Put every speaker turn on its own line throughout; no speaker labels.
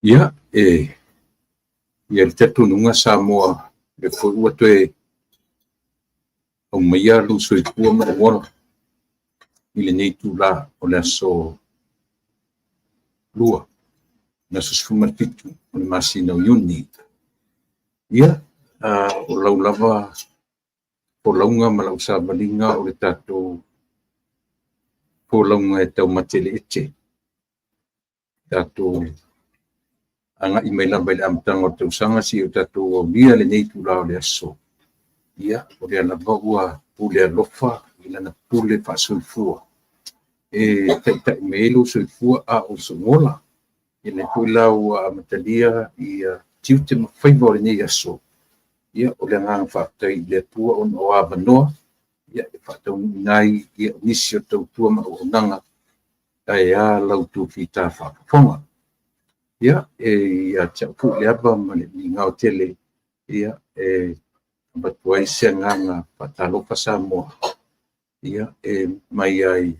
Ia ia le tatununga Samoa le foi ua toe au maia lu soifua maragola i lenei tula o le aso lua na sosfumatitu o le masinau iuni ia o lau lava polaunga ma lau savaliga o le tatou polaunga e taumate le ete tatou agaʻi mai lava i le amataga o le tausaga si o tatou aulia lenei tula o le aso ia o le alava ua pule alofa i lana pule faasoifua e taʻitaʻi me ai lou soifua a o sogola i le pui la ua amatalia ia tiute mafaiva o lenei aso ia o le agaga faafetai i le atua ona o avanoa ia e faataunuʻiga ai ia o nisi o tautua ma auaunaga ae ā lau tufita faafofoga ia ia teʻu foʻi le ava ma le ligao tele ia matu ai se agaga faatalofa Samoa ia mai ai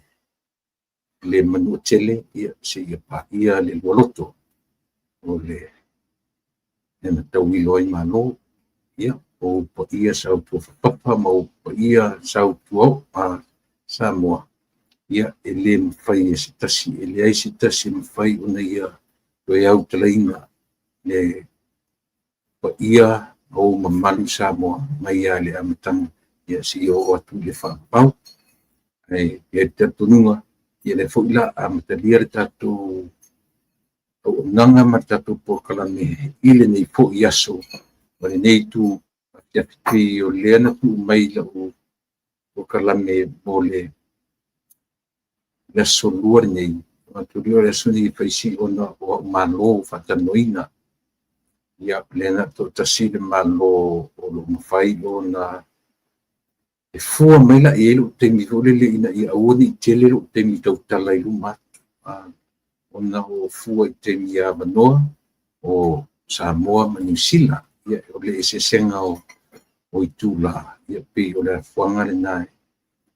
le manua tele ia seʻia paia le lualoto o le na tauilo ai malo ia o paia sautua fapafa ma o paia sautua a Samoa ia e lē mafai e se tasi e leai se tasi mafai ona ia toe au talaiga le paia o mamalu Samoa mai ia le amataga ia siʻio atu i le faapau ai ia le tatunuga ia le foʻi la amatalia le tatou auaunaga ma le tatou polokalame i lenei foʻi aso ma lenei tu afiafi o lea na tuu mai lau polokalame mo le aso lua lenei atulio le aso ni faisi ona o aʻu malo faatanoina ia lena toʻatasi le malo o loo mafai ona e fua mai laʻi ai loo taimi foʻoleleina ia aua niʻi tele loo taimi tautala i luma atu ona o fua i taimi avanoa o Samoa ma Niusila ia o le esesega o itula ia pei o le afuaga lenā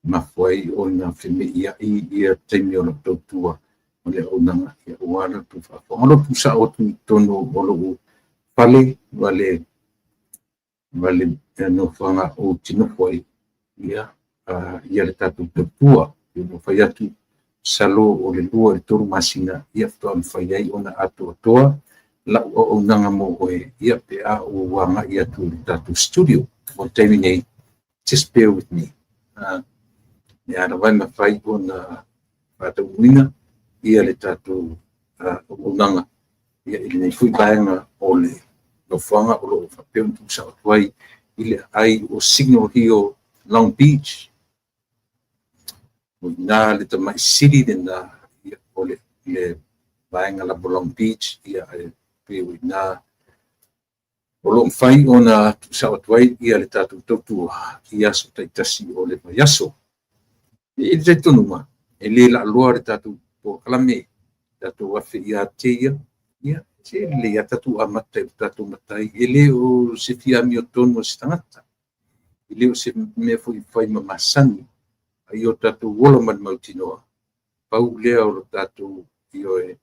mafu ai ona femeʻiaʻi ia taimi o loo tautua o le aunaga ia ua latu faafoga lo pusaʻo atu i tonu o loo fale ma le nofoaga ou tinofo ai ia ia le tatou tautua ua fai atu salo o le lua o le tolu masina ia fetoa mafai ai ona atoatoa laʻu auaunaga mo oe ia pe a ua agaʻi atu le tatou studio mo taimi nei. Just bear with me ia na vai mafai ona faataunuiga ia le tatou auaunaga ia i lenei foʻi vaega o le nofoaga o loo faapea ona tusaʻo atu ai i le ai o Signal Hill Long Beach inā le tamaʻisili lenā ia o le vaega lava Long Beach ia e peo inā o loo mafai ona tusaʻo atu ai ia le tatou tautua i aso taʻitasi o le vaiaso i le taitonuga e lē laʻaloa le tatou polokalame tatou afe iā te ia se lelei a tatou amata i le tatou matai e lē o se fiami o tonu o se tagata i lē o se mea foʻi fai ma masani ai o tatou ola ma le mautinoa pau lea o lo tatou ioe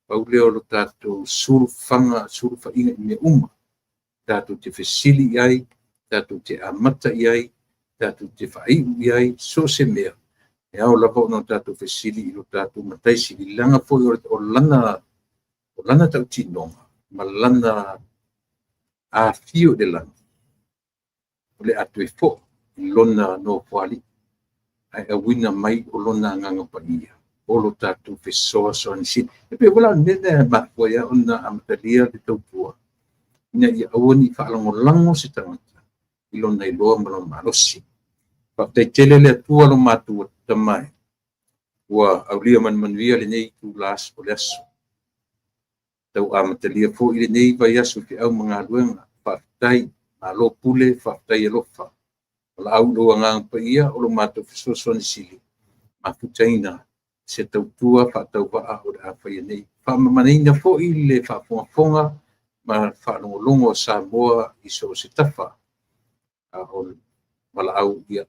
pau lea o lo tatou sulufaʻiga i mea uma tatou te fesili i ai tatou te amata i ai tatou te faaiʻu i ai so se mea e ao lava ona o tatou fesili i lo tatou matai sililaga foʻi o lana tautinoga ma lana afio le lana o le atu e foʻi i lona nofoaliʻi ae auina mai o lona agaga paia o lo tatou fesoasoanisili e pe ua laʻanene mafu ai ona amatalia le tautua ina ia aua niʻi faalagolago se tagata i lona iloa ma lona malosi faafetaitele le atua lo matua tamae ua aulia manumanuia lenei tulas o le aso tau amatalia foʻi lenei vaiaso feʻau ma galuega faafetai malo pule faafetai alofa o laau lou agaga paia o lo matou fesoasoanisili mafutaina se tautua faatauvaa o le a faia nei faamamanaina foʻi le faafogafoga ma faalogologo o Samoa i so o se tafa ma laau ia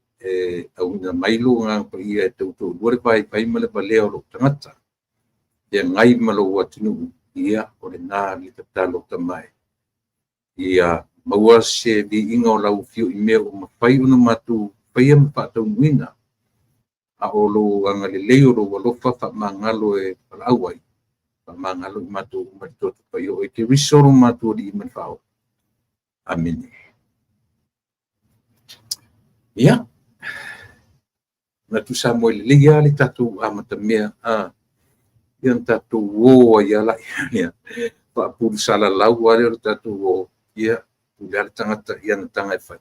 auina mai lou agaga paia e tautolua le vaepai ma le valea o loo tagata ia gai ma lou atunuu ia o le nā li tatalo tamai. Ia maua se vi inga o lau fiu i mea o mawhai una matu whaia mawhatau nuina. A o lo anga le leo lo walofa wha mangalo e palauai. Wha mangalo i matu umatoto whai o e te risoro matu o di iman whao. Amine. Ia. Natu sa moe le lia le tatu amata mea. Ian tatu o ia la ia. Wha puru sala lau wale o tatu o ia. Uliara tangata ian tanga e whai.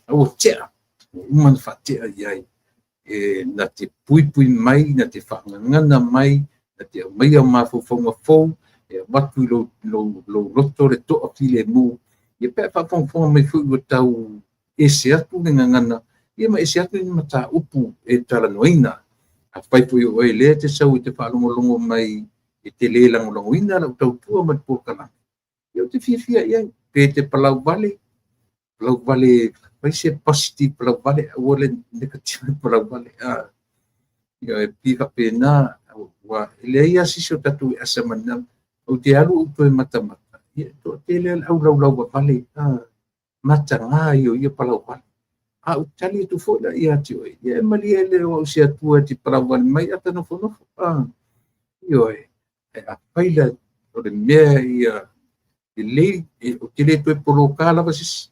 Au tea. Uman wha tea iai. Na te pui mai, na te whangangana mai, na te mai au mawhawhonga whou, watu lo roto le toa file mu. Ia pēr whawhonga mai whu ua tau ese atu le ngangana, ia ma ese atu ni mata upu e tala noina. A whaipui o e lea te sau i te whalongolongo mai i te le langolongo ina lau tau tua ma te pōkala. Ia te fia ia, pē te palau vale, vai ser positif palau vale, awole negatif palau vale. Ia e piha pēnā, wa ele ia sisio tatu e asa manam, o te alu upo e mata-mata. Ia to te lea au lau vale, mata ngā ia palau vale. O tali tu fola ia tio e, ia mali ele o se atua ti palau vale mai ata no fonofo. Ia e a paila o le mea ia, o te le tue polo kāla wasis,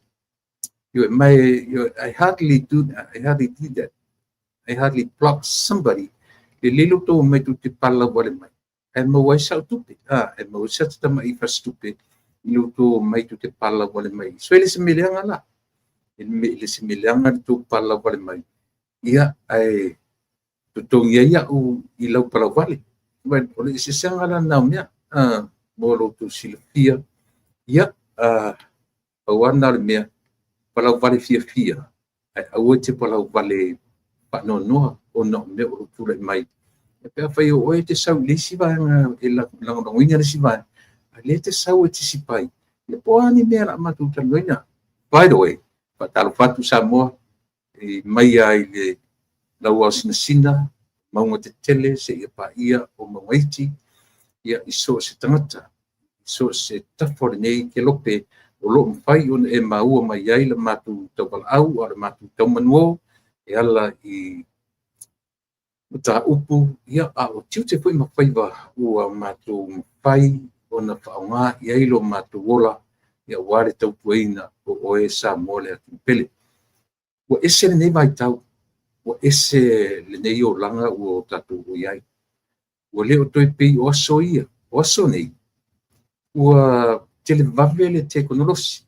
I hardly do that. I hardly block somebody. Le lelo to mai tu te pala wale mai. E mau ai sau tupe. E mau sa te tama i stupe. Ilo to mai tu te pala wale mai. So ele se meleanga la. Ele se meleanga tu pala wale mai. Ia ai tutongi ia u i lau pala wale. Ole se sanga la nau mea. Molo tu silafia. Ia awana le mea. Palau vale fia. Ai au te palau vale whanonoa o no me o tūra mai. E pēr whai o e te sau lesi vanga e langonga lesi vanga. A le te sau e te sipai. E poani mea la matu taloina. By the way, patalo fatu sa moa e mai ai le lau au sina maunga te tele se ia pa ia o mawaiti ia iso se tangata. Iso se tafore nei ke lope o lo mfai on e maua mai ai le matu tau au le matu tau manuo e ala i uta upu ia a o tiu te pui mawhai wa ua matu mfai o na whaonga i ai lo matu wola ia ware tau pueina o oe sa mole atu pele. Ua ese le nei vai tau, ua ese le nei o langa ua tatu o iai. Ua leo toi pei o aso ia, o aso nei. Ua tele vave le teknolosi.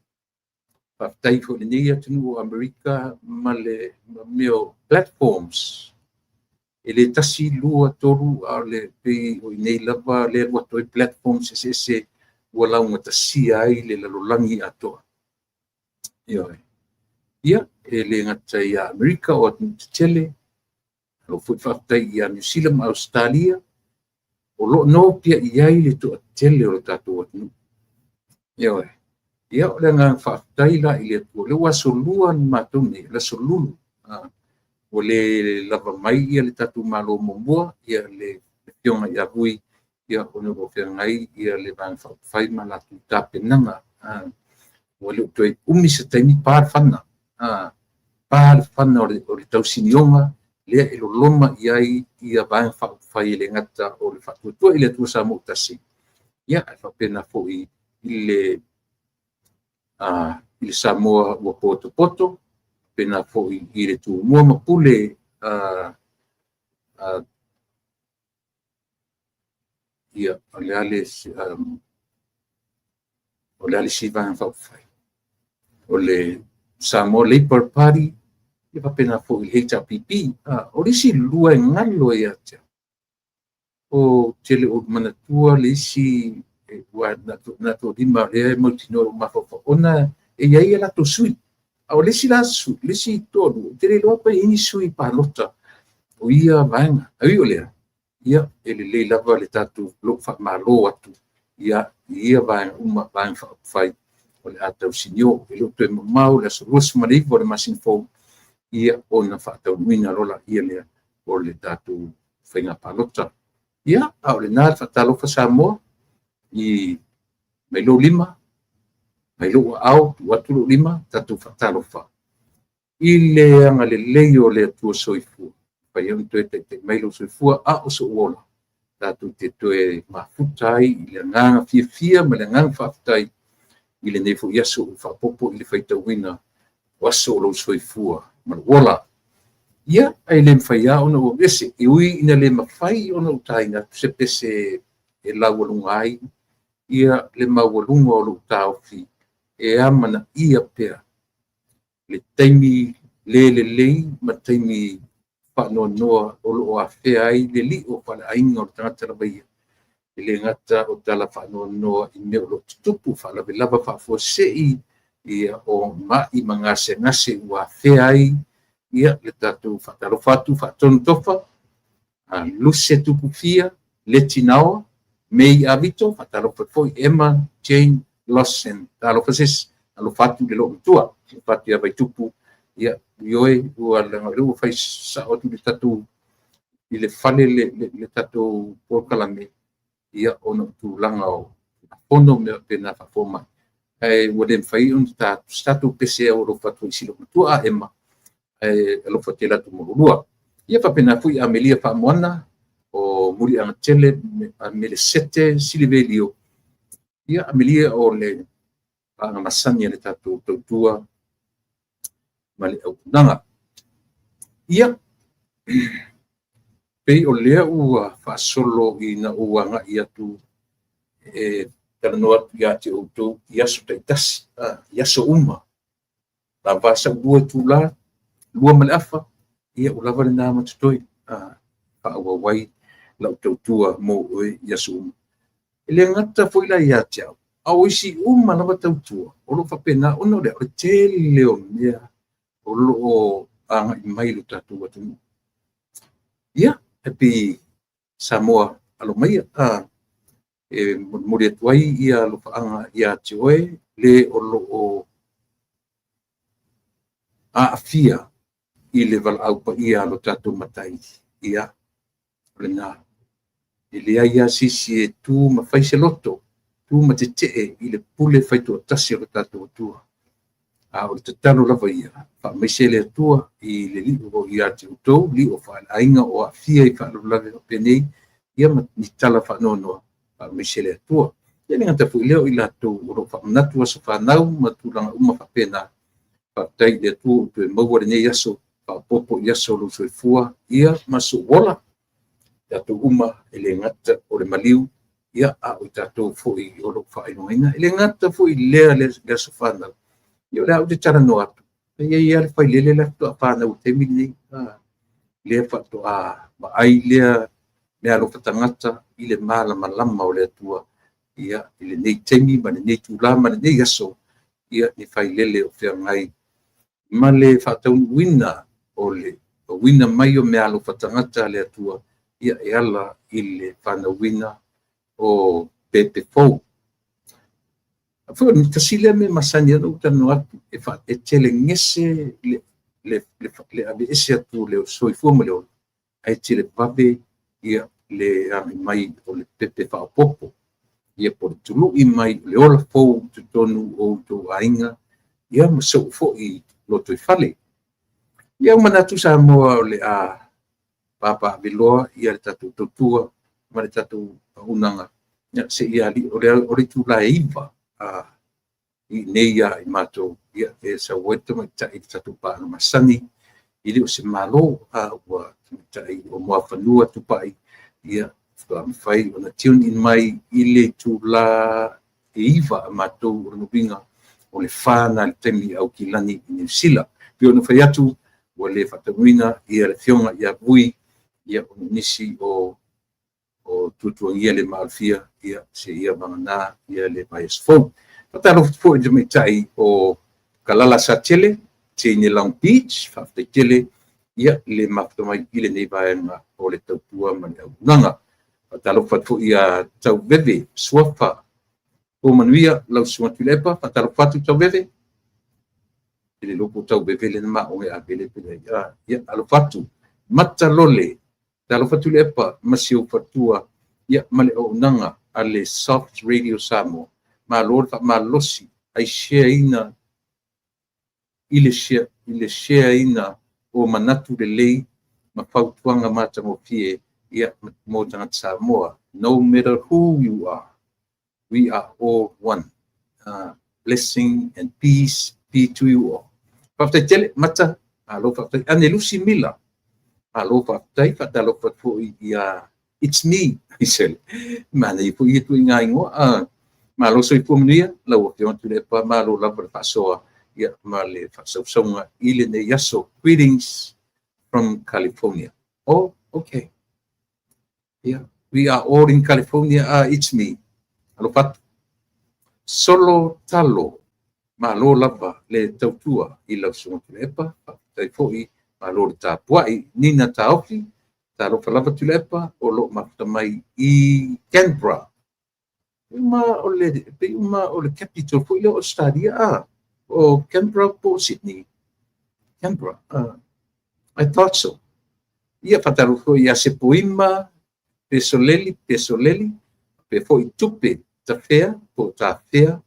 Whaftai ko le nei atunu o Amerika ma le meo platforms. E le tasi lua toru a le pei o nei lava le watoi platforms ese ua launga tasi ai le lalolangi atoa. Ia, e le ngata i Amerika o atunu te tele, lo fut whaftai i New Zealand ma Australia, o lo no pia i ai le tu tele o tatu atunu. Ia o le ngā whaftai la i le tua, le wasoluan matone, le solulu. O le lava mai ia le tatu malo momua, ia le fionga ia hui, ia ono o whiangai, ia le vang whai ma la tu tāpenanga. O le utoi umisa taimi pārwhana. Pārwhana o le tausinionga, lea ilo loma iai ia vang whai le ngata o le whatuatua i le tua sa mōtasi. Ia, ai whapena fo i le Samoa ua poto, pena fo i le tu mua mapule ia o le ale si vang whai. O le Samoa Labour Party, ia whapena fo i HRPP, o lisi lua ngalo e atia. O tele o manatua lisi ua na to lima rea mautino mawhawha. Ona e iai e lato sui. O lesi la su, lesi tolu. Tere loa pa ini sui pālota. O ia vaenga. Ai o lea. Ia e le lava le tatu lokfa malo atu. Ia vaenga uma vaenga whai. O le atau sinio. E lokto e mamau le asoruas marivo le masinfo. Ia o na whaatau nuina rola ia lea. O le tatu whainga pālota. Ia, o le nā whaatalofa Samoa. i mai lo lima mai lo au watu lo lima tatu fatalofa i le anga le leio le atua soifua pai au toe te mai lo soifua a o so uola tatu te toe mafuta ai i le nganga fia ma le nganga fafutai i le nei fu iaso u whapopo i le whaitauina waso o lo soifua ma uola ia ai le mwhaia ona o ese i ui ina le mawhai ona o tainga se pese e laualunga ai ia le maualunga o lo tauwhi e amana ia pea le taimi le ma taimi whanoanoa o lo o awhea ai le li o whale ainga o tangata la baia le ngata o tala whanoanoa i mea o lo tutupu whala be lava whafua sei ia o mai mangase ngase ua awhea ai ia le tatu whatalo whatu whatonu tofa luse tupu fia le tinaoa mei avito whatalo whafoi Emma Jane Lawson talo whases alo whatu le lo tua whatu ia vai tupu ia ioe ua langa reu whai sa o tu le tatu i le whale le tatu porkalame ia ono tu langa o pono mea pena whafoma ua le mwhai on tatu pese o lo whatu i silo tua a Emma alo fatela tu morua ia fa pena fui Amelia fa moana o muri anga tele Amelia sete Silvelio ia Amelia o le anga masani le tatu tua mali au nanga ia pe o le ua fa solo ina ua nga ia tu tanoa ia te auto ia so taitas ia so uma la vasa dua tula lua male afa ia ulava le nama tutoi wai lau tautua mo oe iasu ele ngata foi la ia tiao au isi lava tautua o lo whapena ono le o tele o mea o lo o anga i mai lo tatua tunu ia epi Samoa alo mai e muri atuai ia lo whaanga ia tioe le o lo o afia i le au pa ia lo tatu matai ia lena ile ia sisi e tu ma faise loto tu ma te i le pule faitu tasi lo tatu tua o te tano lava ia fa mesele tua i le li o ia te uto li o fa ainga o afia i fa lo lave penei ia ma ni tala fa no fa mesele tua ia nga te fu leo i la tu o fa natu so fa nau ma tu langa uma fa pena fa tai de tu pe mo ne yaso popo ia solo soifua ia masu wola tatu uma ele ngata o le maliu ia o tatu foi o lo fa inoina ele ngata foi le sofana ia le au te tara no atu ia le fai lele la to fa na o temi ni le fa to ma ai le alo fatangata ile mala malama o le tua ia ile nei temi ma nei tu la ma nei yaso ia ni fai lele o fe ngai ma le fa tau wina o le wina mai o mea alo fatangata le atua ia e ala i le whana wina o pepe fau. Fua ni kasile me masani anu utanu atu e tele ngese le abe ese atu le soifua ma leo ai tele pape ia le ami mai o le pepe fau popo ia por tulu i mai le ola fau tutonu o tu ainga ia masau fo i loto i fale. Ia manatu sa moa le papa biloa ia le tatu tutua ma le tatu unanga ia se ia li o le tu la iva i neia i mato ia e sa weta ma ta i tatu pa na masani i le o se malo wa ta i o moa fanua tu pai ia fai ona tune in mai i le tu la iva mato o nubinga o le fana le temi au kilani i New Zealand pio no fai atu o le whatamuina ia le fionga ia vui ia o nisi o tutuangia le maalfia ia se ia mangana ia le maesfo. Patalo fo i mitai o kalala sa tele te ni Long Beach fafte tele ia le maftomai ile nei vaenga o le tautua mani au nanga. Patalo fo ia tau bebe swafa o manuia lau suatulepa patalo fatu tau bebe ele lopo tau bevele na o a bele pele ia alo fatu mata lole talo fatu lepa masio fatua ia male o nanga ale soft radio Samoa malo fa malosi ai share ina ile share ina o manatu le lei ma fautuanga mata mo fie ia mo tanga Samoa. No matter who you are, we are all one. Blessing and peace be to you all. Faftai tele mata alo faftai ane lusi mila alo faftai fatalo fatfo ia it's me he said mana ipu itu ingai ngo malo so ipu mnia la wo yon tu le pa malo la pa soa ia male fa so songa ile ne yaso greetings from California. Oh okay, yeah, we are all in California. It's me alo pat solo talo malo lava le tautua i lau sunga tulepa tai foi malo le tapuai nina taoki talo falava tulepa o lo mafutamai i Canberra uma o le capital foi le Australia o Canberra po Sydney Canberra I thought so ia fataru foi ia se poima pesoleli pe foi tupe ta fea po ta fea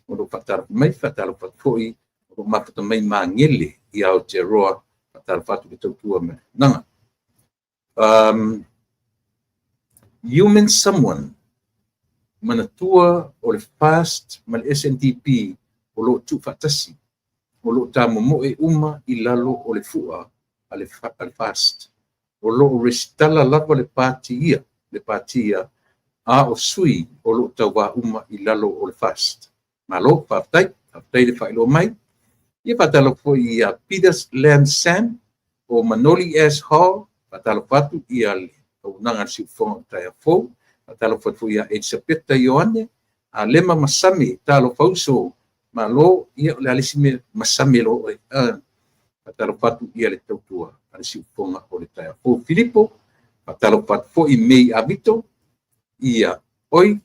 o lo fatalo mai fatalo foi o mafuta mai mangele i Aotearoa fatalo fatu ke tautua me nanga you mean someone manatua o le fast mal SNDP o lo tu fatasi o lo tamomo e uma i lalo o le fua ale fast o lo restala lava le patia o sui o lo tawa uma i lalo o le fast malo faftai le failo mai ia patalo foi ia Peters Land Sam o Manoli S Hall patalo fatu ia le o nanga si fo tai fo patalo foi ia Etsapeta Ioane a lema masami talo fauso malo ia le alisime masami lo patalo fatu ia le tautua ale si fo o le tai fo Filippo patalo fatu foi mei abito ia oi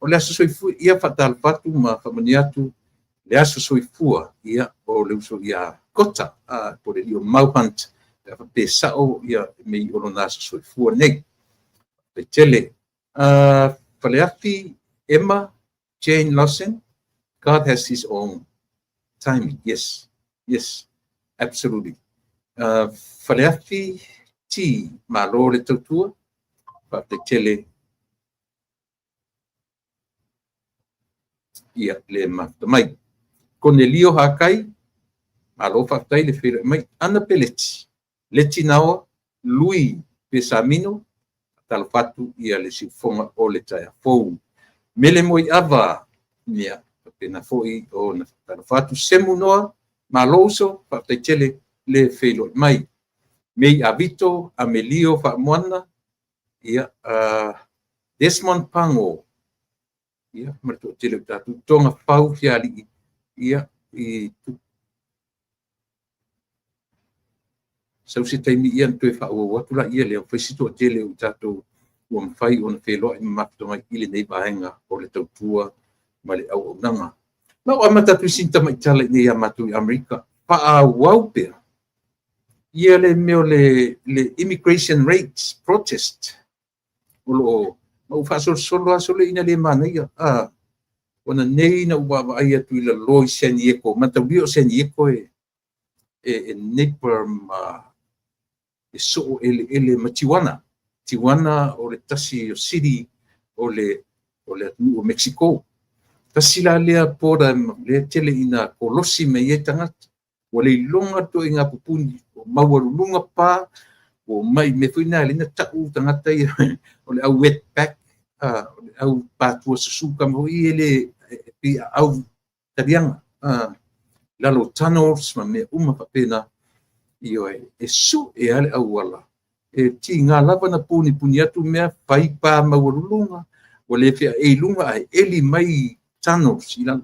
o le aso soifua ia fatalo fatu ma famaniatu le aso soifua ia o le uso ia kota po le io mauhunt pe sao ia mei o lona aso soifua nei le tele faleafi Emma Jane Lawson. God has his own timing. Yes absolutely. Faleafi ti malo le tautua pa le tele ia le mafutamai. Cornelio Hakai, malo faftai le fere mai, ana peleti. Leti naoa, lui pesamino, talfatu ia le sifonga o le taia fou. Mele moi ava, nia, pena foi o na talfatu semu noa, malo uso, faftai tele le felo mai. Mei avito, Amelio Faamoana, ia Desmond Pango, ia merto tele tatu tonga pau fiali ia i sau se taimi ia toe fa o watu la ia le faisito tele o tatu o mfai on felo i mafto mai ile nei baenga o le tautua ma le au nanga ma o matatu sinta mai tala nei amatu Amerika pa a waupe ia le meo le immigration rates protest o o fa solo ina le mana ia ona nei na wa ai atu ila loi senieko matawio senieko e neighbor so ele Tijuana o le tasi o city o le o Mexico tasi la lea pora le tele ina kolosi me ye tangata o le longa to inga pupuni o mawarulunga pa o mai me fuina lina tau tangata ia o le au wetback au patua susuka mo ele au tarianga lalo tunnels ma me uma papena io su e ale au wala ti nga lava na puni atu mea pai pa mawarulunga o le fea lunga ai eli mai tunnels ila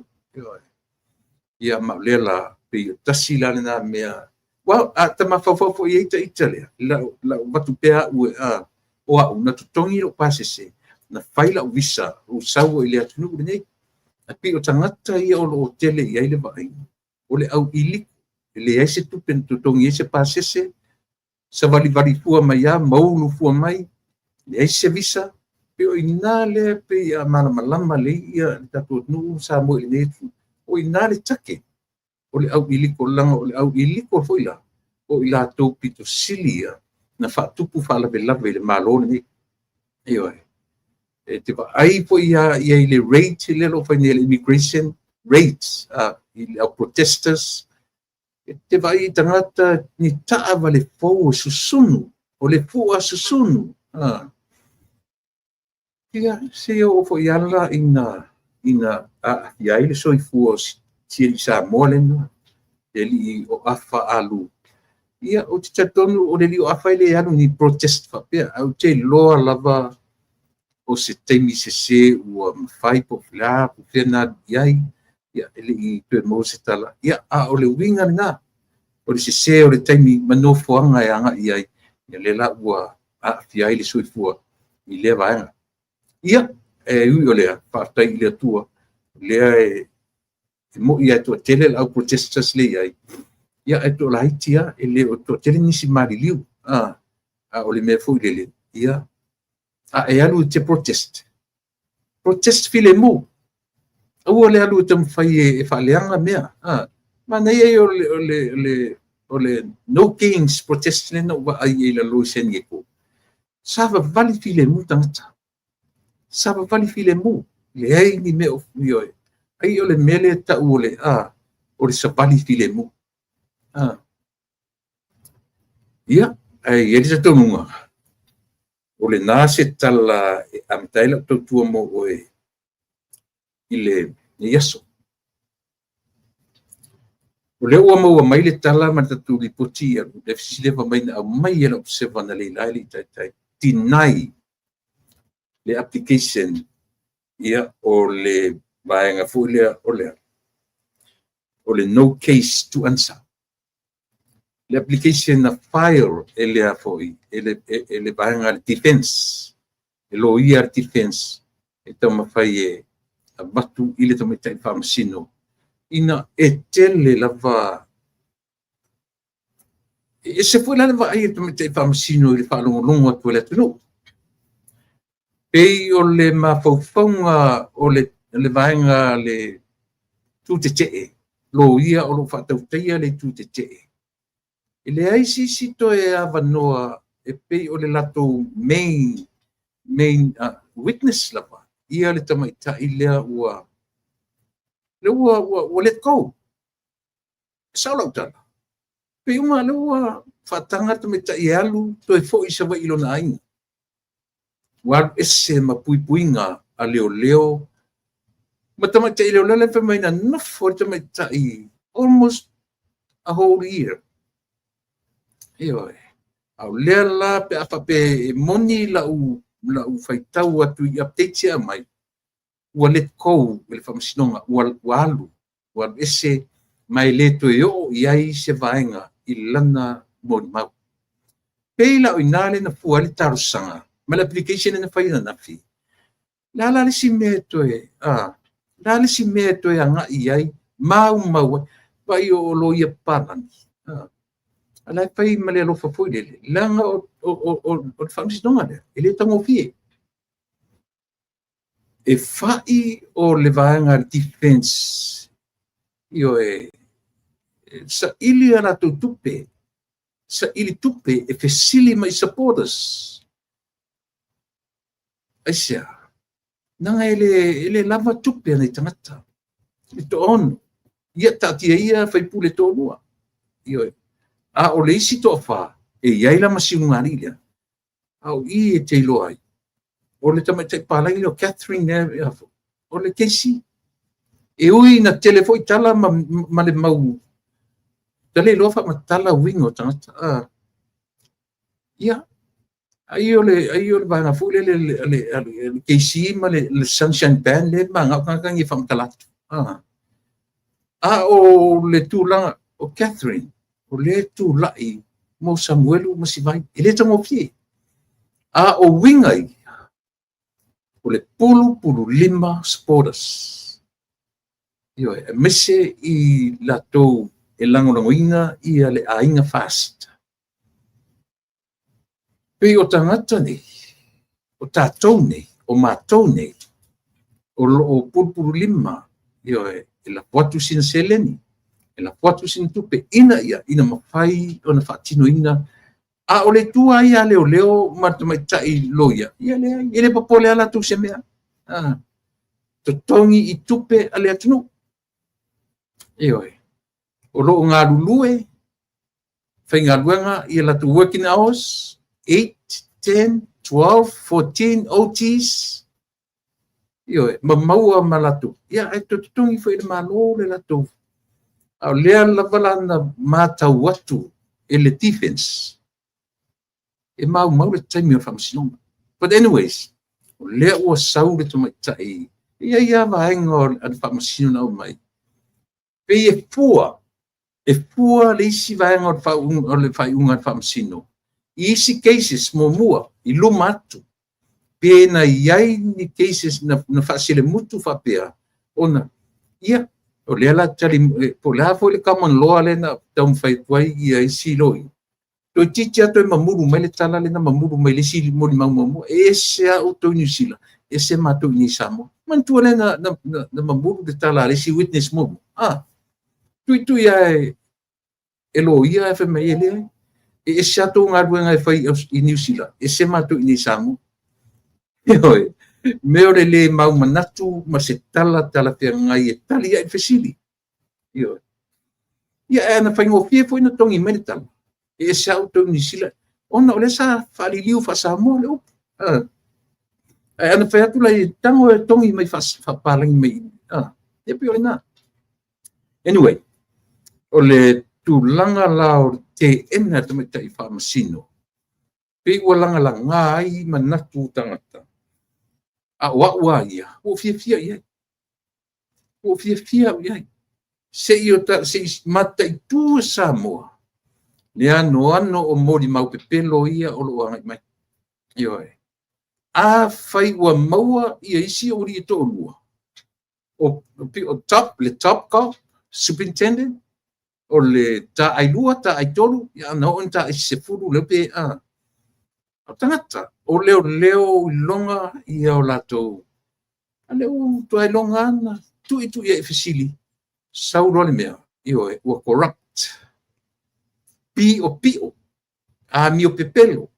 ia ma lela pe tasi la na mea well tama fofo i Italia la watu pea o una tutongi o pasese na faila o visa o sau ile atunu nei a pi o tangata ia o tele ia ile vai o le au ili le ese tupen tutongi ese pasese sa vali fua mai a maulu fua mai le ese visa pe o ina le pe ia malama le ia tatu nu sa mo le o ina le take o le au iliko langa o le au iliko foila o ila to pito silia na fa tupu fa la bella le malo ni io e te va ai po ia le rate le lo fa le immigration rates au protesters te va i tangata ni taava le fo susunu o le fu susunu ia se o fo iala ina ia le soi fu si sa mole no eli o afa alu ia o te tonu o le li o afa le alu ni protest fa pe au te loa lava o se temi se ua mawhai po whila po whina iai ia ele i tue mo se tala ia o le winga nga o le se o le temi manofoanga e anga iai ia le la ua fiai le sui fua i le vaenga ia ui o lea whaatai i le atua lea mo ia tua tele au protesters le iai ia e to la hitia ele o to tele nisi mari liu o le mea fui lele ia e alu te protest file mo o le alu te mwhai e whaaleanga mea mana ia o le no kings protest le na ua ai e la loi sen e ko sava vali file mo tangata sava vali file mo le ai ni me o fui ai o le mele ta o le sa vali file mo ia ai e te tonunga o le nā se tala amataila tautua mo o i le iaso. O le ua maua mai le tala ma tatu li poti le fisilewa mai na au mai ala observa na le lai tai tinai le application ia o le vaenga fuilea o le no case to answer. Le application na file ele a foi ele vaenga le defense lo ia defense e tama fai batu ile tama tai famasino ina e tele lava e se foi lava ai tama tai famasino ile fa longo atu le tunu e o le mafaufaunga o le vaenga le tutete lo ia o lo fatautia le tutete ele ai si to e avanoa e pe o le lato main witness lava ia le tamaita ilea ua let go sao tala pe uma le ua fatanga tamaita i alu to e fo isa wa ilona ai wa ese mapuipuinga a leo ma tamaita i leo le fe mai na no for tamaita i almost a whole year io au lea la pe apa pe moni la u faitau atu i update ia mai ua let go le famasinonga ua alu ua ese mai le to yo iai se vaenga i lana moni mau pei la o inale na fuali tarusanga ma le application na faina na fi la le si me to la le si me to anga iai mau vai o lo ia panani ala fai male lo fa foi le langa o famsi no male ele tango fie e fai o le vaenga defense io sa ili ana tupe sa ili tupe e fesili mai supporters asia nanga ele lava tupe nei tangata to on ia tatia ia fai pule to lua io o le isi to fa e iai la masiunga lia au i te loai o le tamaita palai o Catherine o le kesi e ui na telefoi tala ma le mau tale lofa ma tala wingo tangata ia ai o le vanga fu le kesi ma le sunshine band le manga kanga i fam talatu o le tulanga o Catherine o le tu lai mo Samuelu masivai ele tango fie o wingai o le pulu lima supporters io mese i lato e langolangoina ia le ainga fast pe o tangata nei o tatou nei o mātou nei, o pulpulu lima, e la poatu sina seleni, e la poatu sina tupe, ina mawhai o na whaatinoina, a o le tua ia leo matamaitai loia, ia le papole ala tu se mea, totongi I tupe ale atunu, o loo ngā lulue, whai ngā luenga ia latu working hours, 8, 10, 12, 14 OTs, maua malatu. Ia e totongi whai le malo le latu. Au lea lavalana mātau atu e le defense. E mau le taimi o whamasinonga. But anyways, o lea ua sau le tomaitai. Ia vaenga o le whamasinona o mai. Pe e fua le isi vaenga o le whaiunga whamasino. I isi cases mo mua, I luma atu. Pena iai ni cases na whaasile mutu whapea. Ona, ia, o lea la tali, po lea fo le common law le na taum whaituai ia isi loi. Toi titi ato e mamuru mai le tala le na mamuru mai le sili mori mamu. E se a uto New Zealand. E se mato ni Samoa. Mantua le na mamuru le tala le si witness momu. Tui ai e lo ia e whamei ele. E se ato ngā ruenga e whai I New Zealand. E se mato ni Samoa. Ioi, meo le mau manatu ma se tala pia ngai e tali ai whesili. Ioi. Ia e ana whaingo fie fwoi na tongi mene tala. E se auto New Zealand. Ona o le sa whali liu wha Samoa le upu. E ana whai atu lai tango e tongi mai whapalangi mai. E pio le nā. Anyway, o le tūlanga lao te ena tamatai whamasino. Pe ua langa la ngā ai manatu tangata. A wa ia, o fia ia. O fia ia. Se mata I tu Samoa. Le ano o mori mau pepelo ia o lo angai mai. Ioi. A fai ua maua ia isi ori I to lua. O le top cop, superintendent, o le ta ai lua, ta ai tolu, ia na on ta I se furu le pe o tangata, o leo longa ia o lato. A leo tu ai longa ana, tu ia e fesili. Sauro le mea, ioe, ua corrupt. Pio, a mio pepelo,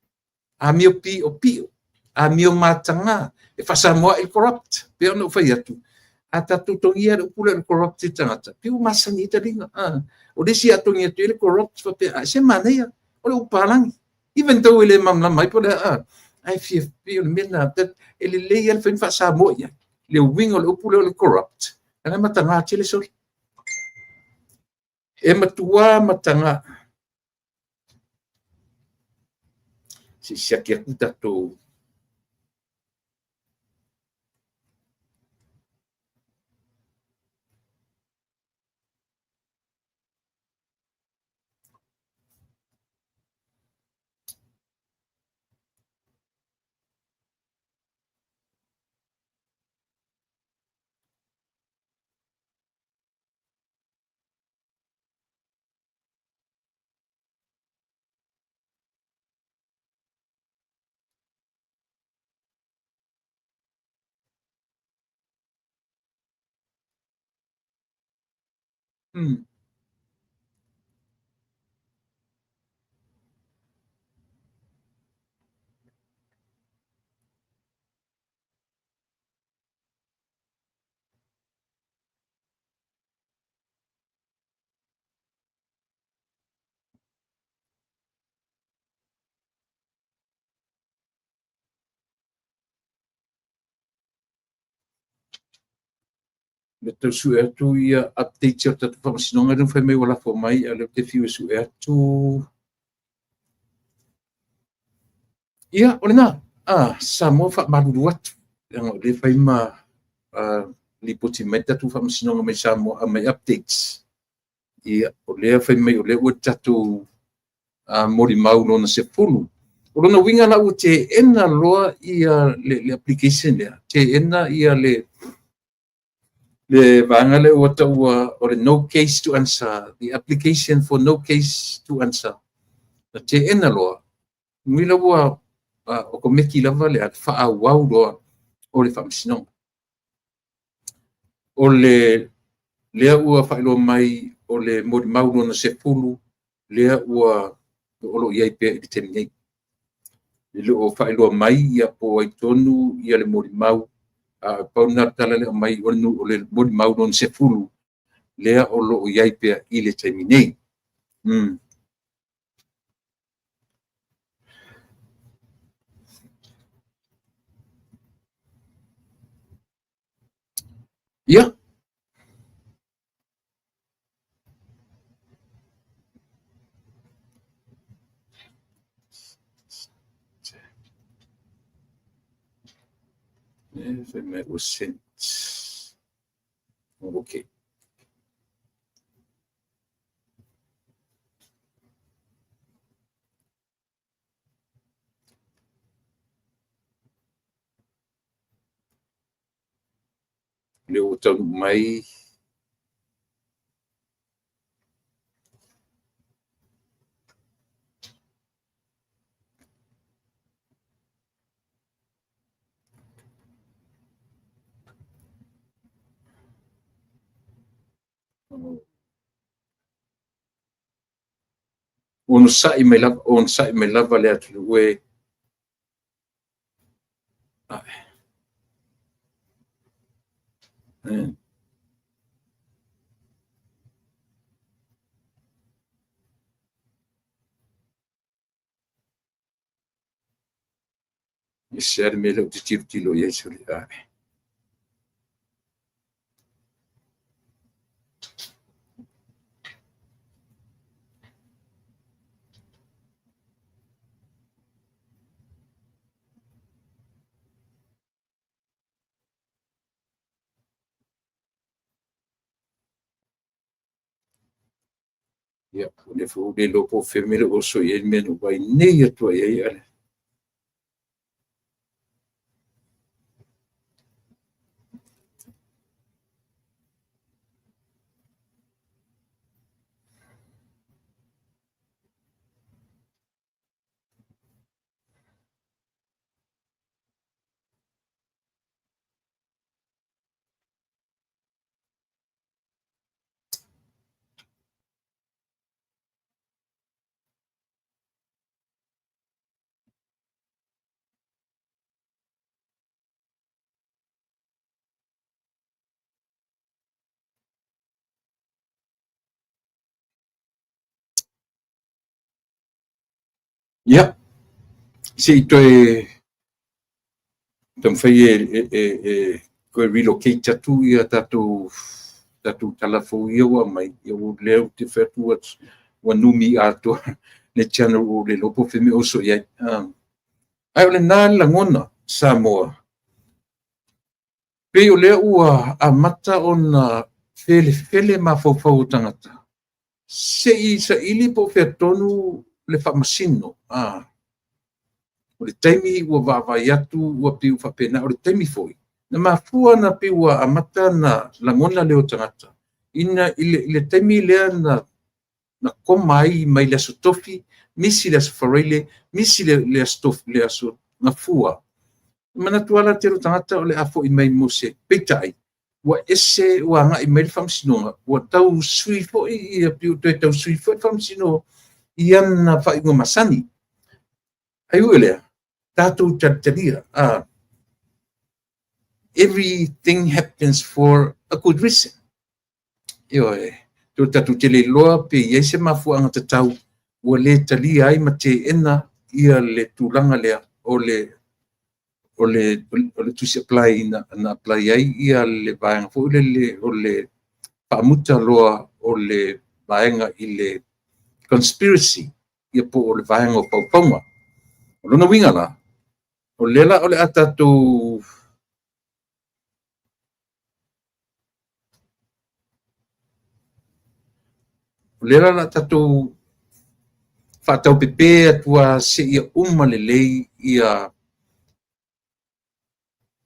a mio pio, a mio matanga, e whasamoa e corrupt, peo no whai atu. A tatu tongia le upula le corrupt I tangata. Pio masanita ringa, o desi atongia tu ele corrupt, a se manea, o le upalangi. Even though ele mamla mai po le ai fio le mena that ele le ele fen fa sa mo ya le wing o le upule le corrupt ana matanga tele so e matua matanga si siakia kuta to le tau su e atu ia update o tatu whamasinonga rin whai mei wala fo mai a le te fiu su e atu ia o le nā sa mo wha maruru atu le whai ma li poti mai tatu whamasinonga mai sa mo a mai updates ia o lea whai mei o le ua tatu mori mau lona se pulu o lona winga na u te ena loa ia le application lea te ena ia le vanga le wata ua o le no case to answer, the application for no case to answer. Na te ena loa, ngila ua o ko meki lava le at wha wau loa o le whamasino. O le lea ua whaelo mai o le mori mauro na se pulu, lea ua olo iai pia i te minei. Le loo whaelo mai ia po ai tonu ia le mori mau, a pauna tala le mai o le mori mauro na se pulu, lea o loo iai pia i le te minei. Ia. If it make sense. Okay. Le o tau mai on sa'i mai lava le atu ue Isher me le te tilo yesu le Ya, le fu le lopo femele o so ye me no vai nei atu ye ale. Ya. Si toi tam fai ko relocate atu ia tatu talafo ia wa mai ia o leo te fetu wa numi ato le channel o le lopo femi o so ia ai o le nā langona Samoa pe o lea ua a mata o na fele mafofau tangata se i sa ili po fea tonu le whamasino o le taimi ua vavai atu ua piu whapena o le taimi foi na mafua na piu a mata na langona leo tangata ina ile taimi lea na koma ai mai le aso tofi misi le aso whareile misi le aso tofi le aso na fua mana tuala te tangata o le afo i mai mose peita ai ua ese ua ngai mai le whamsinonga ua tau sui fo i piu tau sui fo i whamsino i ana whaingo masani ai uelea tātou tataria everything happens for a good reason io tu tatu te le loa pe ia se mafua ngata tau ua le talia ai ma te ena ia le tūlanga lea o le tusi apply na apply ai ia le vaenga fo o le paamuta loa o le vaenga i le conspiracy ia po o le vaenga o paupaunga o lona winga la o lela o le atatu o lela la tatu whātau pepe atua se ia lelei ia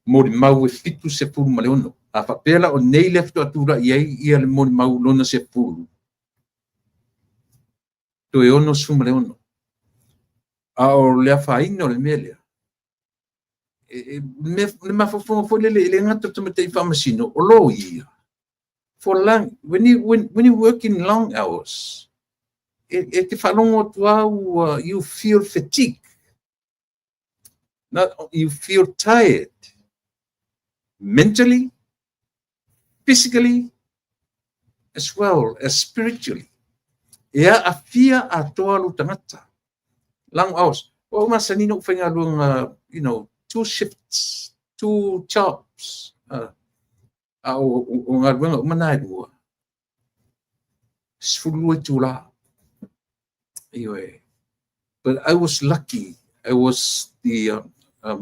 mori mau e fitu se pulu ma le ono. A whapela o nei le fitu atura iai ia le mori mau lona se pulu. To e ono su ma le ono. A o lea whaina o le mea lea. me mafafonga fo le ngata tumatei whamasino o lo ia. For long, when you work in long hours, te whalongo tua, you feel fatigue. You feel tired. Mentally, physically, as well as spiritually. Ia a fia a toa lu tangata. Long hours. O masanino whaingalung, 2 shifts, 2 jobs. O ngā runga o manai rua. Sfulua tula. But I was lucky. I was the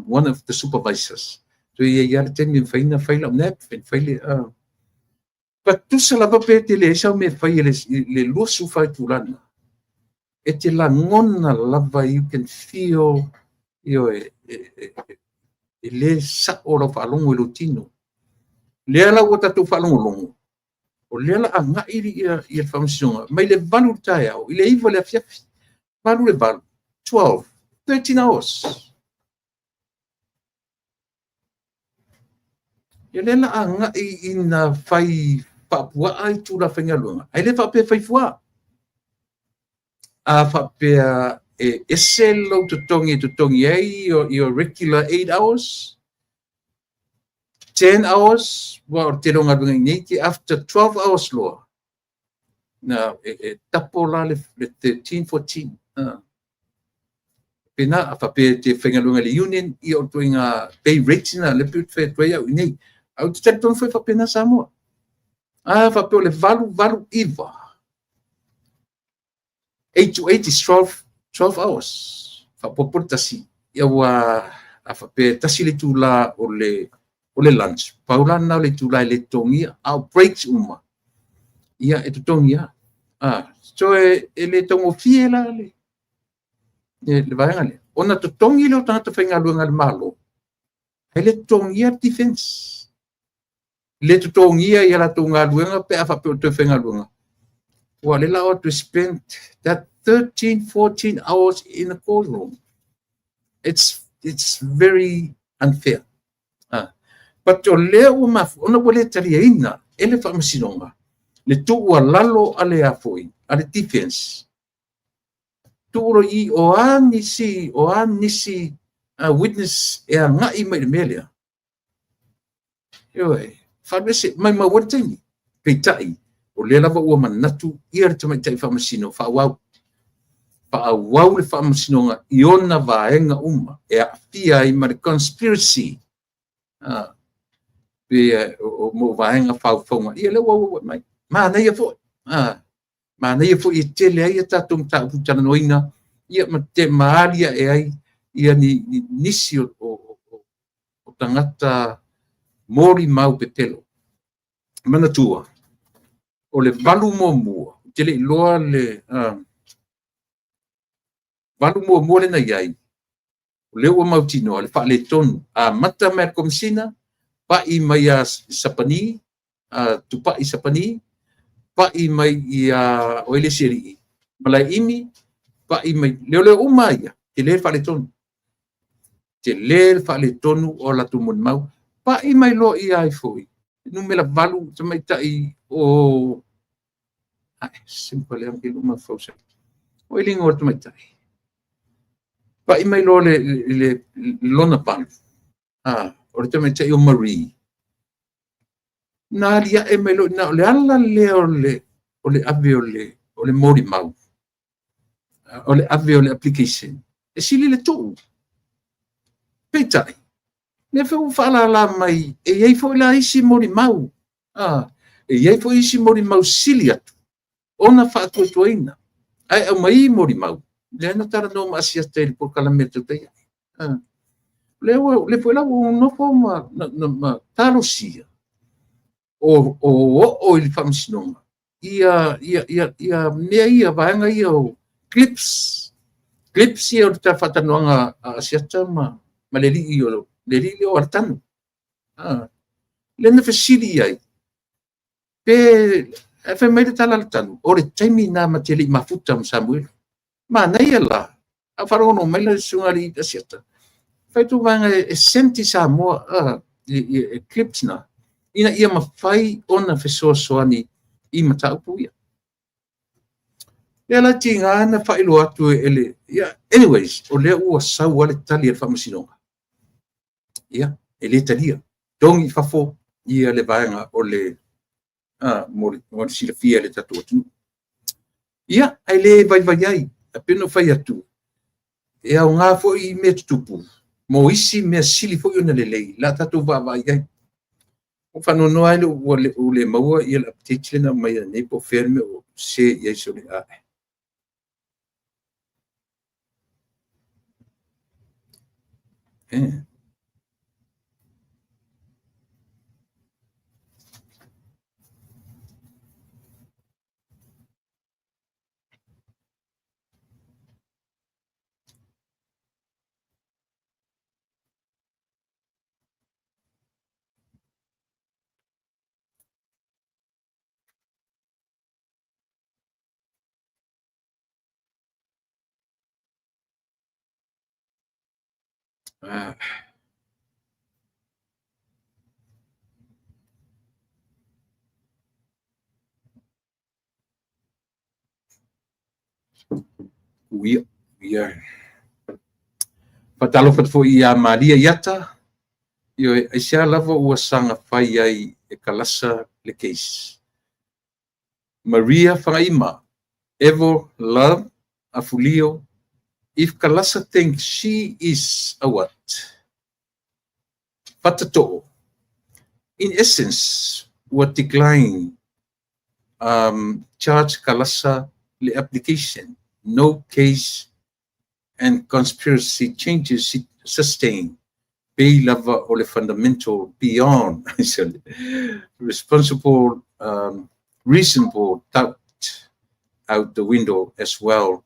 one of the supervisors. So ia te me whaina whaila o nep, whaile. But tu sa lava pe te le sao me whai le luasu whai tulana. E te la ngona lava, you can feel le sa o la whalongo i lo tino. Lea la o tatu whalongolongo. O lea la a ngai i e whamasinonga. Mai le valu tae au. I le iwa le afiafi. Valu le valu. 12, 13 hours. Ia le la a ngai i na whai whapua ai tūra whaingalunga. Ai le whape whaifua. A whape e ese lau tutongi ai your regular 8 hours. 10 hours, well, te ronga runga ngeiti, after 12 hours loa. Na, tapo la le 13, 14. Pena, a whape te whaingalunga le union, i o tuinga pay rates na, le put whai tuai au nei. Au te tatu whai whapena Samoa. Whape o le valu iwa. 8 to 8 is 12 hours. Whapopor tasi. Ia wa, a whape tasi le tūla o le lunch. Paulana le tūlai le tongia, au breaks uma. Ia e tu tongia. So e le tongo fie la le. Le vaenga le. Ona tu tongi leo tangata whaingaluanga le malo. He le tongia defense. Le tu tongia ia la tongaluanga pe a whape o te whaingaluanga. Wa le lao to spend that 13, 14 hours in the courtroom. It's very unfair. But o leo ona wale taria ina, ele whamasinonga. Le tua lalo ale afoi, ale defense. Tuuro i o anisi witness e a ngai mai le melea. Ioi, whamese, mai mawartaini, peitai, o le lava ua manatu, ia re tamaitai whamasino, whaawau le whamasinonga, i ona vaenga uma, e a fia i ma le conspiracy. O mo vaenga whauwhaunga. Ia le wawa mai. Mana ia fo. Mana ia fo i tele ai tatung ta putana noina. Ia ma te maalia e ai. Ia ni nisi o tangata mori mau petelo. Mana tua. O le valu mo mua. Tele loa le valu mo mua le na iai. O le ua mautino. Le wha le tonu. Mata mea komisina. Pa i mai a sapani, tupa i sapani, pa i mai i oile siri. Malai imi, pa i mai, leo umaia, te le whale tonu. Te le whale tonu o la tumun mau, pa i mai lo i ai foi. Numela valu, te mai tai o... Simple am ki luma fausa. O i lingo o te mai tai. Pa i mai lo le lona valu. O te me te o Marie. Nā lia e melo, nā le ala le o le ave o le mori mau. O le ave o le application. E sili le tuu. Peitai. Ne whau whaala la mai, e iei fo la isi mori mau. E iei fo isi mori mau sili atu. Ona whaatua tuaina. Ai au mai mori mau. Le ana tara no maasia teiri por kalametu te iai. Le foi lá no forma na tarosia o ele faz não ia meia vaanga ia o clips ia o ta fatano a certa ma le li o artano le na fasili ai pe fa mai de tal artano o le taimi na mateli mafuta Samuel ma nei la a faro no mai la sungari a certa fai tu vanga e senti sa mo eclipse na ina ia mafai ona fesoasoani i mataupu ia. Ela tinga na failo atu ele. Yeah. Anyways, o lea ua sau wale tali e whamasinonga. Yeah, ele talia. Dongi fafo ia le vaenga o le mori sila fia le tatu atu. Yeah, ai le vai ai. A peno fai atu. E au ngā fo i me tutupu. Mo isi me sili fo i ona le lei. La tatu vai ai. O whanono ai o le maua i la ptitile mai a nepo ferme o se iai so le ae. Ia. Patalo fat fo ia Maria Iata. Io e sia lava ua sanga fai ai e kalasa le case. Maria Whangaima, Evo, Love, Afulio, if kalasa thinks she is a what? Patato. In essence, what decline charge kalasa le application, no case and conspiracy changes sustain. Pay lava or the fundamental beyond responsible, reasonable doubt out the window as well.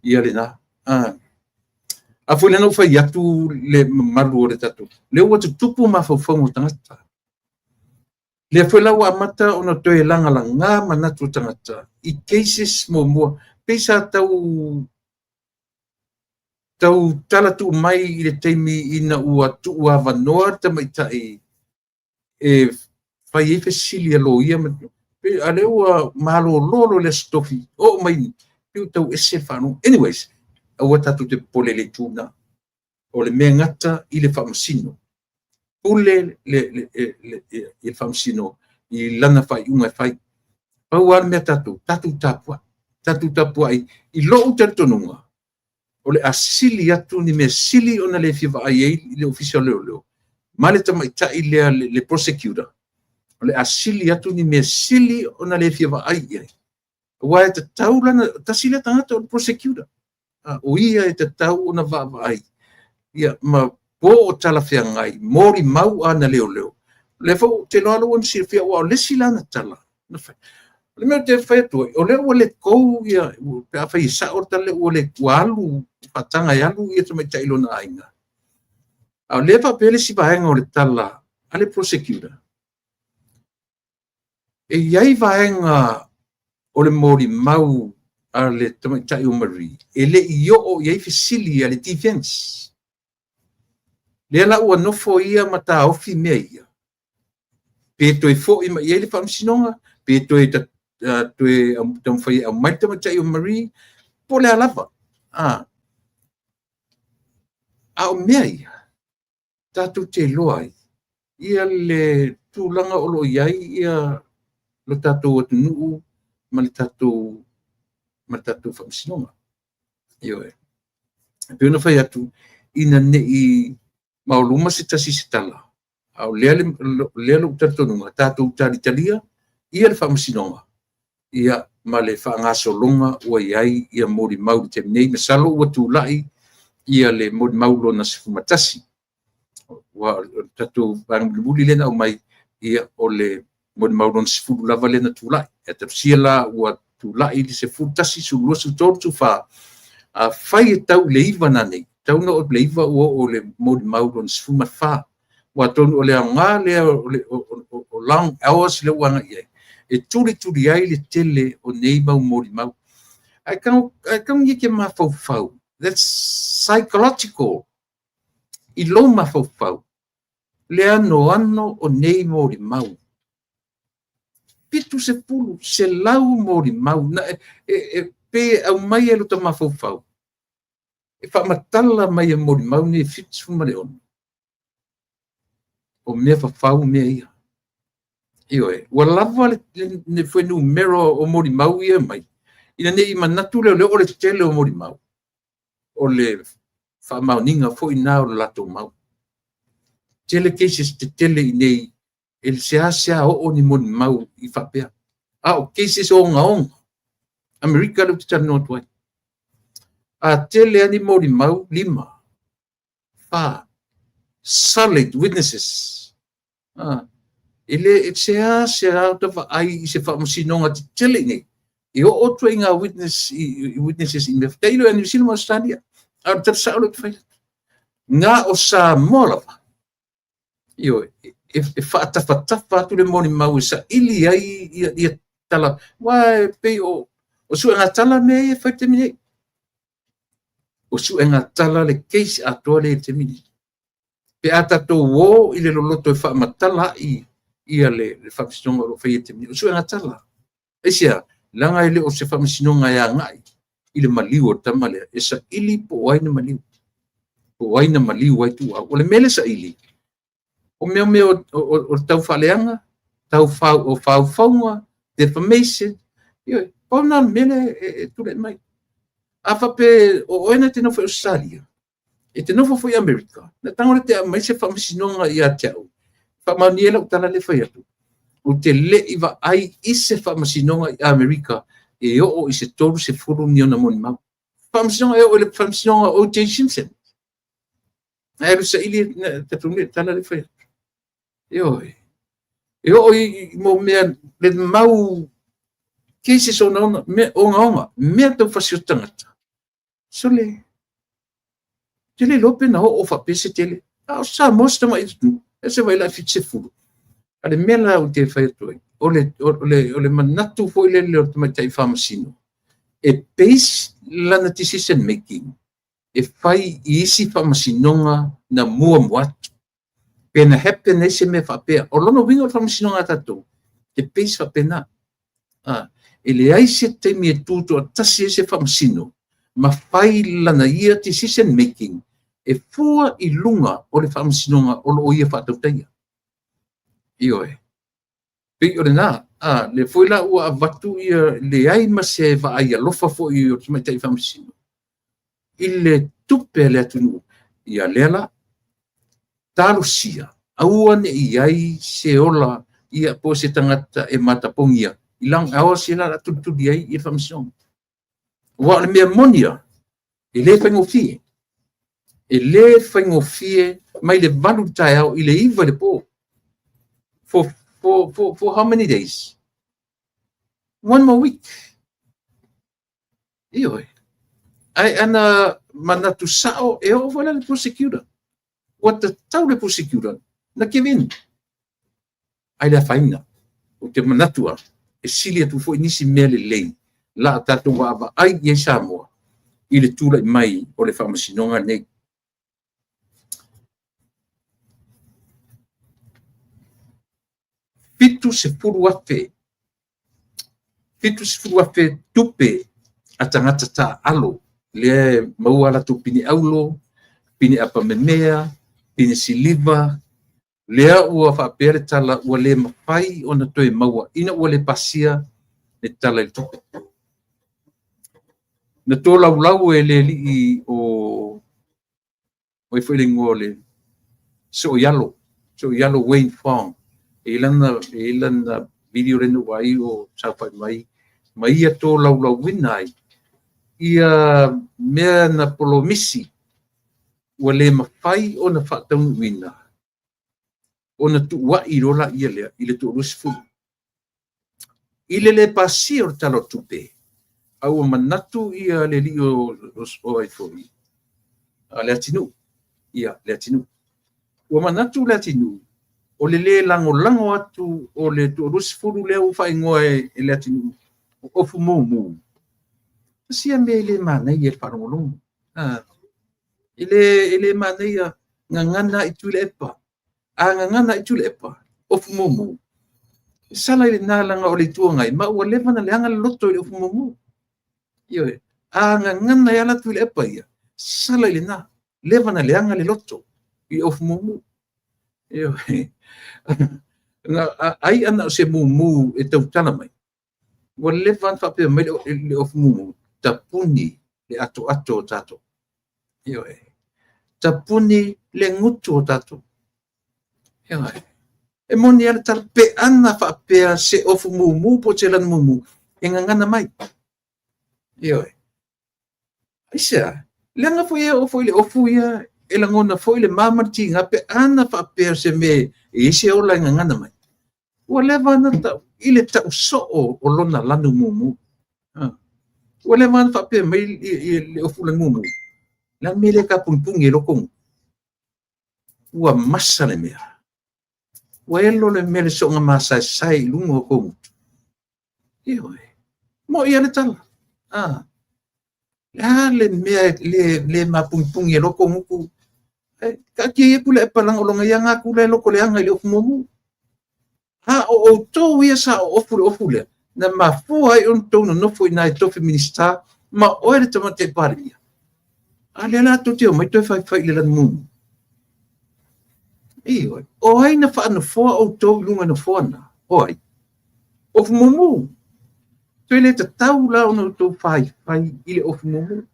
Ialina. A foi no fai atu le malu o tatu. Le o tupu mafaufongo tangata. Le foi la wa mata ona toe langa langa manatu tangata. I cases mo pesa tau tala tu mai i le teimi ina ua tu ua vanoa ta mai tai e fai e fesili alo ia pe ale ua malo lolo le stofi o mai piu tau ese whanu. Anyways, ua tatu te pole le tuna o le mea ngata i le whamasino. Pule le whamasino i lana whai unga whai. Pau ar mea tatu tapua i loo tartonunga. O le asili atu ni me sili ona le fiva ai le official leo. Male tama itai le prosecutor. O le asili atu ni me sili ona le fiva ai. Wa e te tau lana, tasila tangata o le prosecutor. O ia e te tau ona vava ai. Ia, ma po o tala fia ngai, mori mau ana leo. Le fau te loalo on si fia wa o lesi lana tala. Le mea te whai atu, o leo o le kou ia, pe a whai sa o tale o le kualu, patanga e alu ia tamai tailo na ainga. A le pa pele si vaenga o le tala, a le prosecutor. E iai vaenga o le mori mau a le tamai tailo mari, e le io o iai fisili a le defense. Le la ua nofo ia mata ofi mea ia. Pe toi fo ima iai le whamsinonga, pe toi toe tam fai a mai tamai tailo mari, po le alava. A o mea ia, tatu te loai, ia le tūlanga o lo iai, ia lo tatu atu nuu, ma le tatu whamsinonga. Io e. Pio na whai atu, ina ne i mauluma se tasi se tala. Au lea lo tatonunga, tatu talitalia, ia le whamsinonga. Ia ma le whaangaso longa ua iai, ia mori mauri te mnei, me salo ua tūlai, ia le mori maulo na sifumatasi. Wa tatu bangmuli lena o mai ia o le mori maulo na sifulu lava lena tūlai. E tatu siela ua tūlai li se futasi su lua su tōru tu wha. A whai e tau le iwa nanei. Tau na o le iwa ua o le mori maulo na sifumat wha. Wa tonu o le anga lea o long hours le wanga iai. E turi ai le tele o nei mau mori mau. Ai kang yeke ma fau. That's psychological. I lo mafaufau. Le ano o nei mo ri mau. Pitu se pulu, se lau mo ri mau. Na, pe au mai e luta mafaufau. E whamatala mai e mo ri mau ni fitsu ma le ono. O mea whawhau mea ia. Io e, ua lava ne fue numero o mo ri mau ia mai. Ina ne I manatu leo o le tele o mo ri mau. O le whamauninga fo ina o le lato mau. Tele cases te tele I nei, el sea o ni mo ri mau I whapea. O cases o ngaonga. Amerika lu te tano tuai. A tele ani mo ri mau, 5. Solid witnesses. Ele sea ta ai se fa musinonga te tele nei. I o tua inga witnesses I me whtailo e New Zealand Australia. A te sao le whai. Nga o sa molava. Io, e whaatafa tu le moni mau sa ili ai ia tala. Wai pe o su nga tala me e whai te mine. O su nga tala le case atoa le te mine. Pe ata to wo I le loloto e wha matala ia le whamisinonga o whai te mine. O su nga tala. Esia, langa ele o se whamisinonga ia ngai. I le maliu o tamale. E sa ili po waina maliu. Po waina maliu wai tu au. O le mele sa ili. O mea o tau whaleanga, tau whauwhaunga, defamation. Io, pauna mele e tule mai. A whape o oena te nofo Australia. E te nofo foi Amerika. Na tangore te mai se whamisinonga I a te au. Whamauniela o tala le whai atu. O te le iwa ai I se whamisinonga I Amerika e o I se toru se furu ni ona moni mau. Whamisinonga e o le whamisinonga O.J. Simpson. Na eru sa ili te tumi tala le whai atu. Io I mo mea le mau cases o naona o ngaonga mea tau whasio tangata. So le tele lope na o whapese tele. O sa mosta mai tu. E se vai la fitse furu. Ale mea la o te whai atu. O le manatu fo I le leo te mai tai whamasino. E pace lana decision making. E whai I isi whamasinonga na mua muatu. Pena happen ese me whapea. O lono wingo whamisinonga tatou. Te pace whapena. Ele ai se teimi e tūtu a tasi ese whamasino. Ma whai lana ia decision making. E fua I lunga o le whamisinonga o lo ia whatautaia. Io e. Pei o le nā. Le fuila ua avatu ia le ai ma se vaai alofa fo I o te mai tai whamisino. I le tupe le atunu. Ia lela. Talusia, aua ne I ai se ola ia po se tangata e matapongia. Ilang awa se la tutudi ai I whamisinonga. Wa le mea monia, e le whaingofie. E le whaingofie mai le valu tai au I le iwa le po. For how many days? 1 more week. Io ai ana manatu sao e o wala le prosecutor. What the tau le prosecutor na Kevin ai la faina o te manatua e silia tu foi nisi mele lei la tatu wa ai ye Samoa I le tula mai o le whamasinonga nei fitu se furu afe tupe a tangata ta alo le maua la tu pini aulo pini apa memea pini siliva lea ua whaapere tala ua le mawhai o na toe maua ina ua le pasia le tala le tupe na tō lau e le li o e whaelingo le so yalo Wayne Fong e lana video renu wai o saupai mai ia tō lau winai ia mea na polomisi ua le mawhai o na whaataunu wina o na tuua I rola ia lea I le tuurusi fulu I le pasi o talo tupe au manatu ia le li o ai fori le atinu ia le atinu ua manatu le atinu o le lango atu o le tuurusi fulu lea u whaingoa e le atinu o ofu mou sia me le manai e wharongolongo ele manei ngangana i tule epa. A ngangana i tule epa. Ofu mumu. Sala i nalanga o le tuangai. Ma ua lewa na leanga loto i ofu mumu. Ioe. A ngangana i ala tule epa ia. Sala i na. Lewa na leanga le loto i ofu mumu. Ioe. Ai ana o se mumu e tau tala mai. Ua lewa na whapea mai le ofu mumu. Tapuni le ato o tato. Ioe. Tapuni le ngutu o tato. Ioe. E moni ala tala pe ana whapea se ofu mumu po te lan mumu. E ngangana mai. Ioe. Aisea. Leanga foi e ofu ile ofu ia. E langona foi le mamarti nga pe ana whapea se me e se ola e ngangana mai. Ua lewa na tau. Ile tau so o lona lanu mumu. Ua lewa na whapea mai le ofu lan mumu. La mele ka pungpungi e loko. Ua masa le mea. Ua elo le mele so nga masai lungo o kongu. Ioe. Mo ia le tala. Le mea le ma pungpungi e loko nguku. Ka kia e kule e palang olonga ia ngā kule loko le anga i le ofu momu. O tō ia sa o ofu le. Na ma fua i on tōna nofo i nai tofi minista. Ma oere tama te pare ia. Ale la to teo mai toi fai le lan mumu. Ioe. O ai na wha ana fua o tō lunga na fua na. O ai. Ofu mumu. Toi le ta tau la ona tō fai ile ofu mumu.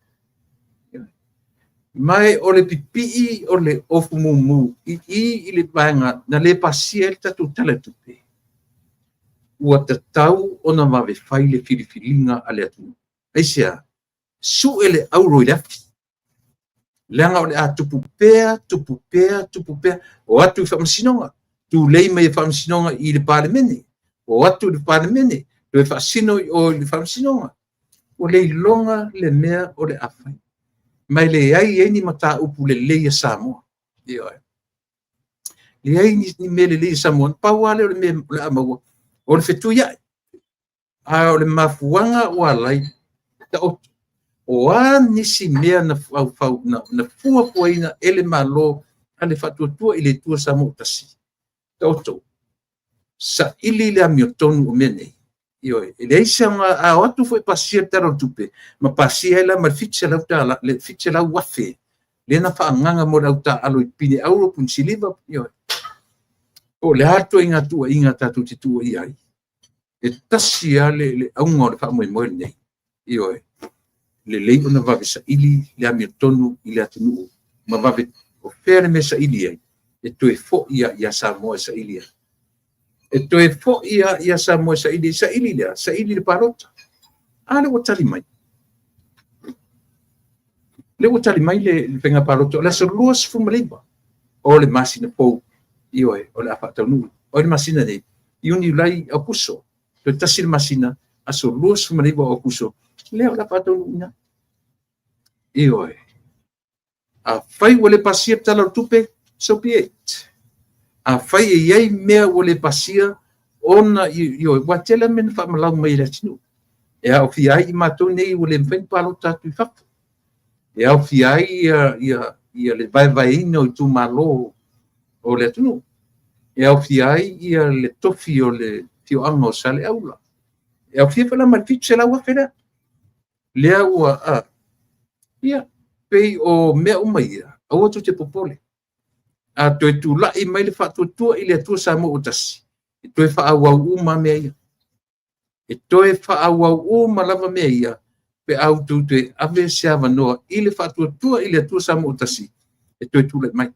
Mai o le pipii o le ofu mumu. I le paenga na le pasia le tatu tala tupe. Ua ta tau ona mawe fai le filifilinga ale atu. Aisea. Su ele auro i lafi. Leanga o le a tupu pea. O atu i whamasinonga. Tu lei mai whamasinonga i le palemene. O atu le palemene. Tu e whaasino o le whamasinonga. O le longa le mea o le awhai. Mai le ai eni mata upu le leia Samoa. Ioe. Le ai ni me le leia Samoa. Pauale o le mea le amaua. O le whetu iai. A o le mafuanga o alai. Ta otu. O a nisi mea na fua puaina ele malo ale fatuatua i le tua Samoa tasi. Ta oto. Sa ili le amiotonu o mene. Ioe. Ele eisa a watu foi pasia taro tupe. Ma pasia ela ma fitse lau ta le fitse lau wafe. Le na whaanganga mo lau ta alo i pine auro pun siliva. Ioe. O le hatua inga tatu te tua iai. E tasi a le aunga o le wha moe moe nei. Ioe. Le lei ona vave sa ili le amiotonu i le atunu. Ma vave o fere me sa ili ai. E toe fo ia Samoa sa ili ai. E toe fo ia Samoa sa ili le parota. Le o tali mai. Le o tali mai le venga parota. Le sa luas fumaleiba. O le masina pou. Ioe, o le apatanu. O le masina nei. Iuni ulai au kuso. Toe tasi le masina. Aso luas fumaleiba au kuso. Le o le apatanu ina. Ioe. A fai wale pasia tala tupe. So be it. A fai e iai mea wale pasia. Ona ioe. Watela men wha malau mai la tinu. E au fiai i matou nei wale mwen palo tatu i whapu. E au fiai ia le vai ino i tu malo o le tunu. E au fiai ia le tofi o le tio anga o sale aula. E au fiai whala marfitse la ua whera. Lea ua ia pei o mea umaia. Au atu te popole. A toe tu lai mai le whatuatua i le atua Samoa o tasi. E toe whaawau uma mea ia. E toe whaawau uma lava mea ia. Pe au tu te ave se avanoa i le whatuatua i le atua Samoa o tasi. E toe tu lai mai.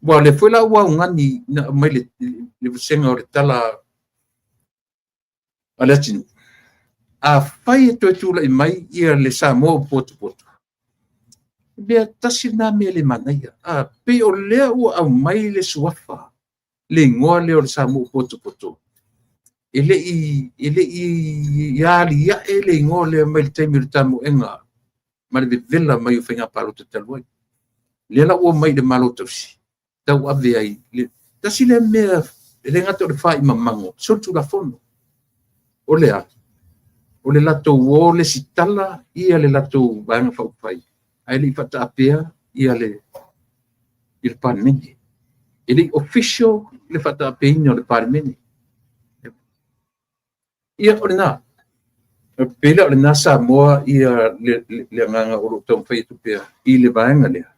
Wa le foi la ua ngani na mai le senga o le tala ala tinu. A fai e toe tu lai mai ia le Samoa poto. Bea tasi na mea le manaia. Pe o lea ua au mai le suafa. Le ngoa leo le Samoa poto. Ele i ali ia ele ngoa lea mai le taimi le tamu enga. Ma le vela mai o whainga palo te taluai. Le la ua mai le malo tausi. Tau ave ai. Tasi le mea le ngata o le wha i mamango. Sotu la fono. O lea. O le lato o le sitala ia le lato vanga whaupai. Ai li fata apea ia le i le palemene. E le official le faataapeina o le palemene. Ia o le nā. Pela o le nā Samoa ia le agaga o loo taumafai atu pea i le vaega lea.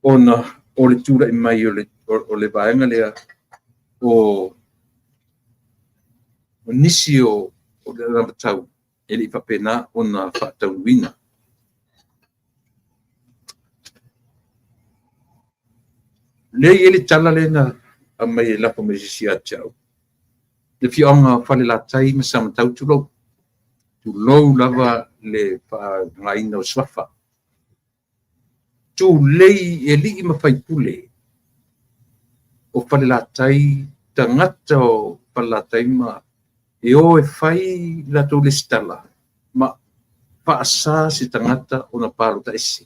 Ona o le tulaʻi mai o le vaega lea o nisi o le lamatau e leʻi faapena ona faataunuina. Lei ele tala lena a mai e lapa mai sisia tau. Le fioanga fale la tai ma sama tau tulou. Tulou lava le fa ngaina o swafa. Tu lei e li ma fai pule. O fale la tai tangata o fale la tai ma e o e fai la tau le stala. Ma paasa se tangata o na palo ta esi.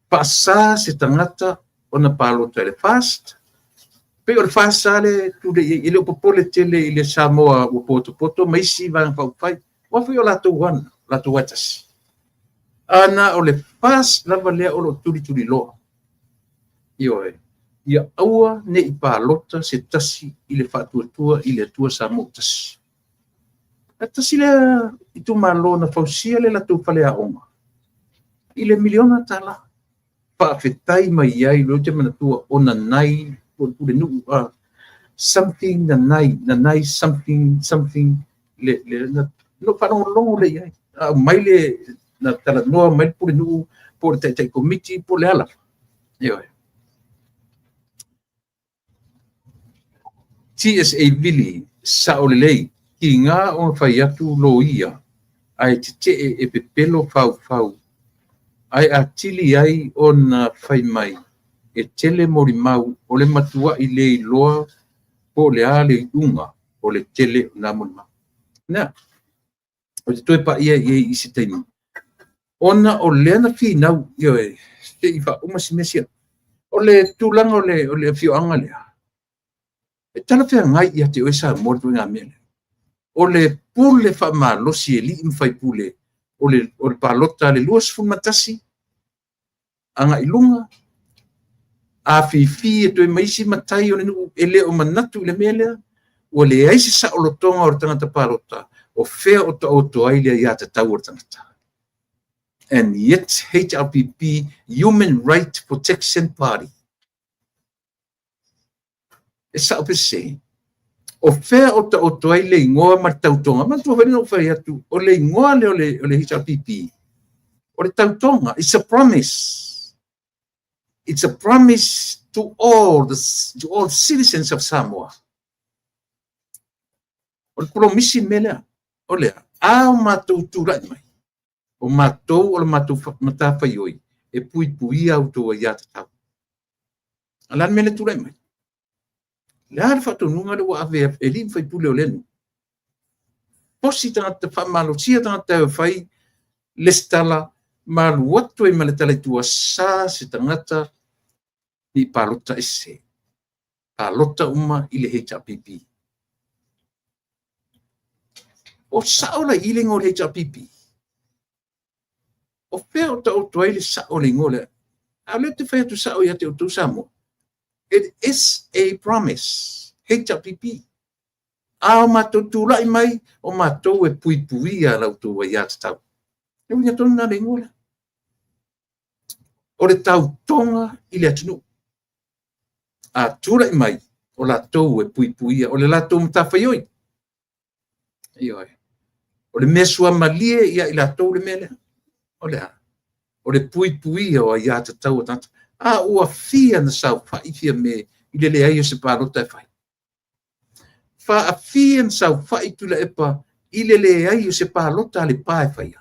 Paasa se tangata o na palo ta le fast. Pe o le fasale tu le ile o popole tele ile Samoa o poto mai si va fa fai wa fi o la tu wan la tu watas ana o le fas la vale o lo tuli lo io e ia aua ne i pa lota se tasi ile fa tua ile tua Samoa tasi tasi le i tu malo na fausia le la tu fale a oma ile miliona tala pa fetai mai ai lo te mana tua ona nai le nu something na nai something le no para un longo le mai le na tala no mai por nu por te committee por le ala yo TSA Vili sa o le ki nga o fai atu lo ia ai te e pepelo fau ai atili ai on fai mai e tele mori mau o le matua i le loa po le ale unga o le tele na mori mau. Na, o te toi pa ia i se teimi. Ona o le ana fi nau, io e, te i fa uma si mesia. O le tūlanga o le fio anga lea. E tala fea ngai ia te oesa mori tu ngā mele. O le pule fa ma losi e li imfai pule, o le palota le luas fun matasi, anga ilunga, a fi e toi maisi matai o le nu ele o manatu le mele o le aisi sa o lo tonga o tangata parota o fea o to aile ia te tau o tangata. And yet HRPP Human Rights Protection Party e sa ope se o fea o to aile ingoa martau tonga ma tu whare no whare atu o le ingoa le o le HRPP o le tau tonga it's a promise. It's a promise to all citizens of Samoa. O le promisi mele o lea a o matou turai mai. O matou o le matou matawhai oi e pui au tua ia te tau. Alan mele turai mai. Le ara whatonunga le wa ave e lim whai pule o lenu. Posi tangata whamalotia tangata e whai le stala malu watu e male tala tua sa se tangata ni palota ese. Palota uma i le HRPP. O saola ilingo o le HRPP. O fea o ta o toa ile sao le ngole. A le te whai atu sao i ate o tu Samoa. It is a promise. HRPP. A o matou tūlai mai, o matou e pui a lau tua i ate tau. E unia tonu na le ngole. O le tau tonga i le atunu. A tūlai mai, o la tou e pui o le la tou mtawhai oi. Ioi. O le mesua malie ia i la tou le mele. O le a. O le pui o a ia te tau o tanta. A ua fia na sau whai fia me i le ai o se pārota e whai. Wha a fia na sau whai tula epa i le ai o se pārota le pā e whai.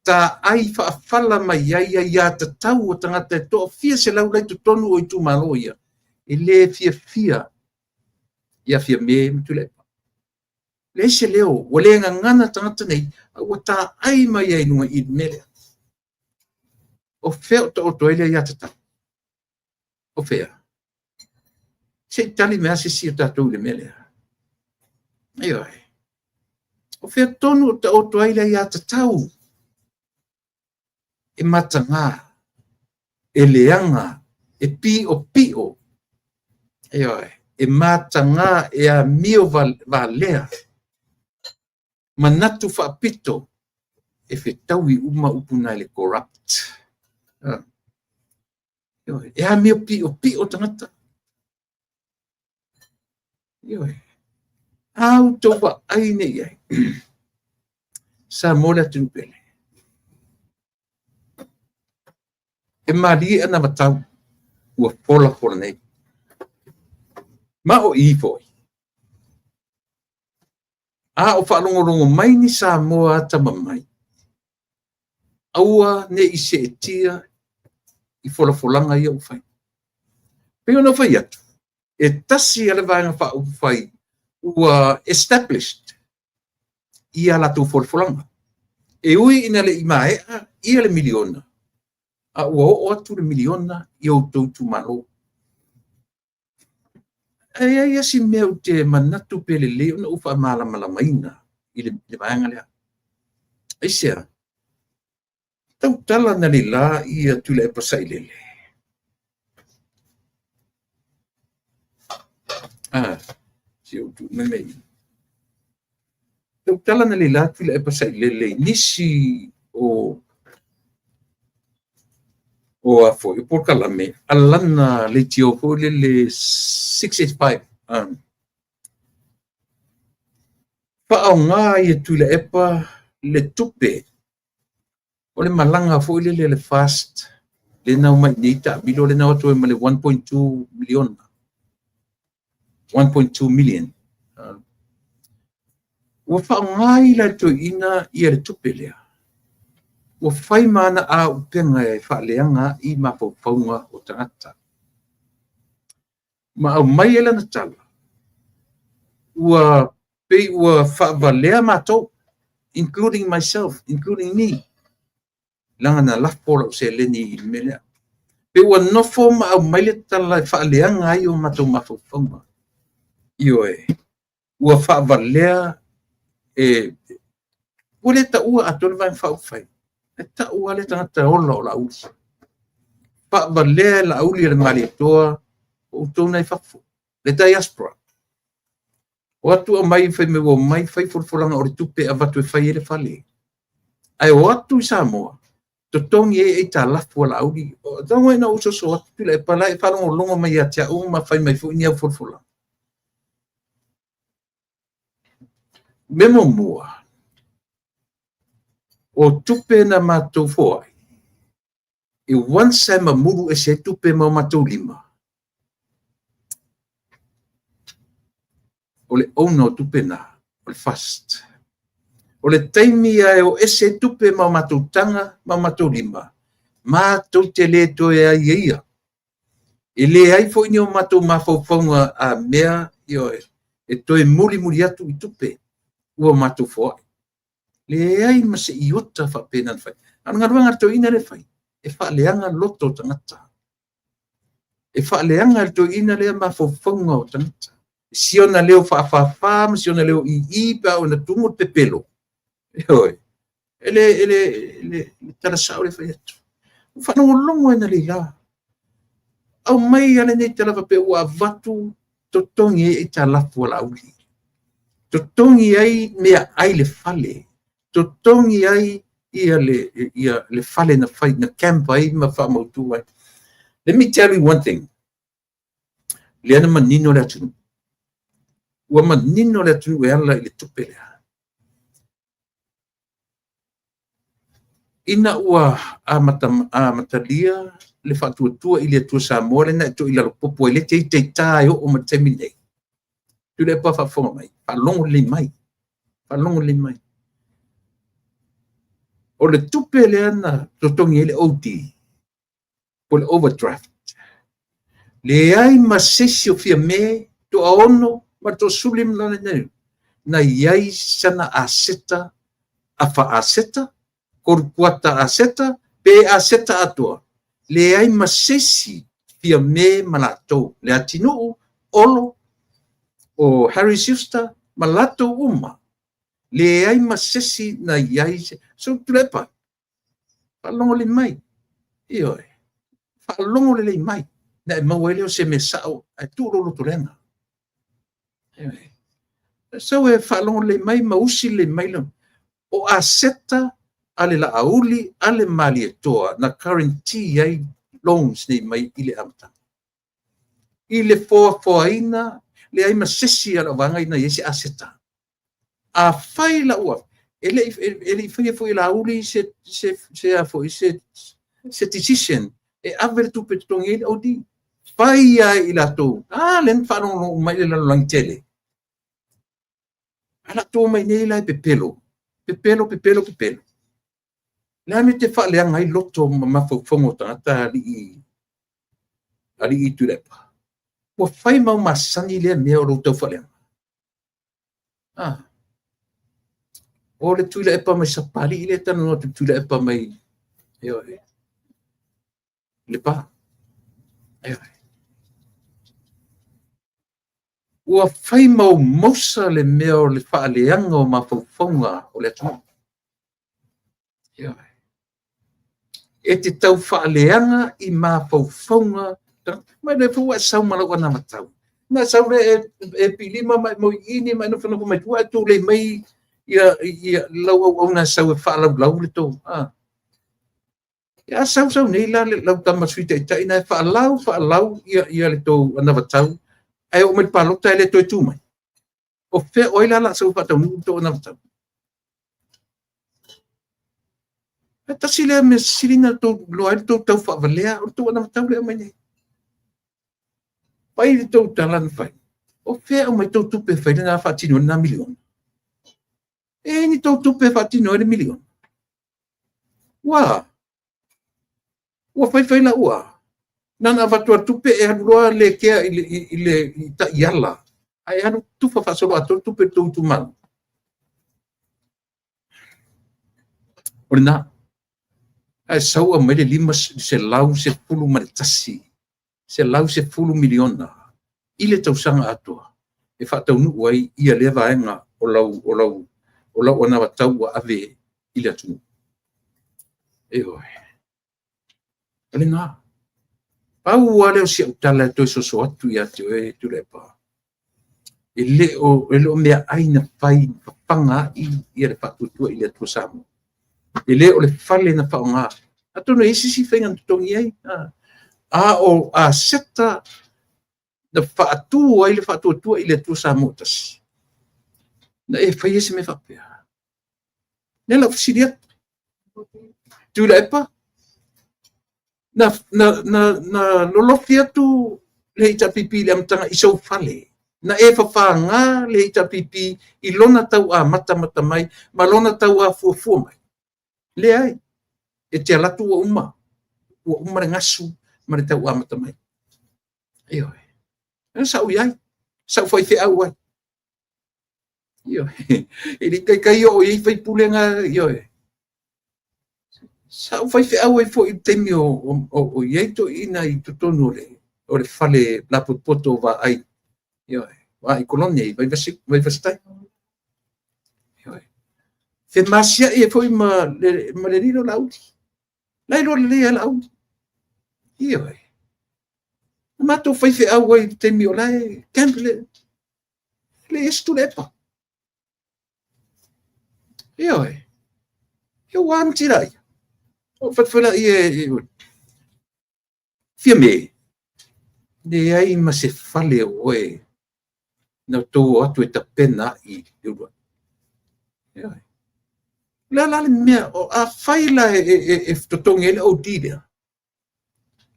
Ta ai wha a whala mai ai a ia te tau o tangata e toa fia se lau lai tu tonu o i tu malo ia. E le fia ia fia me tula epa. Le se leo, o le ngana tangata nei, o ta ai mai ai nua i mele. O fea o toile ia te tau. O fea. Se tali mea se si o tatou le mele. Ayo ai. O fea tonu o toile ia te tau. E matanga. e leanga, e pio, e matanga e a mio valea, manatu whaapito, e whetaui uma upuna le corrupt. E a mio pio tangata. Au towa aine iai. Sa mola tunupele. E mari ana matau ua pola nei. Ma o i foi. A o whaalongolongo mai ni sa moa tama mai. Aua ne i se etia i folanga ia o fai. Peo na fai atu. E tasi ale vanga wha o fai ua established ia la tu folanga. E ui ina le imae ia le miliona. A ua o atu le miliona i o tautu malo. Ai si mea te manatu pele leo na ufa mala maina i le vaenga lea. Ai sea. Tau tala na le la i a tula e pasai lele. Si o tu mei. Tau tala na le la tula e pasai lele nisi o a foi por kalame alana le tio fo le 685 pa nga i tu le epa le tupe o le malanga fo le fast le na mai data bilo le na to le 1.2 million 1.2 million o fa nga i la to ina i le tupe le o fai mana a upenga e whaaleanga i mapaunga o tangata. Ma au mai ela na tala. Ua pei ua whaavalea mātou, including myself, including me. Langa na lafpola o se leni i melea. Pei ua nofo ma au mai le tala e whaaleanga ai o mātou mapaunga. Io e. Ua whaavalea e ua le ta ua atole vai whaufai. E ta ua le tangata ola o la uli. Pa valea la uli le mali toa o tona i whafo. Le diaspora. O atu a mai whai me o mai whai forfolanga o le tupe a watu e whai ele whale. Ai o atu i Samoa. To tongi e ta lafu a la uli. O tango e na uso so atu pila e pala e whalongo longo mai a tia o ma whai mai fu ni au forfolanga. Memo mua. O tupe na mātou fōai. E wansa ma muru e se tupe ma mātou lima. O le ono tupe na, o le fast. O le taimi ai o ese tupe ma mātou tanga, ma mātou lima. Mātou te le toe ai ia. E le ai fo ini o mātou mawhauwhaunga a mea ioe. E toe muri atu i tupe. Ua mātou fōai. Le ai ma se iota fa pena fai. Anga ruanga to ina le fai. E fa leanga loto tangata. E fa leanga to ina le ma fo fonga o tangata. Si ona leo fa si ona leo i pa ona tumu te pelo. Oi. Ele tala sa le fai atu. Fa no longo ina le la. Au mai ale ne tala fa pe wa vatu to tongi e tala fu la uli. To tongi ai mea ai le fale. To tongi ai ia le fale na fai na camp ai ma fa mautu ai. Let me tell you one thing. Le ana manino le atu. Ua manino le atu e ala i le tupe lea. Ina ua a matalia le whatuatua i le atua Samoa le na to i lalo popo e le te tai o matemi nei. Tu le pa whafonga mai. Whalongo le mai. Whalongo le mai. O le tupe le ana totongi le OT. Po le overdraft. Le ai ma sesi o fia me to aono ma to sulim lana nei. Na iai sana aseta afa aseta korpuata aseta pe aseta atua. Le ai ma sesi fia me malato. Le atinu olo o Harry Sister malato uma. Le ai ma sesi na iai so tulepa. Palongo le mai. Io whaalongo le mai. Na e mawele o se me sao, ai tu rolo turenga. So e whaalongo le mai, mausi le mai lo. O a seta, ale la auli, ale mali e toa, na guarantee ai loans nei mai ile amta. Ile foaina, le ai masesi ala wanga ina yesi a seta. A whai la ua. Ele foi la auli se decision. E aver tu petong ele o di. Whai ai ila to. Len whanongo mai le lang tele. Ala to mai nei lai pepelo. Pepelo. La me te whaleanga ai loto mawhaufongo tangata ali i turepa. Wa whai mau masani lea mea o rotau whaleanga. O le tuila epa mai sapali ile tanu no te tuila epa mai le pa. Ua whai mau mausa le mea o le whaaleanga o mawhaufonga o le tunu. E te tau whaaleanga i mawhaufonga, mai le fua sau malawa na matau. Na sau le e pilima mai mo ini mai no whanako mai tua tu le mai ia lau au na sau e whaalau le tō. Ia sau nei la le lau tamasuita i tai na e whaalau ia le tō anawatau. Ai o mai palota ele to tu mai o fe oila la so pata mu to na ta ta sile me silina to loal to fa valea o to na ta le mai pai to talan fai o fe o mai to tu pe fai na fa tino na milion e ni to tu pe fa tino na milion wa fai la wa nana vatua tupe e hanua le kea ile ta yala ai hanu tufa fa solo ato tupe tu man orna ai sau a mele lima se lau se pulu maritasi se lau se pulu miliona ile tau sanga atua e fa tau nu wai ia le vaenga o lau ona watau wa ave ile atu e oi orna Pau wale o si utala to so atu ya te tu le pa. Ele o mea aina pai panga i le patu tu ile tu samu. Ele o le fale na panga. Atu no isi si fenga tongi ai. O a seta na fatu ile fatu tu ile tu samu tas. Na e fai ese me fa pe. Nela fisiria. Tu le pa. Na lolofia tu le ita pipi le amtanga iso fale. Na e whawhanga le ita pipi i lona tau a mata mai, ma lona tau a fuafua mai. Le ai, e te alatu ua uma re ngasu, ma re tau a mata mai. Io, sau iai, sau fai fe au ai. Io, e li kai o i fai pulenga, io, Sao fai fe au e fo i temi o ieto ina i tutonu o le fale la poto va ai. Wa i kolonia i vai vastai. Fe masia e fo i ma le riro lauti. Lai lo le lauti. Mato fai fe au e temi o lai kemple le estu lepa. Io wan tirai. O fatfala fia me de ai ma se fale oe na to atu e tapena i ua la me a faila e totongi ele o dida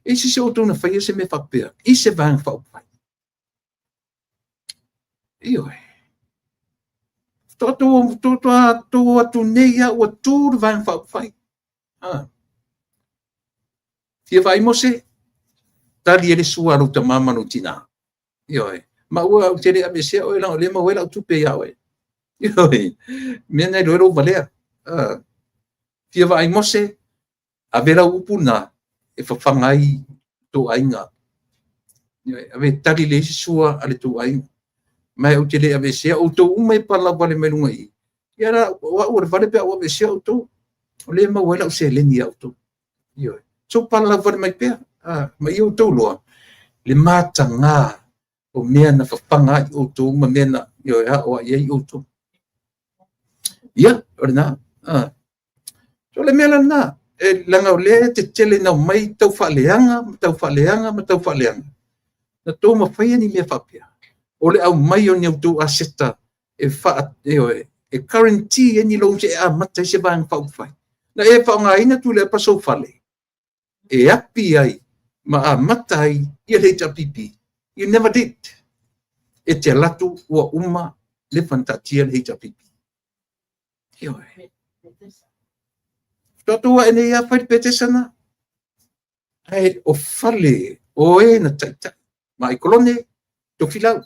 e si se o tona fai se me fapea i se vang fa pai to atu neia o tur vang fa pai Fia vai mose tali ele sua no tamama no tina. Ma ua tere a mese o la le ma wela tupe ya we. Me na ro valea. Fia vai mose a vera upuna e fa fangai to ainga. Ave tali le sua ale to ainga. Mai o tere a mese o to umai pala vale melunga i. Era o vale pe o mese o to o le ma wela o se le ni auto. So pala var mai pe ma i o tau loa, le mātanga o mea na whapanga i o tau, ma mea na i o ea o a iei o tau. Ia, ore nā. So le mea lana, e langa o le te tele na mai tau whaaleanga, ma tau whaaleanga. Na tō mawhaia ni mea whapea. O le au mai o ni au tau aseta e guarantee e ni lo se a mata se vang whauwhai. Na e whaonga ina tu le paso whale. E api ai, ma a mata ai, i le HRPP. You never did. E te latu ua uma le fantatia le HRPP. Ioe. Totua e nei a whai petesana. Ai o whale, o e na taitai. Ma i kolone, to filau.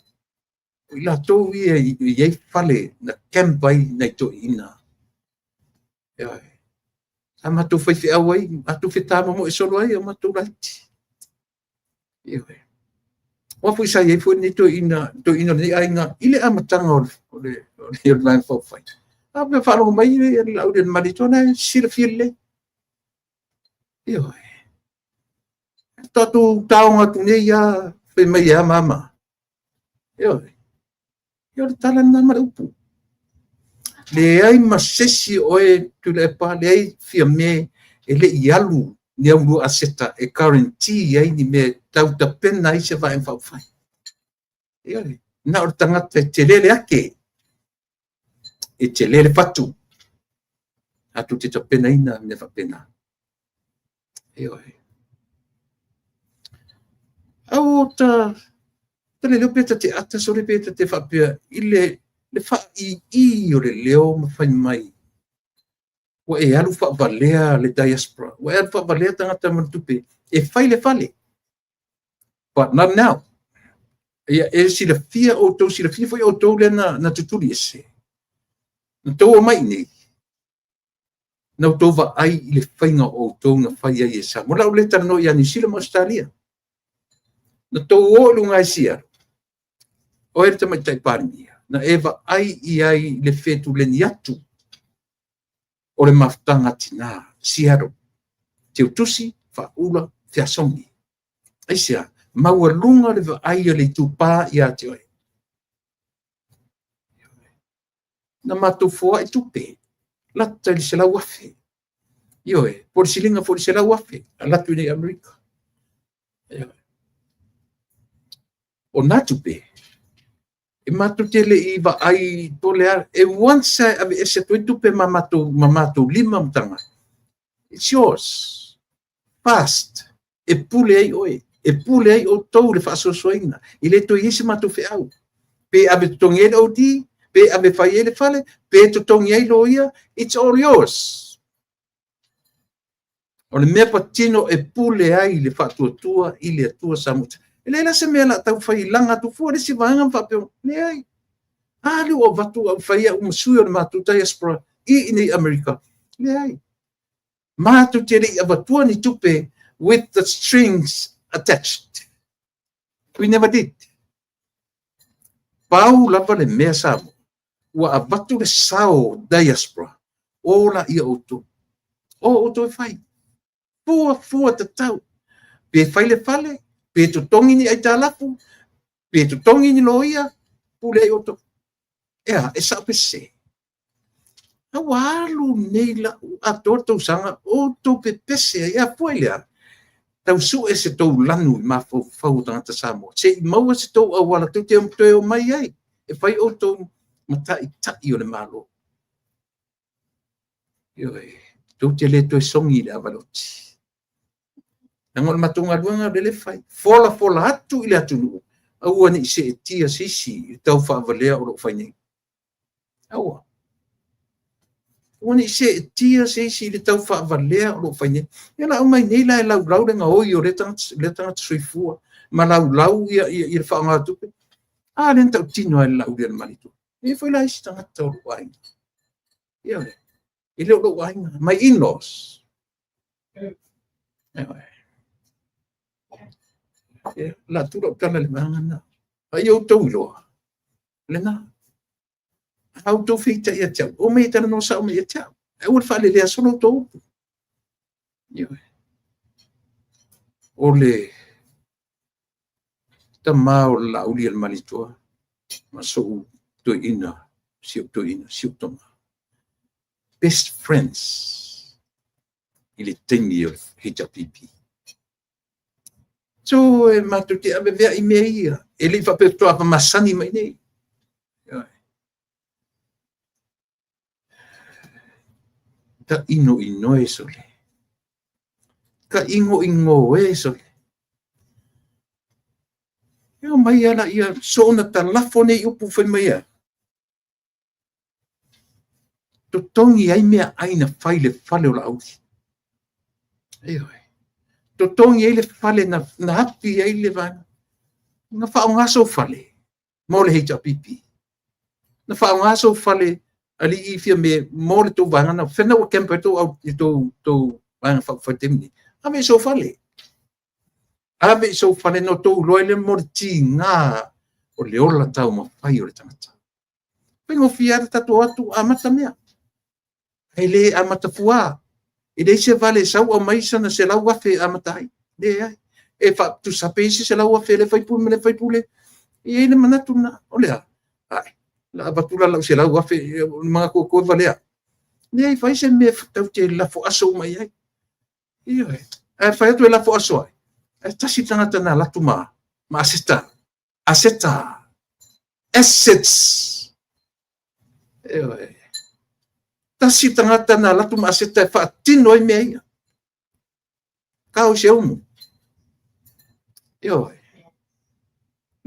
I la tō i ei whale na kempai nei tō ina. Ioe. A matu whaiwhi au ai, matu whetama mo e solo ai, o matu raiti. Ioe. Wapu isa iei fwoi ni tō ina ni ainga, ile amatanga o le lang whauwhai. A me whanau mai e lau den maritona, sira while. Ioe. Tatu taonga tune ia, whi mai a mama. Ioe. Ioe tala na maraupu. Le ai masesi oe tu le pa, le ai fia me, e le ialu ni auru aseta, e guarantee ai ni me tau ta pena i se vai mwhauwhai. Ioe. Na o tangata e te lele ake. E te lele patu. Atu te ta pena ina, me fa pena. Ioe. Au ta le leo peta te ata sore peta te whapea i le wha i o le leo ma whai mai. Wa e alu whavalea le diaspora. Wa e alu whavalea tangata mantupe. E whai le whale. But not now. E sila fia o tau, sila fia foi o tau le na tuturi ese. Na tau o mai nei. Na o tau wa ai i le whainga o tau na whai ai e sa. Mo lau le tara no i ani sila mo Australia. Na tau o lunga i sia. O ere tamai tai parimia. Na ewa ai i ai le fetu le ni atu. O le maftanga tina, siaro. Te utusi, whaula, te asongi. Aisia, maua lunga le wa ai le tupā i a te oe. Na mātou fōa i tupe. Lata li se lau afe. Ioe, por silinga for se lau afe. A latu nei Amerika. Ioe. O nā tupe. E mātou tele i wa ai tole ar. E wansa ave e se toi tupe ma mātou lima mtanga. It's yours. Fast. E pule ai oe. E pule ai o tau le whaasosoina. I le toi hisi mātou whi au. Pe ave tutongi ele o di. Pe ave whai ele whale. Pe tutongi ai loia. It's all yours. O le mea patino e pule ai le whaatuatua i le atua samuta. E leila se mea la tau whai langa tu fua le si vahanga mwhapeo. Ne ai. Alu o watu au whai au masui o le mātou diaspora i nei Amerika. Ne ai. Mātou tere i avatua ni tupe with the strings attached. We never did. Pau lava le mea samo. Ua avatu le sao diaspora. Ola ia oto. O oto e whai. Fua te tau. Pe whai le whale. Pe tu tongi ni ai tālapu, pe tu tongi ni loia, pule ai oto. Ea, e sa se. A walu nei la a torto sanga o to pe pese ia poilea. Tau su e se tau lanu ma fau tangata Samoa. Se maua se tau awala tu te o mai ai. E whai o tau matai tai o le malo. Ioe, tu te le toi songi le avaloti. Nangol matunga luanga le fai. Fola atu ile atu nu. Aua ni se tia sisi tau whaavalea o lo whai nei. Aua. Aua ni se tia sisi le tau whaavalea o lo whai nei. Ia la umai nei la e lau renga oi o le tangata soifua. Ma lau ia le whaanga tupe. A le tau tino e lau le manitu. E whai la isi tangata o lo wai. Ia le. Ile o lo wai. My in-laws. La tura o tala le maangana. Ai au tau iloa. Le nā. Au tau whita ia tiau. O mei tana no sa o mei tiau. E ua whale lea solo tau. Ioe. ole tama o la uli al malitua maso to ina siuk toma best friends ili tengi o hita pipi so matu te ave vea imeia ele fa pe to apa masani mai nei ka ino e sole ka ingo e sole ia mai ala ia so na talafo nei upu foi mai ia to tongi ai mea aina faile fale o la auti to tongi ai le fale na hapi ai le vanga na fa ngaso fale mo le hita pipi na fa ngaso fale ali i fia me mo le to vanga na fena o kempe to au to vanga fa temni ame so fale no to loile morti nga o le ola tau ma fai o le tangata pengo fia tatu atu amata mea ele amata fua ide se vale sau o mai sana se lau afe amatai de ai e fa tu sapesi se lau afe le fai pule e le manatu na olea ai la batula la se lau afe mga ko valea ne ai fai se me tau te la fo aso mai ai io ai fai tu la fo aso ai tasi tangata na latu ma aseta assets tasi tangata na latu ma aseta fa tino ai mea ia kau se umu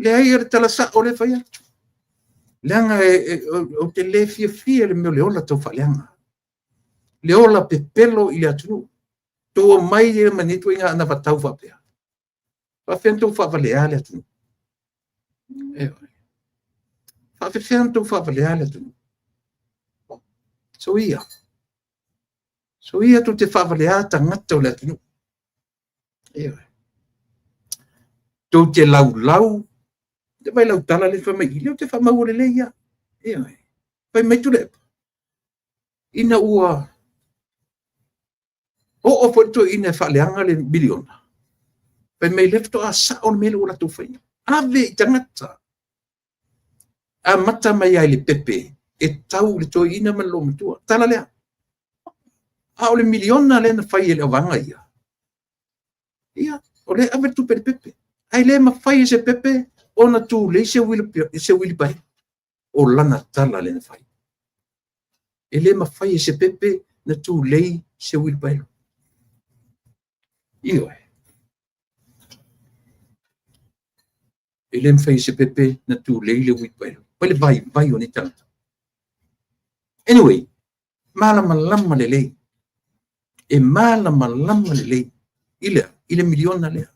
le ai er tala sa ole fa ia leanga o te le fia le meo le ola tau fa leanga le ola pepelo i le atu to mai e manitu inga na vatau fa pea fa fento fa valeale atu fa fento fa valeale atu so ia tu te fa valea tangata o le atu tu te lau te vai lau tala le fa mai ile te fa mau le ia fa mai tu le ina ua o fo tu ina fa leanga le biliona pe me lefto a sa on mele ola tu fai ave tangata a mata mai ai le pepe e tau le to ina malo mtu tala le a o le miliona le na fai le vanga ia o le ave tu pepe ai le ma fai se pepe ona tu le se wil pai o lana tala le na fai ele ma fai se pepe na tu le se wil pai io ele fai se pepe na tu le wil pai pale vai oni tala anyway malama le e malama le ile miliona le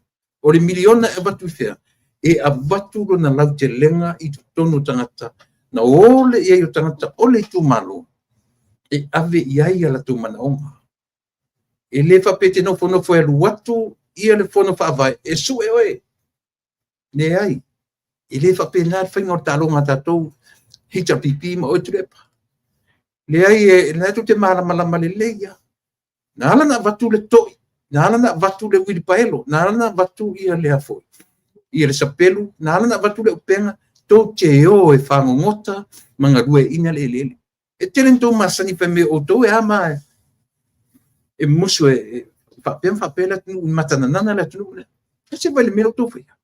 o le miliona e batu fea e a batu na lau te lenga i tonu tangata na ole ia i tangata ole tu malo e ave iai ala tu manaonga e le fa pete no fono e luatu ia le fono fa vai e su e oe ne ai e le fa pena fa ngor talonga tatou hita pipi ma o trepa le ai e na tu te malama le ia na ala na batu le toi nala na vatu le wili paelo nala na vatu ia le afo ia le sapelu nala na vatu le upenga to te o e whangongota manga rue ina le e telen to masani pe me o to e ama e musu e whapela tunu matana nana le tunu e se vai le mero to fia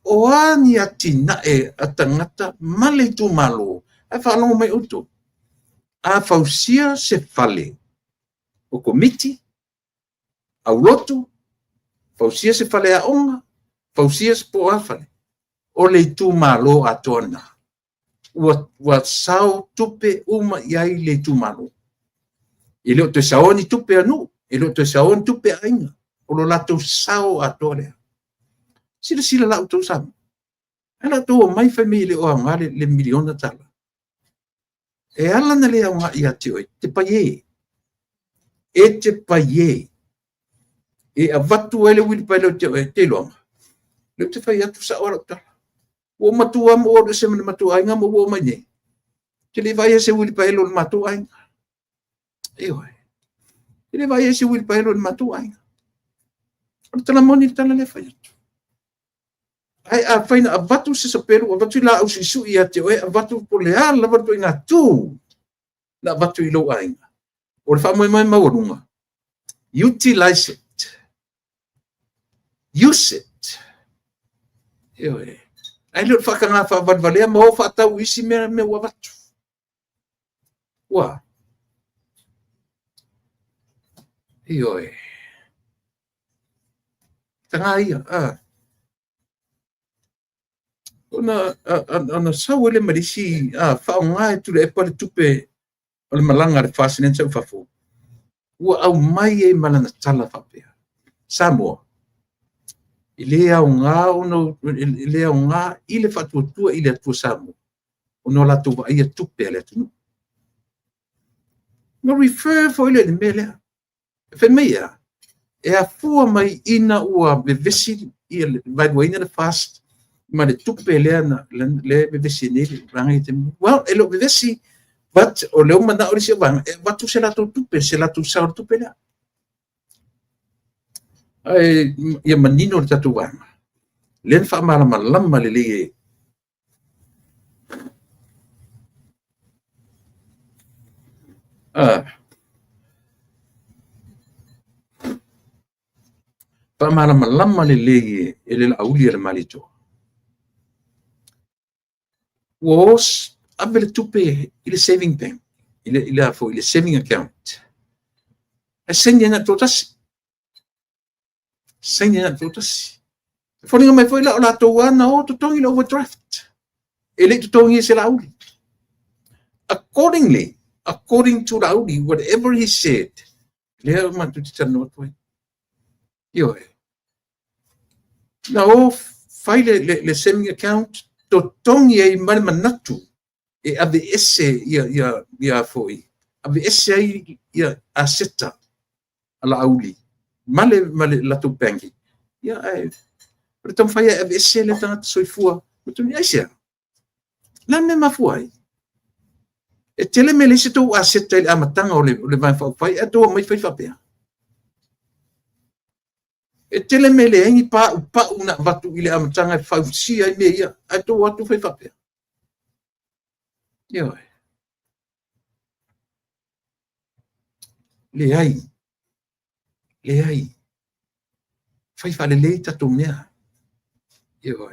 o ani atina e atangata male tu malo e whanongo mai uto a fausia se fale o komiti au lotu fausia se fale a onga fausia se po afale o le tu malo atona wa sao tupe uma iai le tu malo ile o te saoni tupe anu ile o te saoni tupe ainga o lo lato sao atore sila la uto sam ala to mai family o ngale le miliona tala e ala na le nga ia te paye e te paie e a vatu ele wil pa le te longa le te fai atu sa ora ta o matua mo o se me matua nga mo o mai te le vai se wil pa le matua e le vai se wil pa le matua O tala moni tala le fai. Ai a faina a vatu se sapero, a vatu la au sisu ia te oe, a vatu po le ala, vatu ina tu. Na vatu ilo ainga. O le wha mai maurunga. Utilize it. Use it. Eoe. Ai leo whakanga whavalea, ma o whatau isi me ua vatu. Ua. Eoe. Tanga ia, Ona sau ele marisi, whaonga e tule e pare tupe, o le malanga le whasinensa u whafo. Ua au mai e malana tala whapea. Samoa. I le au ngā, i le au ngā, i le whatuatua i le atua Samoa. Ono la tuwa ia tupe le atunu. No refer fo ile le melea. Fe meia. E a fua mai ina ua bevesi i le vaidwaina le fast. Ma le tupe lea na le bevesi nele. Rangi te mu. Well, e lo bevesi. But o leo mana ori se vanga. E watu se lato tupe. Se lato saur tupe lea. Ai, ia manino le tatu vanga. Len wha marama lama le le Pamalama lama le e le auli le malito. Was abel tupe i le saving bank. I le saving account. E senya na totasi. Senya na totasi. Foni mai foi la to wana o to tongi overdraft. E le to tongi se la auli. According to Raudi, whatever he said, le man tu tita no toi. Yo. Now, file le saving account to tongi e mal manatu e ave esse ia foi. Ave esse ia aseta ala auli. Male la tu banki. Ya ai. Pero tam fai ave esse le tanga soifua. Mutu ni asia. La me mafuai. E tele me le se tau aseta ile amatanga o le vai fai e tau mai fai fapea. E tele me le engi pa una vatu ile amatanga fai sia i mea e tau watu fai fapea. Yo. Le ai. Fai fa le lei tatu mea. Yo.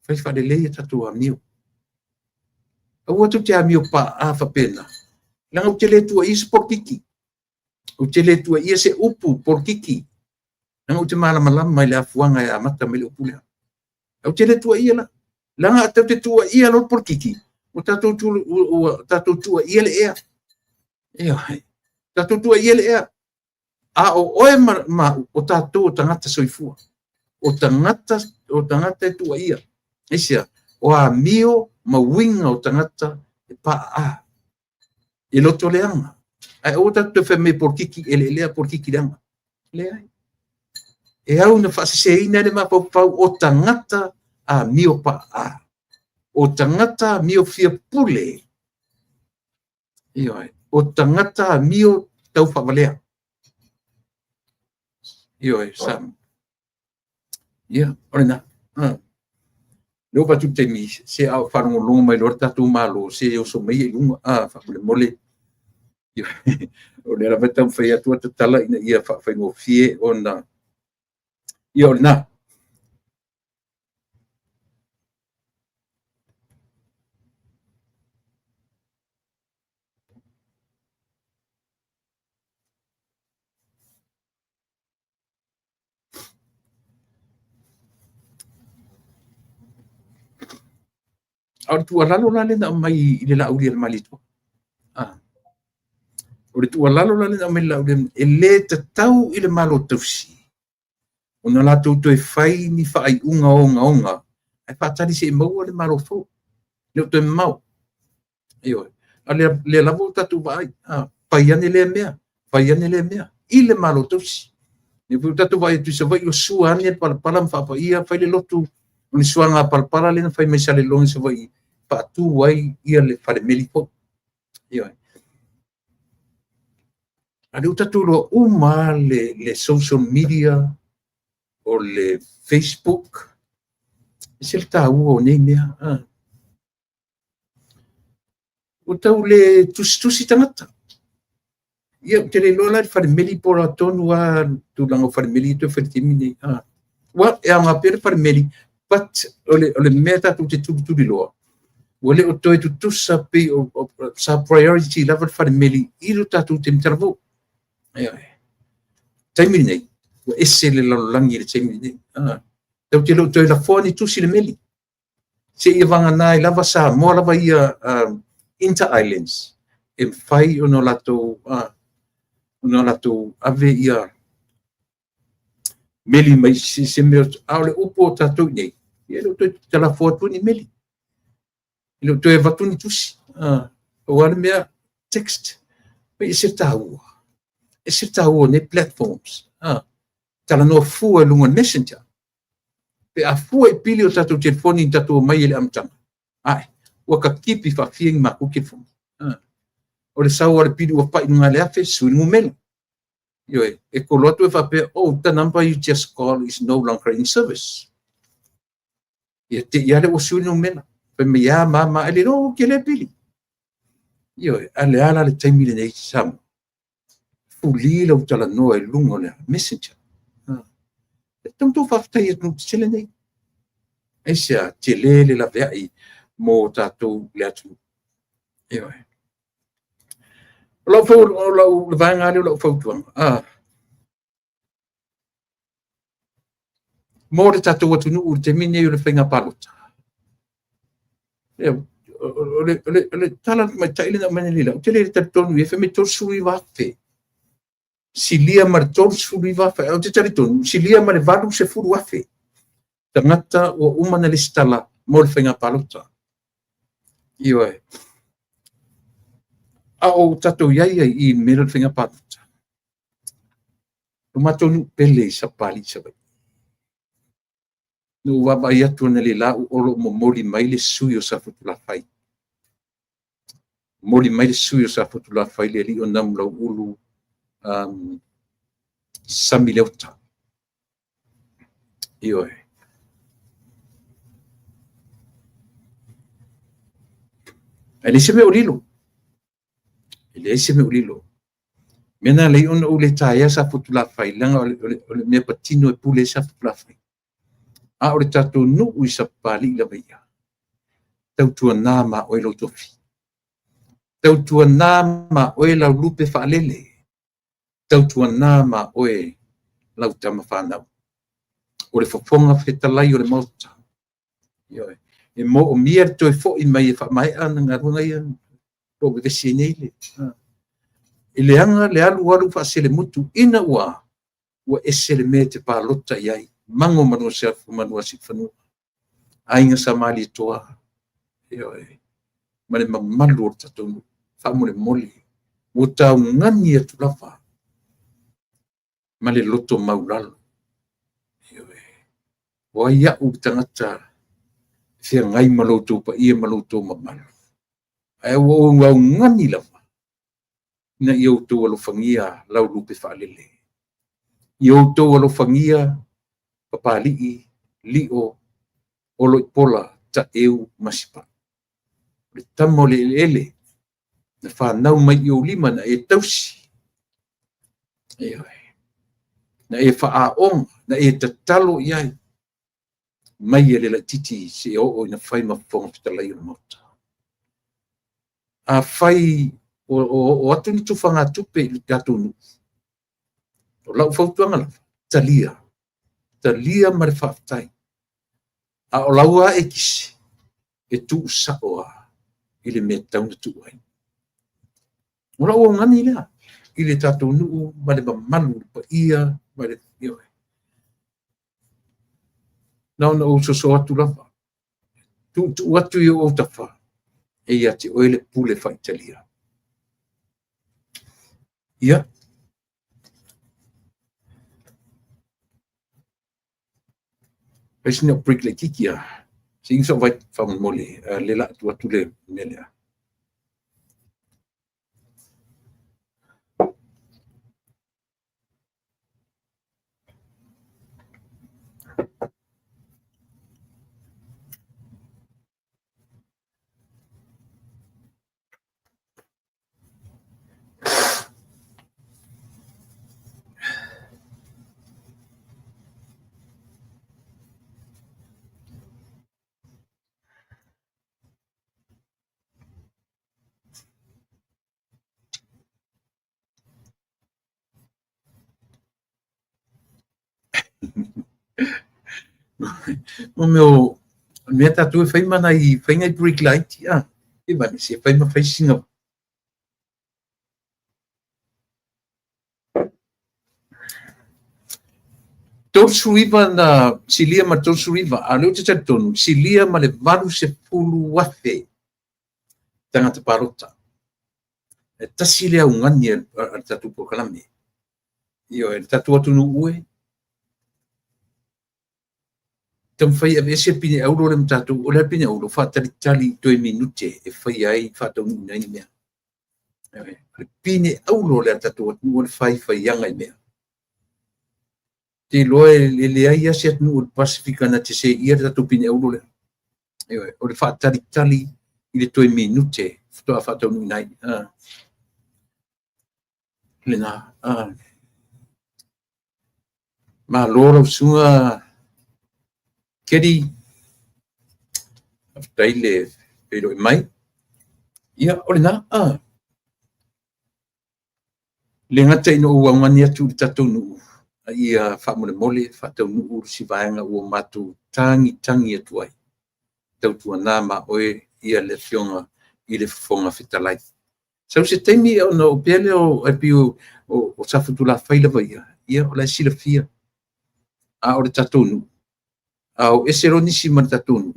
Fai fa le lei tatu amiu. O tu te amio pa a fa pena. Langa o tele tua is por kiki. O tele tua ia se upu por kiki. Langa o te malama mai le afuanga e amata mai le upu lea. O tele tua ia la. Langa a te tua ia lo por kiki. O tatou tua ia le ea. Ea hai. Tatou tua ia le ea. A o oe ma o tatou tangata soifua. O tangata tua ia. Esia. O a mio ma winga o tangata e pa a. E loto leanga. Ai o tatu fe me por kiki ele lea por kiki leanga. Lea. E au na fasise ina le ma pau o tangata a mio pa a. O tangata mio fia pule. Iyo ai. O tangata mio tau whavalea. Iyo ai, Sam. Ia, orena. Leo patu te mi se au whanongo longa mai lor tatu malo se o so mei e lunga whakule mole. O le rawa tau whai atua te tala ina ia whaingo fie o na. Ia orena. Au tua lalo lale na mai i le lau lia malito. O le tua lalo lale na mai lau lia e le te tau i le malo tausi. O na lato to e fai ni fai unga onga. Ai whaatari se e maua le malo fau. Leo to e mau. Eo. A le lavo tatu vai. Paiane le mea. Paiane le mea. I le malo tausi. Ne pu tatu vai tu se vai o suane pala mwhapa ia fai le lotu. Oni suanga palpala le na fai mai sale longi se vai pa tu wai ia le fare melipo. Ia. Ale utatu lo uma le social media o le Facebook se le tāua o nei mea o tau le tusi tangata ia te le lola le wharimeli pora tonu a tūlanga wharimeli to wharitimi nei wa e anga pere wharimeli but o le mea tatu te turi loa o le o toi tutusa pe o sa priority lava le wharimeli ilo tatu te mtaravu taimiri nei o ese le lalolangi le taimiri nei tau te lo toi la fōni tusi le meli se ia vanga nai lava sa mo lava ia Inter Islands e whai ono lato ave ia meli mai se mea aole upo tatou nei ia lo toi tala fōtuni meli ilo toi vatuni tusi o ale mea text pe se tāua nei platforms tala no fua lunga messenger pe a fua i pili o tatou telefoni tatou mai ele amtanga ua ka kipi whawhiangi ma kuke fumi o le sau ale pili ua pai nunga le afe sui ngumela ioe e kolotu e whapea the number you just call is no longer in service ia te iale o sui ngumela pe me ia ma ele no ke le pili ioe ale ala le taimile nei samu fuli lau tala noa e lunga le messenger Tonto whaftai e nungu tele nei. E sea te lele la veai mō tātou le atu. Ewa. O lau le vaengāre o lau whautuanga. Mō le tātou atu nuu te mine o le whainga palota. O le tala mai taile na mene lila. O te lele tatonu e wheme torsui wafe. Si lia ma le torsui wafe. O te taritonu. Si lia ma le valu se furu wafe. Tangata o umana le stala mō le whainga palota. Ioi. A o tatou iaia I mera le whainga palota. O matonu pele sa pali sa vai. No waba I atu na le la o olo mo mori mai le sui o sa futula whai. Mori mai le sui o sa futula whai le li o nam lau ulu sami leuta. Ioi. Ele se me urilo. Ele se me urilo. Mena le on o le taia sa futula whai. Langa o le mea patino e pule sa futula whai. A o le tatou nu ui sa pali la veia. Tau tua nā ma oe lau tofi. Tau tua nā ma oe lau lupe whaalele. Tau tua nā ma oe lau tama whanau. O le whaponga whetalai o le mauta. Ioe. E mo o mia toi fo I mai e wha mai ana ngā runga ia. Tō me vesi nei le. E le anga le alu alu wha se le mutu ina ua. Ua ese le me te pālota iai. Mango manua se afu manua si whanua. Ainga sa mali toa. Ioe. Mane mamalu o tatou. Whamole moli. O tau ngani atu lawa. Male loto maulalo. Ioe. Wa ia u tangata. Fia ngai maloutou pa ia maloutou mamalu. Ai o ngani lawa. Na iau tau alofangia lau lupe whaalele. Iau tau alofangia papali'i, li'o, olo pola ta eu masipa. Le tamo le ele, na whanau mai iau lima na e tausi. Na e whaaonga, na e tatalo iai. Mai e le la titi se o ina whai mawhonga fitalai o mauta. A whai o atu ni tufanga tupe I tatunu. O lau whautuanga lawa, talia. Talia mare whaftai. A o laua e kisi, e tu saoa, I le me tauna tu ai. O laua ngani lea, I le tatou nuu, mare mamalu, pa ia, mare ioe. Nau na o so atu lawa. Tu atu I o tafa, e ia te oele pule whai talia. Ia. Pesina break le kikia. Sing so vai fam mole le la tu atu le melea. O meu, mea tatu e whai mana I whaingai break light, e mani se whai ma whai singa. Tolu iwa na silia ma tolu iwa, a leo te tonu, silia ma le varu se pulu wafe, tangata parota. E tasi lea ungani al tatu po kalame. Io, e tatu atu nu ue, tam whai a vese pine auro le mtatu, o le pine auro, whatari tali 2 minute, e whai ai, whatau nai mea. Le pine auro le tatu atu, o le whai anga mea. Te loe le ai ase atu o Pasifika na te se ia tatu pine auro le. O le whatari tali, I le 2 minute, whatoa whatau nai. Le na, ma lora usunga, keri, aftai le, pero mai, ia, ole na, le ngata ino ua ngani atu tatou nuu, ia whamone mole, whatau nuu si vaenga ua matu tangi atu ai. Tautua nā ma oe ia le fionga I le fonga fitalai. Sau se teimi o no pele o api o safutula whaila ia o lai sila fia. A o le tatou nuu. A o esero nisi man tatou nuu.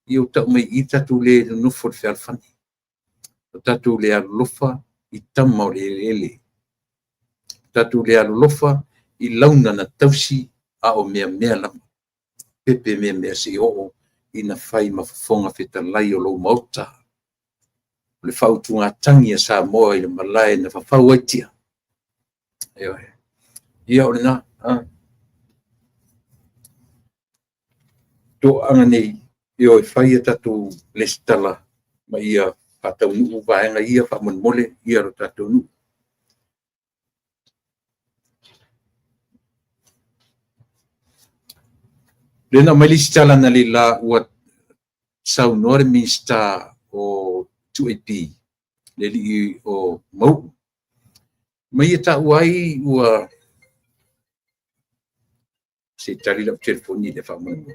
Ia o tau mai I tatou le nufo le whialfani. O tatou le alofa I tama o le ele. Tatou le alolofa I launa na tausi a o mea lama. Pepe mea si o ina whai mafafonga whetalai o lou mauta. Le whautunga tangi a Samoa I le malai na whawhau aitia. Ia o le na. To anga nei I o whai a tatou le stala ma ia whatau nuu vaenga ia whamon mole ia ro tatou nuu. Lena mai li stala na li la ua sau nore minsta o 2AP le li o mau. Mai e ta uai ua se tali la telefoni le whamon.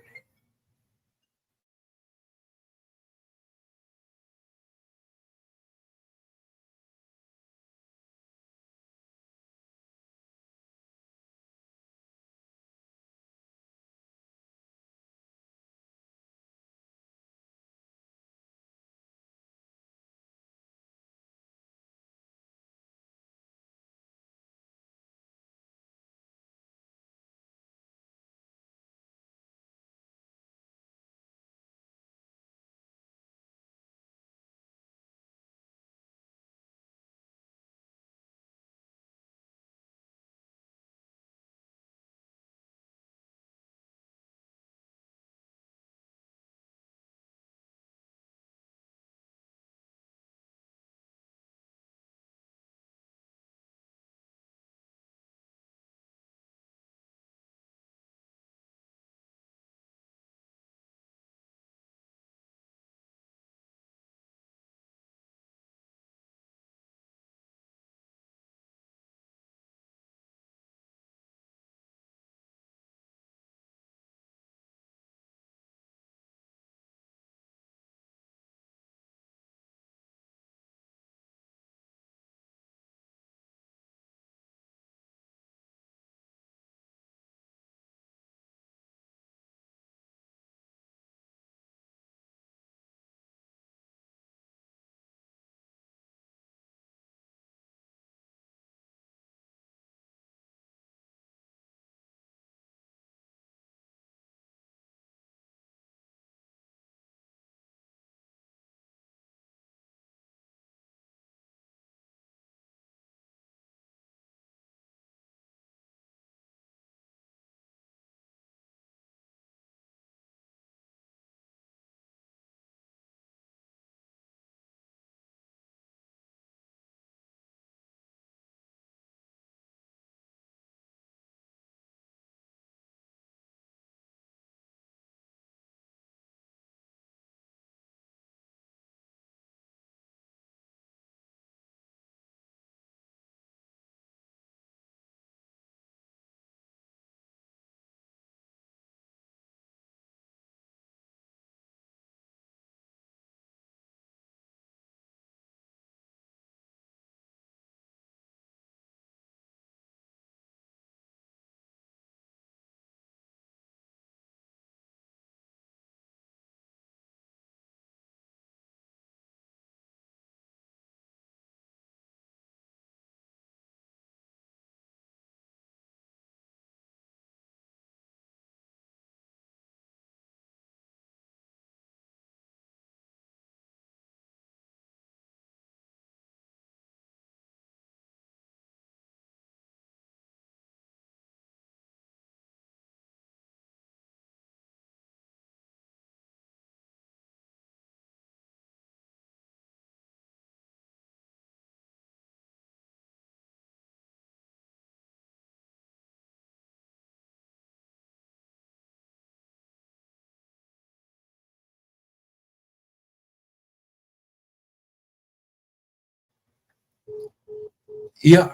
ia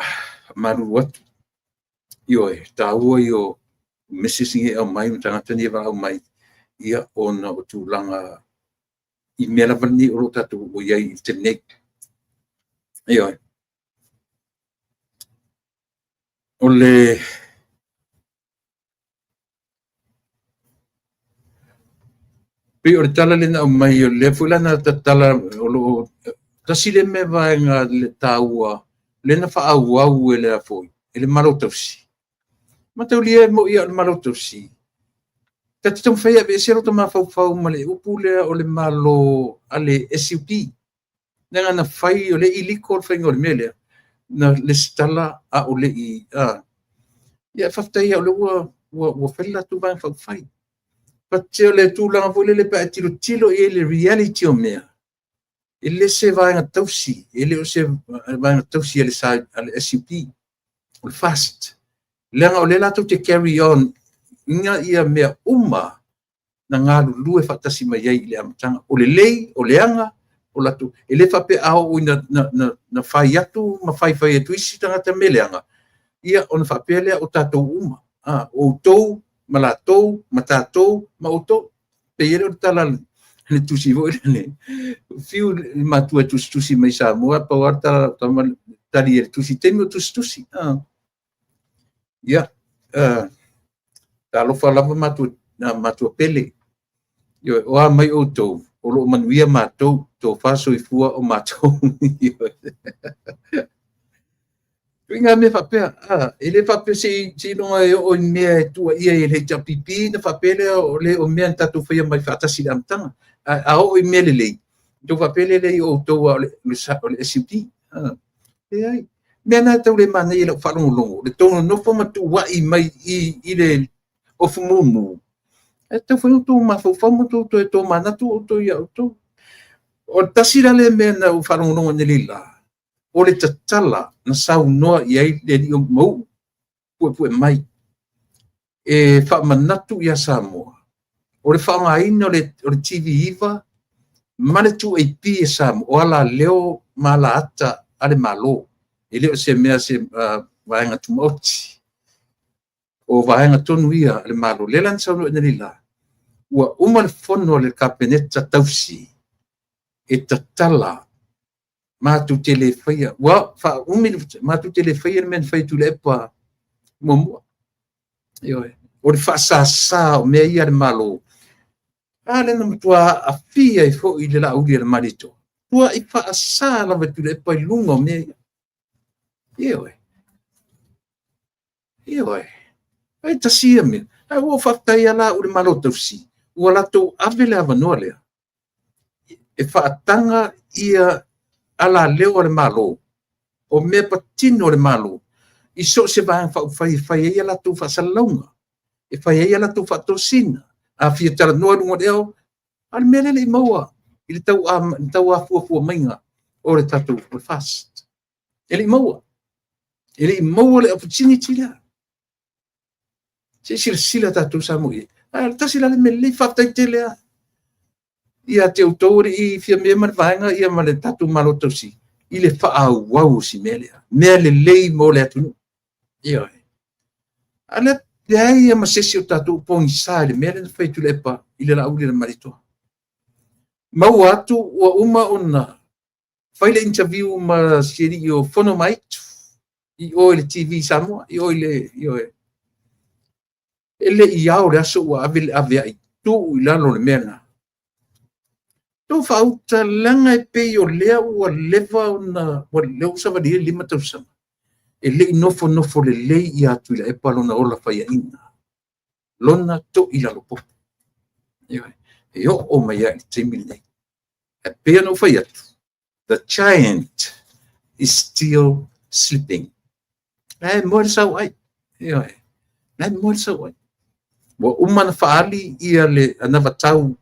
maru atu io taua io mesisi e mai tangata ni va mai ia ona o tūlanga i mea vani o tatu o iai te nek ia o le pe o tala le na mai o le fulana tala o lo tasile me vaenga le taua le na fa au e le afoi ele malo tausi mataulia mo ia le malo tausi tatu tong fai ave sero to mafau ma le upu le o le malo ale SUP nanga na fai o le iliko fai ngol mele na le stala a o le i ia faftai o le wa fella tu vai fai patio le tu langa vole le pa tilo e le reality o mea ele se vai nga tausi ele o se vai nga tausi ele sa ale SUP o fast lenga o le lato te carry on nga ia mea na ngā lulu e whatasi mai ai le amatanga. O le lei, o le anga, o latu. E le whape ao ui na whai atu, ma whai atu isi tangata me le anga. Ia o na whape lea o tātou uma. O tou, ma la tou, ma tātou, ma o tou. Pe ere o tala le tusi vo ele ne. Fiu matua tusi mai sa mua, pa warta tali ere tusi, temi o tusi. Ia, talofa lava matua pele. Yo o mai o tou o lo manuia matou to faso i fua o matou inga me fapea ele fape si no o me tu ia ele ta pipi na fapele o le o me tatu foi mai fata si damtanga o me le to fapele le o to le SUP ai me na to le mana ile fa longo le to no fo matu wa i mai i le o fumumu te foi tu ma fo famo tu to mana tu ia tu o tasira le me na o farongo no ne lila o le tatala na sau no ia le o mo pu mai e fa manatu ia Samoa o le fa mai no le TV iva male tu e pi Samoa o ala leo mala ata ale malo ele se me se vai nga tu moti o vai nga tonu ia le malo le lan sau no ne lila ua uma le fono le kapeneta tausi e tatala matu tele faia wa fa umi matu tele faia men fai tu le pa momo yo o le fa sa me ia le malo ale na tua a fia i fo i le la uli le marito tua i fa sa la tu le pa lungo me yo ai tasia me ai wo fa tai ala o le malo tausi ua latou ave le avanoa lea e faatanga ia ala leo o le malo o mea patino o le malo i so se vae fai ia latou faasalauga e fai ia latou faatosina afia talanoa luga leo ale mea lele i maua i le tau afuafua maiga o le tatou o le fast e leʻi maua le opportunity lea se silasila tatou sa mo ia le tasi lale me lei faafetaitele a ia te outou i fia mea ma le vaega ia ma le tatou malo tausi i le faaauau si mea lea mea lelei mo le atunuu ia a le leai ia ma sesi o tatou pogisā i le mea lena faituleʻepa i le laʻuli le malitoa maua atu ua uma ona fai le interview ma sialii o fono maitu i o i le TV Samoa i o i le ele iao le aso ua ave ai tu i lalo le mea na to fauta langa e pe o lea ua leva ona ua leo savalia 5 tausaga e leʻi nofo le lei i atu i la epa lona ola faiaʻiga lona toʻi lalo popo e o'o mai ai le taimi lenei e pea no fai atu the giant is still sleeping e mo le sauai e mo le sauai ua uma na faaali ia le ana vatau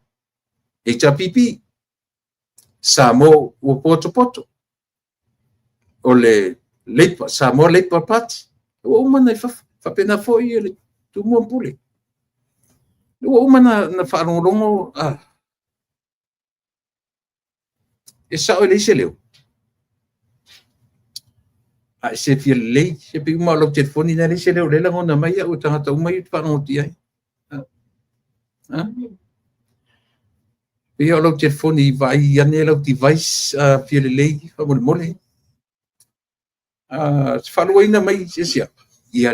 HRPP sa mo ua poto o le Labour sa mo Labour Party ua uma na faapena foʻi ia le tumua pule ua uma na faalogologo e saʻo i le ise leo se fia lei se pe ma lo telefoni na le se le le ngona mai o tanga tau mai pa no ti ai e o lo telefoni vai ane lo device fia lei fa mo mole fa lo ina mai se sia ia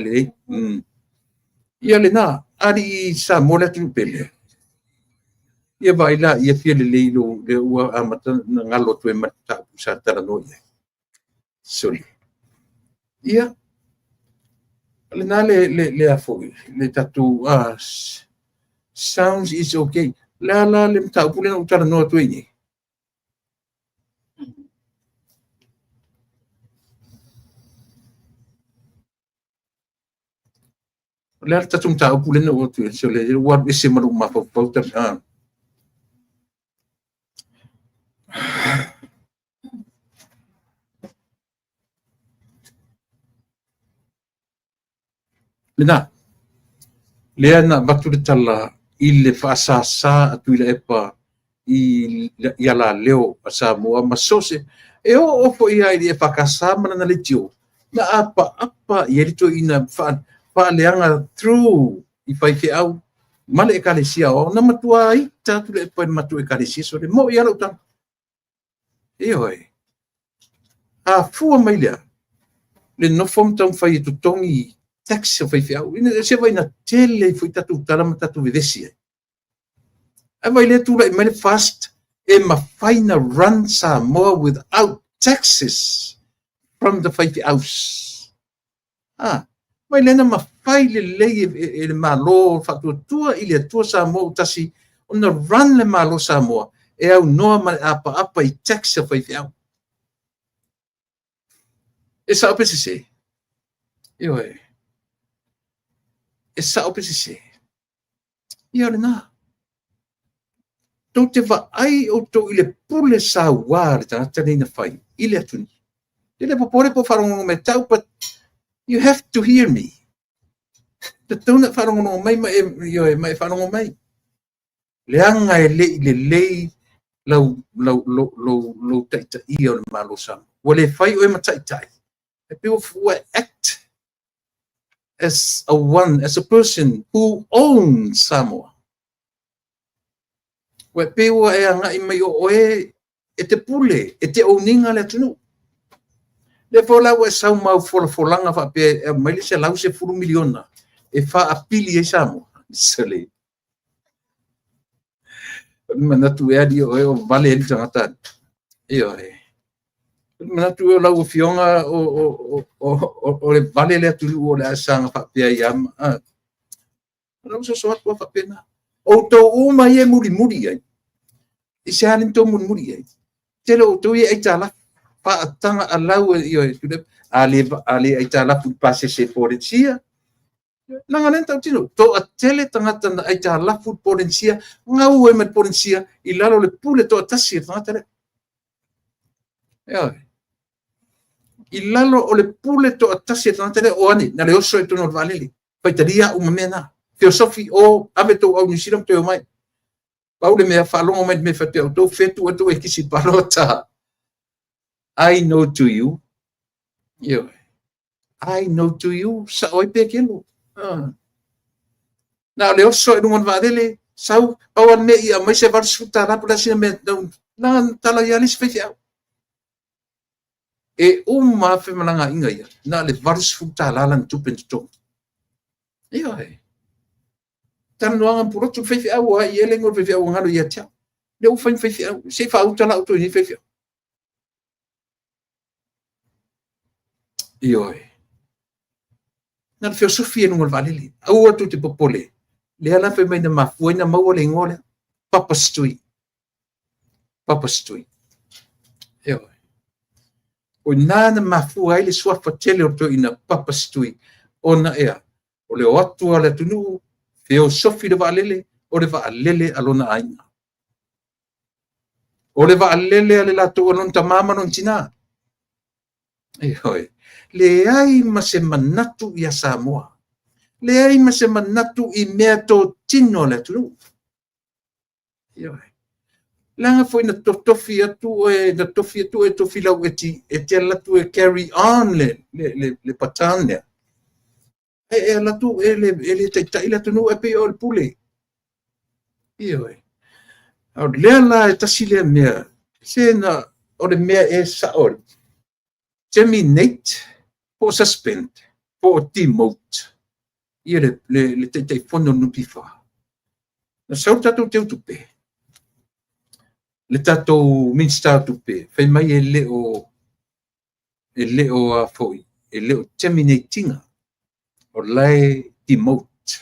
le na ari sa mola tu pele ia vai la ia fia lei lo le ua amata ngalo tu e mata sa tara no ia soli ia le na le afo le tatu sounds is okay la le mta pule no tara no tu ini le tatu mta pule no tu so le wa ese maru ma fa pauta Lena, lea na batu le tala i le whaasasa atu i la epa i ala leo a Samoa masose e o ofo i ai e whakasa mana na le tio na apa i erito i na whaaleanga through i whaife au male e kalesia o na matua ai tatu le epa i matua e kalesia so le mo i ala utang e oi a fua mai lea le nofom tau whai e tutongi tax fai fiau ina se vai na tele foi tatu tala tatu vedesi ai vai le tu mai fast e ma faina run some more without taxes from the fight house vai le na ma fai le e malo fatu tua ile tua sa mo tasi on run le malo sa mo e au no ma apa i tax fai fiau e sa opese se io e sa opese se ia le na tau te va ai o tau ile pule sa wāre tangata nei na whai ile atuni ile popore po wharongo me tau but you have to hear me te tau na wharongo mai mai wharongo mai leanga e le lau taita ia o le malo sama wale whai o e mataitai e peo fua act as a person who owns Samoa. Wa pewa e anga i mai o e te pule, e te oninga le tunu. Le fola wa sau mau folanga fa pe mai se lau se furu miliona e fa apili e Samoa. Sele. Mana tu e adi o vale e tangata. Io mana tu o lau fionga o le vale le tulu o le asanga fa pe iam. Lau so soat wa fa pena. O to uma ye muri ai. I se halin to muri ai. Te lo to ye aitala pa tanga alau yo ale aitala pu passe se polizia. Nanga lenta tino to atele tanga tanga aitala fu polizia ngau e met polizia I lalo le pule to tasi tanga tele. I lalo o le pule to tasi tanga tele o ani na le oso e tono valeli. Paitaria uma mena. Theosophy o ave to au nisiram te o mai. Paule me falongo mai me fate to fetu to e kisi palota. I know to you. I know to you sa oi pekelo. Na le oso e ngon vadele sau awan me ia mai se var suta la pula sina me na tala ya lis fefia. E uma fe malanga inga ia. Na le var suta la lan tupen to. Tan noanga puro tu fefi au ai ele ngor fefi au ngalo ia tia le u fain fefi au se fa uta la auto ni fefi na filosofia no valili au tu te popole le ala fe mai na mafuina mau le ngole papa stui o nana mafua ile sua fatele o to ina papa stui ona ea o le watu ala tunu Feo sofi le valele o le valele alona aina. O le valele ale la to non tamama non tina. Le ai ma se manatu ia Samoa. Le ai ma se manatu I mea to tino le tulu. langa foi na tofi atu e tofi lau e te latu e carry on le patane e latu le tai latu no e pe o le pule io au le la e tasi le mea se na o le mea e saol terminate po suspend po demote ia le tai fono no pifa na sau tatu te utupe le tatou minsta tupe fai mai e leo a foi e leo terminatinga o lai demote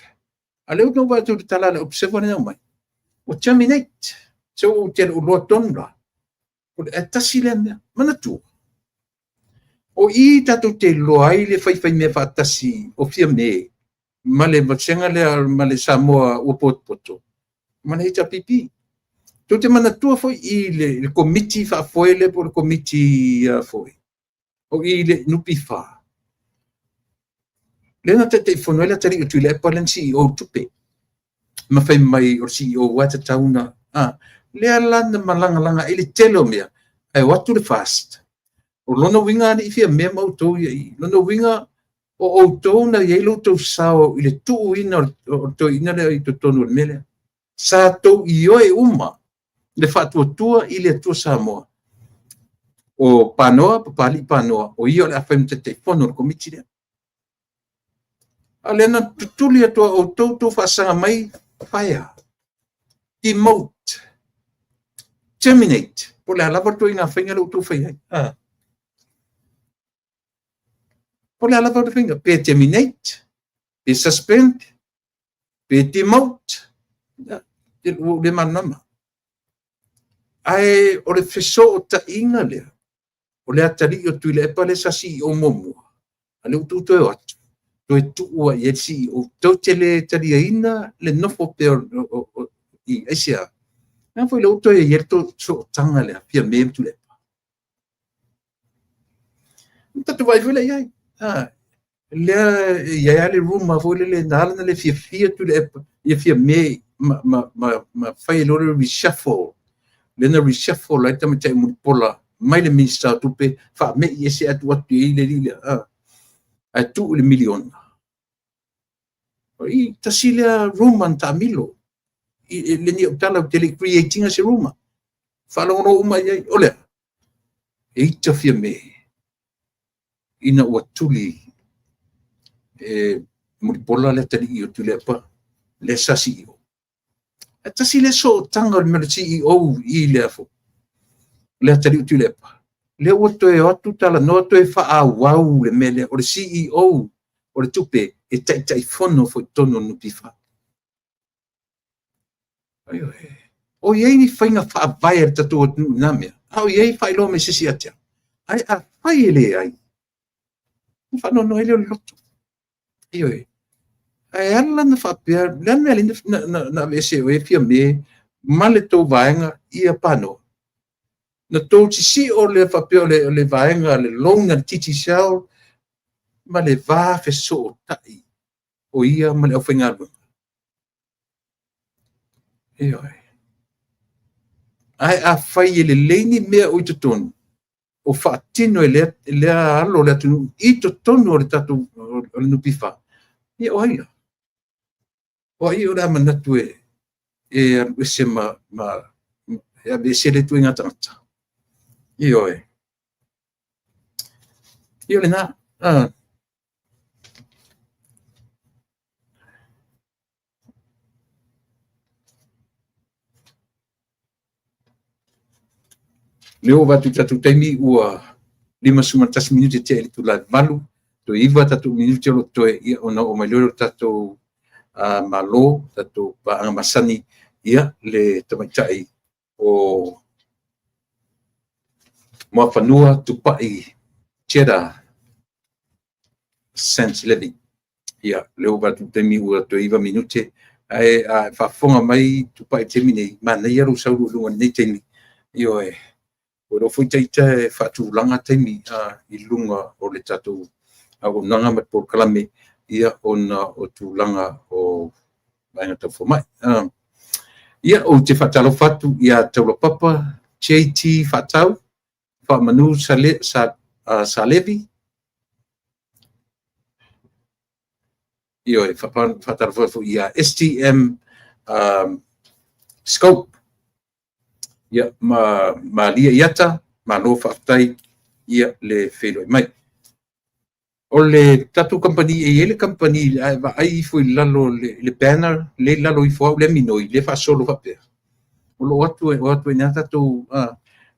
a leo no va tu tala le observa na mai o terminate so te lo tonga o e tasile mana tu o I tatou te loai le fai me fa tasi o fia me male matsenga le male Samoa o poto mana ita pipi tu te mana tua foi I le committee fa foi le por committee foi o I le nupi fa le na te fonoela tari tu le palen CEO tupe ma fai mai o CEO wata tauna le ala na malanga ile telo mea ai watu le fast o lona winga ni fia me mau to I lona winga o to na yelo to sao ile tu ina o to ina le to tonu mele sa to io e uma le fatuatua I le atua Samoa o panoa papali panoa o io le afem te fono o komiti le alena tutuli atua o toto fasanga mai fire demote terminate po le alava to inga finga lo to fai po le alava to finga pe terminate pe suspend pe demote le manama ai o le feso ta inga le o le atari o tu le pale sa si o momo ale o tu to atu to tu o ye si o to tele tari ina le nofo pe o I asia na foi lo to ye to so tanga le pia mem tu le tu vai vele ai le ya le room ma foi le nal le fia tu le ye fia me ma fai lo reshuffle le na reshuffle la tama tai mu pola mai le minister tupe fa me ese atu atu ile a tu le million I tasile room ta milo le ni tala tele creating a room fa lo no uma ye ole e ta fia me ina watuli mu pola le tali o tu le pa le sasi tasile so tanga me CEO I le afo le tali tu le pa le oto e atu tala no to e fa wow le mele o le CEO o le tupe e tai fono fo tono no pifa o ye ni fainga fa vai tatu na me au ye fa lo me sisi atia ai a fai le ai fa no ele loto io ai alla na fa per le me ali na vese o e fia me male to vaenga ia pano na to si o le fa pe le vaenga le longa titi sao ma le va fe so tai o ia ma le o fainga io ai a fai le leini me o tutonu o faatino le alo le atu I totonu o le tatu o le nupifa ia o ia o la manatu e se ma e be se le tuinga tata io le na leo va tu taimi ua 5 minuti te tu la valu to iva tatu minuti lo to ia ona o mai lo tatu malo tatu pa masani ia le tamatai o mo fanua tu pai chera sense levi ia leo va tu taimi ua to iva minuti ai fa fonga mai tu pai termine mana ia ro sau lu nei taimi io o ro foi taita fa tu langa taimi I lunga o le tatu o nanga mat por kalame ia ona o tu langa o vaina ta fo mai Ia o te whatalo whatu ia taula papa, JT whatau, whamanu sa levi. Ia e whatalo whatu ia STM scope. Ia ma lia iata, ma no whaftai ia le whenoi mai. O le tatu company e ele company ai foi lalo le banner le lalo i fo le minoi le fa solo fa per o lo atu na tatu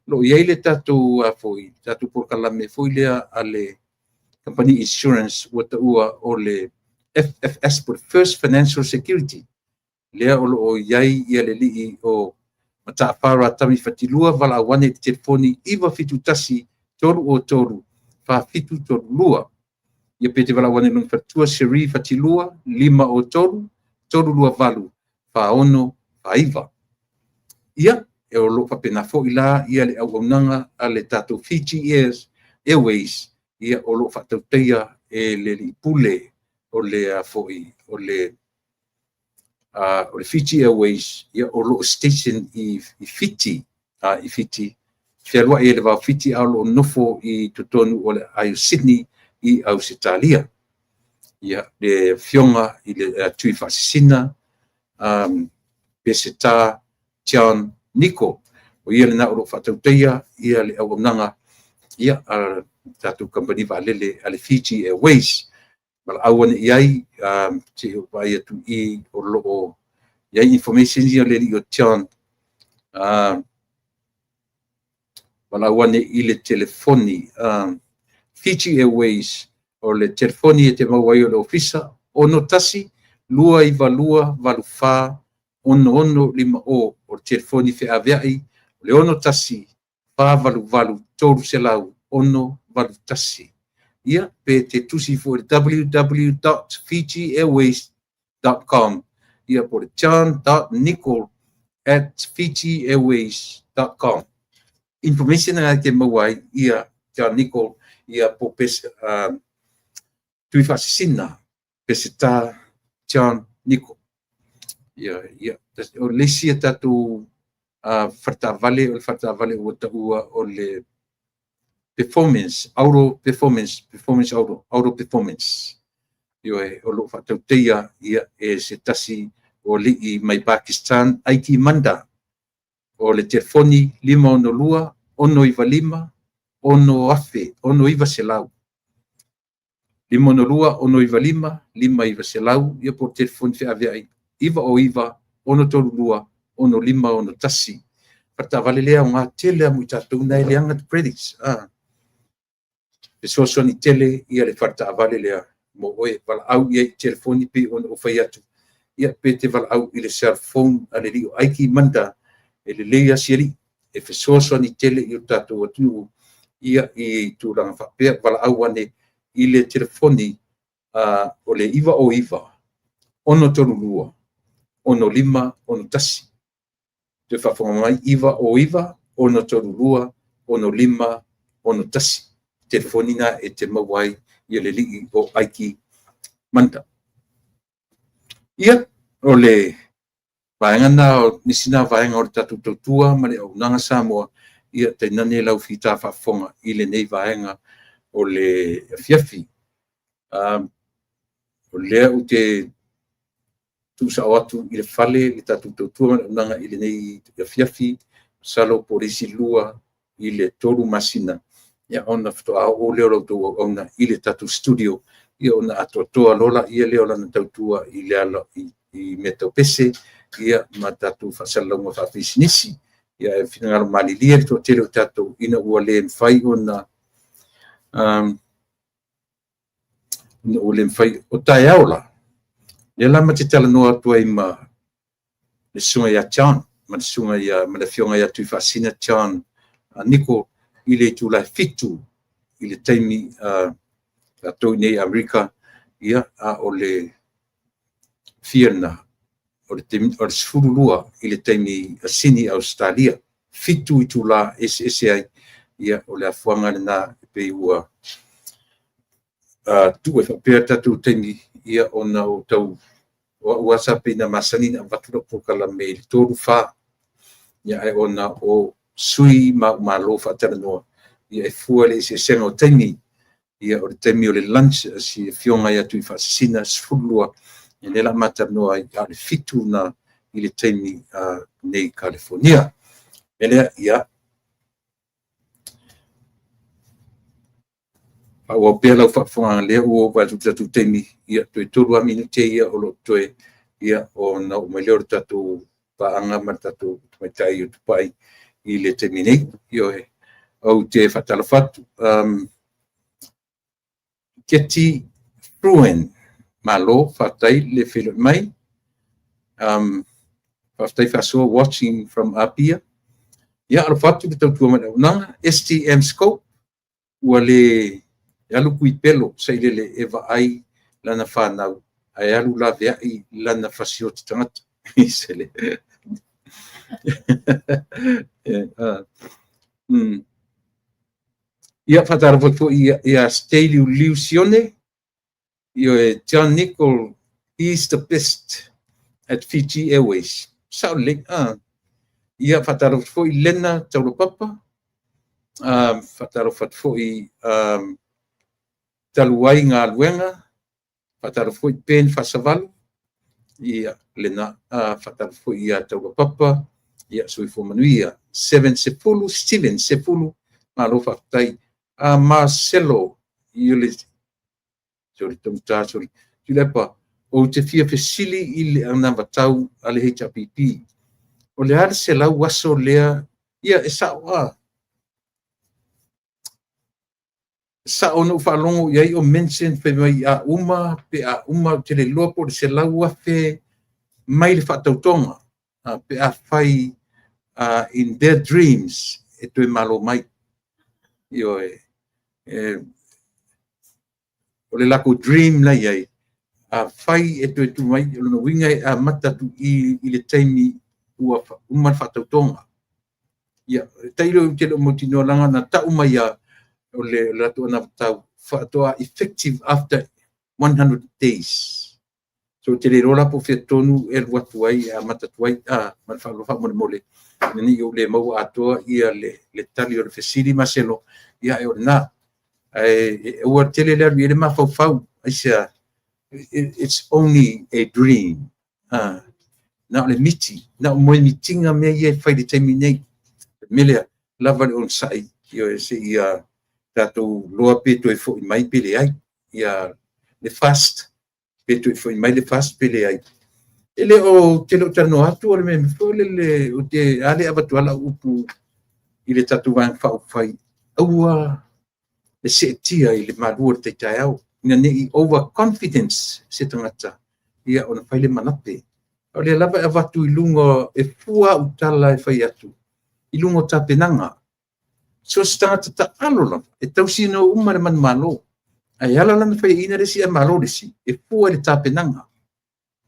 lo ia le tatu foi tatu por kala me foi le ale company insurance wata ua o le FFS for First Financial Security le o iai ia le li o mata para tami fatilua vala wane telefoni iwa fitu tasi toru o toru fa fitu toru lua ia pete wala wane nung fatua siri fatilua, 5 o toru, toru lua valu, ono, iwa. Ia, e o lo papena fo ila, ia le au nanga a le tato Fiji Airways, ia o lo fatauteia e le li pule o le o le Fiji Airways, ia o lo station i Fiji, Whialua e le wau Fiji au lo nofo i tutonu o le ai Sydney, i Ausitalia. Ia le fionga i le tui whasisina, peseta John Nico. O ia le na uro whatauteia, ia le awamnanga, ia tatu company valele ale Fiji Airways. Mal awane iai, te vai atu i o loo, iai information ia le li o John, mal awane i le telefoni, Fiji Airways o le telefoni e te mawai o le ofisa ono tasi lua i valua valufa ono 5 o telefoni fe aveai le ono tasi fa valu toru selau ono valu tasi ia pe te tusi for www.fijiairways.com ia por john.nicol@fijiairways.com information na te mawai ia John Nicol ia po pes tui fasina peseta John Nico ia o lesia tatu farta vale o ua o le performance auto performance io o lo fatauteia ia e se tasi o li mai Pakistan aiki manda o le telefoni 5 ono iwa 5 ono afe, ono iwa selau. 5 ono iwa 5, 5 iwa selau, ia por telefoni fe aveai. Iwa o iwa, ono tolu lua, ono 5, ono tasi. Parta vale lea o ngā tele amu i tātou nei leanga te credits. E soso ni tele, ia le parta vale lea. Mo oe, wala au ia i telefoni pe ono o fai atu. Ia pe te wala au i le cell phone, ale li o aiki manda, e le leia siari. E fe soso ni tele i o tātou atu ia i tūranga whapea, wala au ane i le telefoni o le iwa o iwa, ono tolu lua, ono 5, ono tasi. Te whawhonga mai iwa o iwa, ono tolu lua, ono 5, ono tasi. Telefoni na e te mawai i le lii o aiki manda. Ia, o le vaenga na, nisina vaenga o le tatu tautua, ma le au nanga Samoa, ia te nane lau fita whafonga i le nei vaenga o le fiafi. O lea u te tusa o atu i le fale, le tatu tautua nanga i le nei fiafi, salo porisi lua i le toru masina. Ia ona ftoa o leo lau tau ona i le tatu studio, ia ona atoa lola, ia leo lana tautua i le ala i metau pese, ia ma tatu whasalalonga whawhisinisi. Ia e whingaro malilia to tele o tātou ina ua le mwhai o tai aola. Le lama te tala noa atua i ma le sunga ia John, ma le sunga ia, ma le fionga ia tui whasina John Nico i le tūlai fitu i le taimi tātou nei Amerika ia o le fiana o le sfurulua i le taimi Sydney, Australia. Fitu i tūla SSI ia o le afuanga le nā pe ua tu e whapea tatu taimi ia o na o tau ua sapina masanina watu po kala me toru fa ia e ona o sui malo fatara no ia e fuale se sengo teni ia o temi o le lunch si fionga ia tu fasina sfulua ia la mata no ai ale fitu na ile temi nei California ele ia o pela fa le o va tu temi ia tu tulu a minute ia o lo toe ia o na o melhor tatu pa anga matatu mai tu pai i le temi io e o te fatala fatu keti fruen malo fatai le filo mai fatai faso watching from up here ia al fatu te tu na STM scope wale alu kui pelo sai le eva ai lana fanau ai alu la vea i lana fasio tangata isele ia fatar voto ia stay illusione io e John Nicol, he's the best at Fiji Airways saule ia fatar voto i lena tau papa fatar voto i taluai ngā luenga, whatarawhoi pen whasavalu, ia lena whatarawhoi ia tau papa, ia sui whomanuia, Steven Sepulu, malo whaktai, Marcelo, iule, sorry, tulepa, o te fia fesili ili ang tau ale HRPP, o le ar se lau waso lea, ia e sawa, sa ono falongo ia o mention pe mai a uma te le lopo se laua fe mai le fatautonga pe a fai in their dreams e tu malo mai io o le lako dream la ia a fai e tu mai no winga a mata tu i le taimi ua uma fatautonga ia tailo te lo motino langa na ta uma ia o le rato na tau fatoa effective after 100 days. So te le rola po fetonu el watuai a matatuai man fa mole ni o le mau atoa ia le tali o le fesili maselo ia e na o tele le ma fau asia it's only a dream. Na le miti na mo mitinga me ia fai de terminate melia lava on sai io se ia tato loa peto e foi mai pele ai ia le fast peto e foi mai le fast pele ai ele o te lo tano atu o me foi le o te ale abatu ala upu ile tatu van fai aua le setia ile maluor te taiau ina nei over confidence se tangata ia ona fai le manape o le lava avatu ilungo e fua utala e fai atu ilungo tapenanga so start ta alola e tausi no umare man malo ai ala lana fai ina resi e malo resi e fua le tapenanga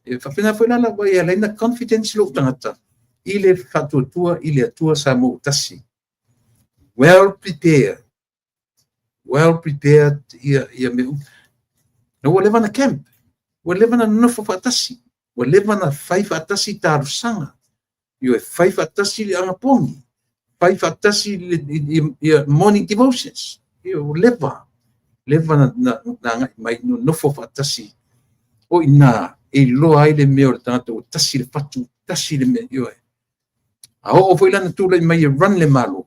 e fapena foi lana vai ala ina confidence lo tangata ile fatutua ile atua sa mo tasi well prepared ia me no whatever na camp whatever na no fatasi whatever na fai fatasi tarusanga io e fai fatasi le anga pongi fai fatasi le morning devotions io leva na mai no fatasi o ina e lo ai le meo tanto tasi le fatu tasi le me io a o foi lana tu le mai run le malo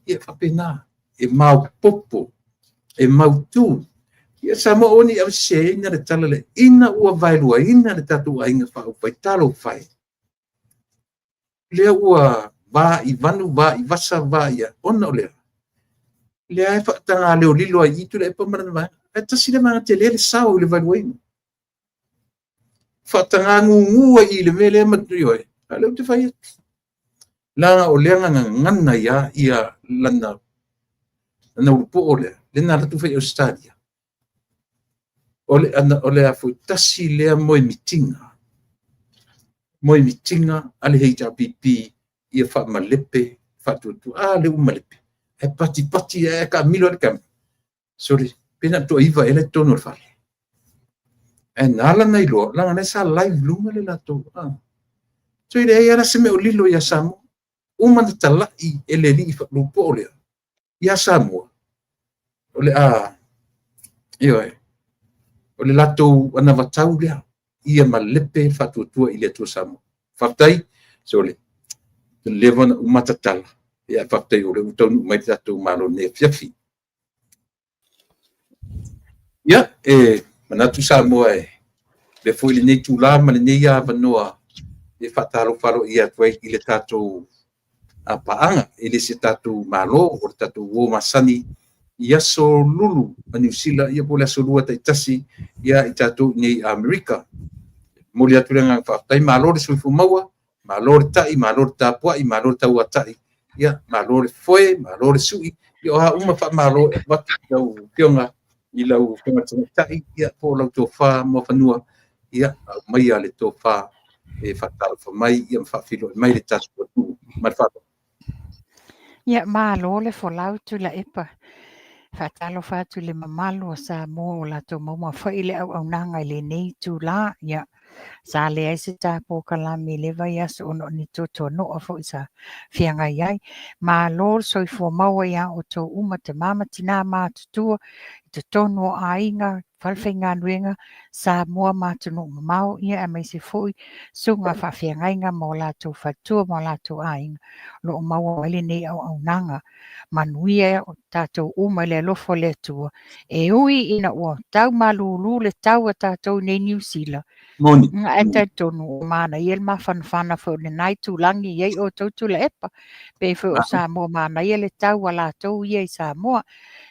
ia fapena e mau popo e mau tu ia sa mo oni a se ina le tala le ina ua vailua ina le tatu ainga fa o fai talo fai le ua va i vanu va i vasa va ia ona le ai fa tanga le lilo ai tu le pa marana va e tasi le mana te le sao le vailua ina fa tanga ngu i le mele matrio e ale te fai la o le ngana ia lana na upo ole le na tu fai Australia ole a fu tasi le moi mitinga ale HRPP ia fa malepe fa tu le malepe e pati e ka milo le kam sorry pena to iva ele tono fa e nala nei lo langa nei sa live lunga le lato so ile ia se me o lilo ia Samoa uma na tala I ele li fa lu pole ia Samoa ole io o le lato ana vatau lea ia malepe fatuatua I le atua Samoa fatai so le levana umatatala ia fatai o le utonu mai tatou malo ne fiafi ia manatu Samoa le foi le nei tula ma le nei avanoa e fatalofalo ia atu ai I le tatou apaaga I le se tatou malo o le tatou o masani ia so lulu a New Zealand ia po le aso lua taitasi ia I tatou nei Amerika mo le atu lenga whaatai malo le suifu maua malo le tai malo le tapuai malo le tauatai ia malo le foe malo le sui ia o ha uma wha malo e waki lau pionga I lau pionga tai ia po lau tō wha mo whanua ia mai a le tō wha e whatalo wha mai ia mwhawhilo mai le tatou atu mai whato
Ia malo le folau tu la epa. Fatalo fatu le mamalo sa mo la to mama fa ile au nanga le nei tu la ia sa le ai se ta po kala me le vai as ono ni to no fo sa fianga ai ma lor so fo mau ia o to uma te mama tina ma tu te tono ainga falfenga nuenga sa mo ma tu no mau ia mai se foi sunga fa fianga inga mo la to fatu mo la to ainga lo mau le nei au nanga manuia o tatou uma le lofo le tua. E ui ina ua tau malulu le tau a tatou nei New Zealand.
Moni.
Nga e taitonu o mana i el mawhanawhana fo le nai tūlangi iei o tautu le epa. Pe fo o Samoa mana i le tau a la tau iei Samoa.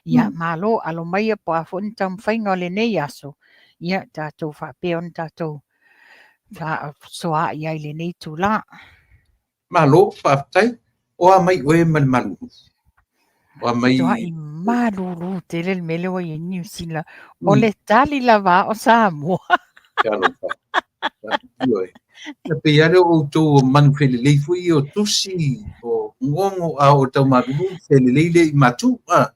Ia malo alo mai a po a fo ni tam whainga le nei aso. Ia tatou whapeon tatou soa iei le nei tūla.
Malo whaatai o a mai oe man malulu. Wa mai
Toa I malulu te le mele o I New Zealand. O le tali lava o Samoa.
Kalo pa. Ioi. Na pe yare o tō manufele lei fui o tusi o ngongo a o tau malulu fele leile I matu. A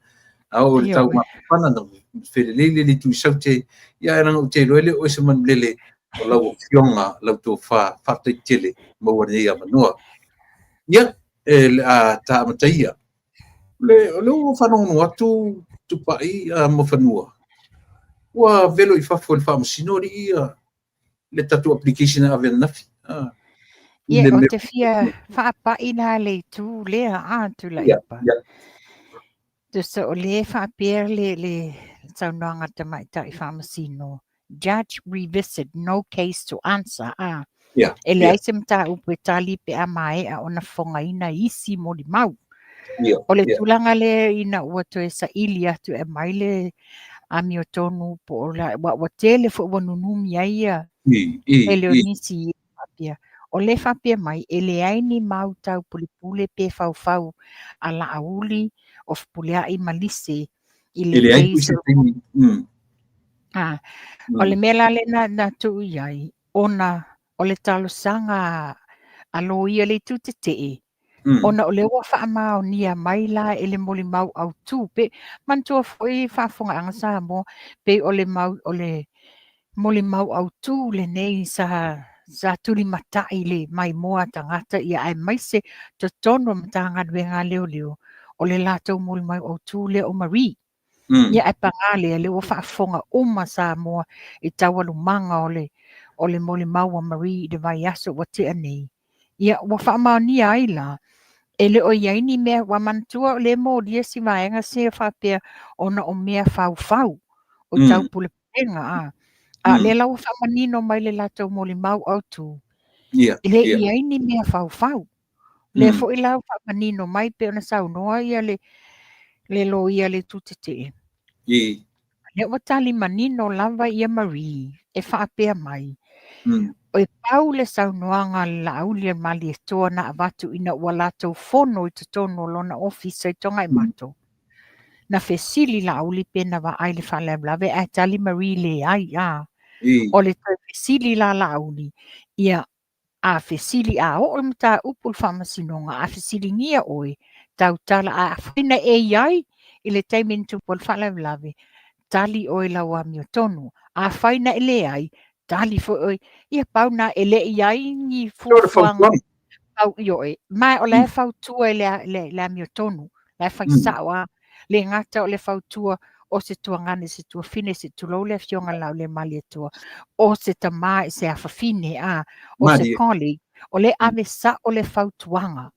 o le tau mapana na fele leile le tui saute. Ia eranga o te loele o se manulele o lau o fionga lau tō whaatai tele maua nei a manoa. Ia, ta amataia. Le o whanongo atu tupai mo whanua. Ua velo I whafo le whaamasinori ia le tatu application a vena nafi.
Ia o te fia whaapaina le tū lea ātu la ipa. Tu sa o le whaapea le taunoanga te maita I whaamasino. Judge revisit, no case to answer. Ele aise mta upe tali pe a mae a ona whongaina isi mo li mau. O le tūlanga le ina ua to e sa ili atu e maile a mi o tonu po o la wa tele fo wanunumi aia e leo nisi papia. O le whapia mai e le aini mau tau pulipule pe fau a la auli o pulea I malise I le keiso. O le mela le na tu iai ona o le talo sanga alo ia le tutete ona o le ua whaama o nia maila e le moli mau au tū pe mantua foi whaafonga anga sa mo pe o le moli mau au tū le nei sa tuli matai le mai moa tangata ia ai maise to tono matanga duenga leo o le lato moli mau au tū le o Marie ia ai pangale le ua whaafonga uma sa moa I tawalu manga o le moli mau o Marie de vai aso wa te anei ia ua whaama o nia aila ele o yaini mea wa mantua le mo dia si vaenga se whapea ona o mea fau o tau pulepenga le lau whamanino mai le lato moli mau au tu. Le yaini mea fau. Le fo I lau whamanino mai pe ona sau noa ia le lo ia le tutete. Le o tali manino lava ia Marie e whapea mai. O e pau le saunoanga la aulia mali e toa na avatu ina ua latou fono I te tono lona office I tonga I mato. Na fesili la auli pena wa ai le whaleblave a tali Marie le ai O le tau fesili la auli. Ia a fesili a o le mta upul whamasinonga a fesili ngia oi. Tau tala a whina e ai I le taimintu pol whaleblave. Tali oi la wa mio tonu a whaina e le ai, tali fo oi, ia pauna e le i ai ni
Ora
fuafuanga
whautuanga.
au i oe. Mai o le whautua e le mio tonu, le whaisawa, le ngata o le whautua o se tuangane, se tua fine, se tulau le fionga lau le mali atua, o se tamā e se awhawhine a, o se
Mari.
colleague, o le ave sa o le whautuanga.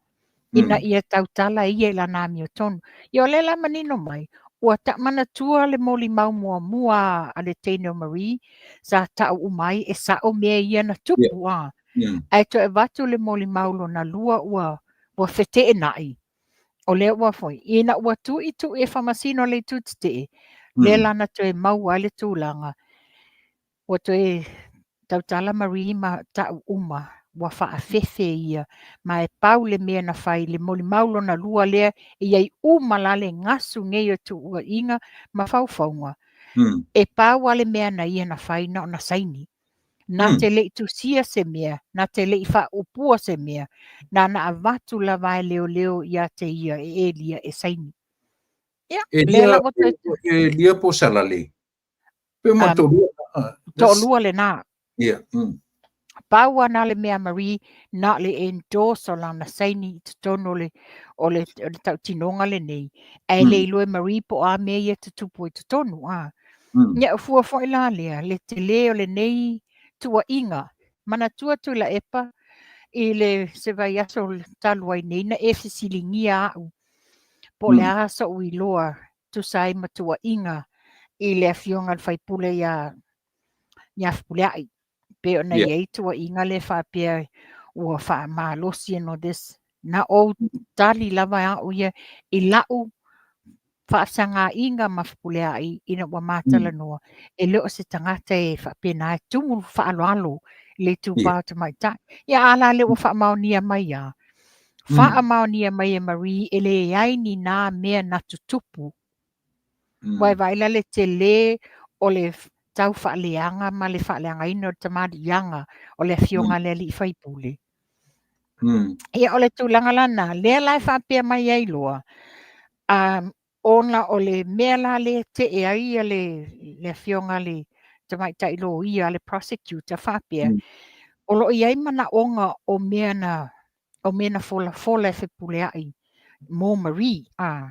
Ina ia tautala ia i lana mio tonu. Ia o le la manino mai, ua ta mana tua le moli mau mua a le teine o Marie, sa tau umai e sa o mea ia na tupu a. Ai to e watu le moli mau lo na lua ua whete e nai. O le ua foi. Ina ua tu i tu e whamasino le tu te. Le lana to e mau ai le tūlanga. Ua to e tautala Marie ma tau uma. Ua whaafefe ia. Ma e pau le mea na whai le moli maulo na lua lea. I ai uma la le ngasu ngei o tu ua inga ma whauwhaunga. E pau ale mea na ia na whai na o na saini. Na te le tu sia se mea. Na te le wha upua se mea. Na na avatu la vai leo leo ia te ia e elia e saini. Ia, le la wata.
E lia po salale. Pe ma to
lua le nā.
Ia.
Pau ana le mea Marie na le endorse o lana saini i te tono o le tau tinonga le nei. E le ilue Marie po a mea ia te tupu i te tonu. Nia ufua fo ila lea le te leo le nei tua inga. Mana tua tu la epa i le se vai aso talua i nei na e fisilingia au. Po le asa ui loa tu sai matua inga i le afionga whaipule ia nyafpuleai. Pe o na iei tua inga le whapea ua wha malosi no des. Na o tali lava au ia i lau whaasanga inga mawhapuleai ina ua mātala noa. E leo se tangata e whapea na e tumu whaaloalo le tūpā te mai tai. Ia ala le ua whaamaunia mai ia. Whaamaunia mai e Marie e le iai ni nā mea na tutupu. Wai vaila le te le o le tau whaaleanga ma le whaaleanga ino te madi ianga o le fionga le li whaipule. Ia o le tūlanga lana, lea lai whapea mai ei loa. Ona o le mea la le te e ai le fionga le te mai tai lo ia le prosecutor whapea. O lo iai mana onga o mea na fola e whipule ai. Mo Marie, a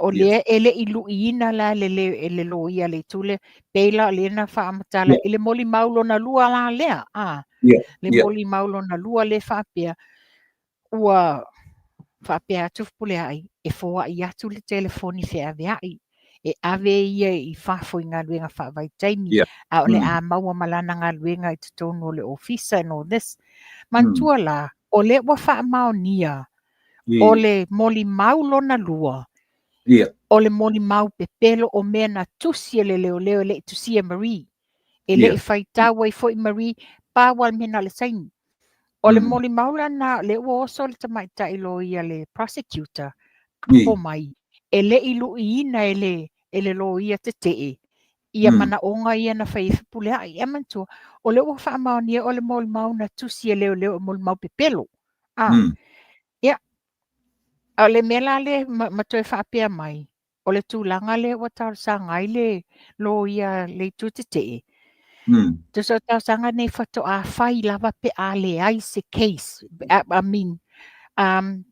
o lea ele i luina la le lo ia le tule peila le na whaamatala ele moli maulo na lua la lea le moli maulo na lua le whapea ua whapea tufpule ai e fōa i atu le telefoni whea ai e ave ia i whafoi ngā luenga whaavai taimi a o le a maua malana ngā luenga i tutono le ofisa and all this mantua la o le ua whaamaonia o le moli maulo na lua o le moli mau pepelo o mea na tusi le leo le tusi e Marie. E le whaitawa i fo Marie pāwal mena le saini. O le moli maula na le ua oso le tamaita i lo ia le prosecutor. Po mai. E le ilu ina e le lo ia te tee. Ia mana onga ia na whaifu pulea i amantua. O le ua whaamaonia o le moli mau na tusi e leo moli mau pepelo. O le mela le matoe whapea mai. O le tūlanga le wa tau sanga i le lo ia le tutete. Tu so tau sanga nei whato a whai lava pe a le ai se case. I mean,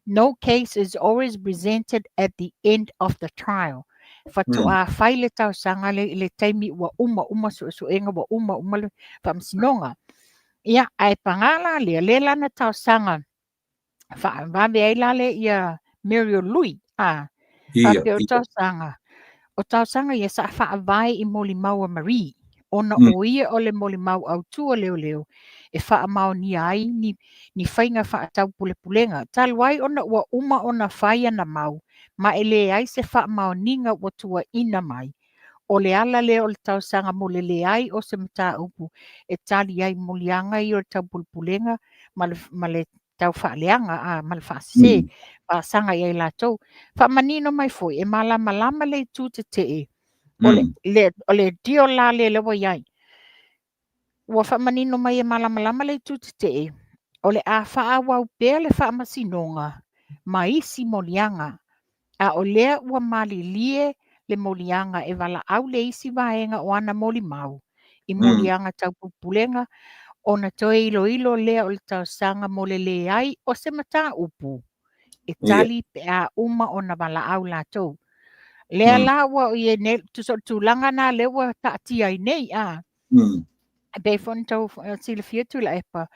no case is always presented at the end of the trial. Whato a whai le tau sanga le taimi wa uma su enga wa uma le whamsinonga. Ia, ai pangala le lana tau sanga. Whawe ai lale ia Mario Lui, Pape o tau sanga ia sa whaavai i moli mau a Marie. Ona o ia o le moli mau au tua leo. E whaamau ni ai ni whainga whaatau pulenga. Taluai ona ua uma ona whaia na mau. Ma ele ai se whaamau ninga ua tua ina mai. O le ala leo le tau sanga mo le ai o se mata upu. E tali ai molianga i o le tau pulenga ma le tau whaaleanga ma le whaase. Sanga i latou fa manino mai foi e malama le tu te e o le dio la le wa yai wa fa manino mai e malama le tu te e o le a fa wa pe le fa masinonga mai si molianga a o le wa malilie le molianga e walaau le isi vaenga o ana molimau. I molianga taupupulenga ona toe iloilo lea o le tausanga mo le ai o se mata upu. E tali pe a uma ona walaau lātou. Lea la ua o ie ne tūlanga nā lewa taatia i nei a. Be fon tau sila fiatu la epa.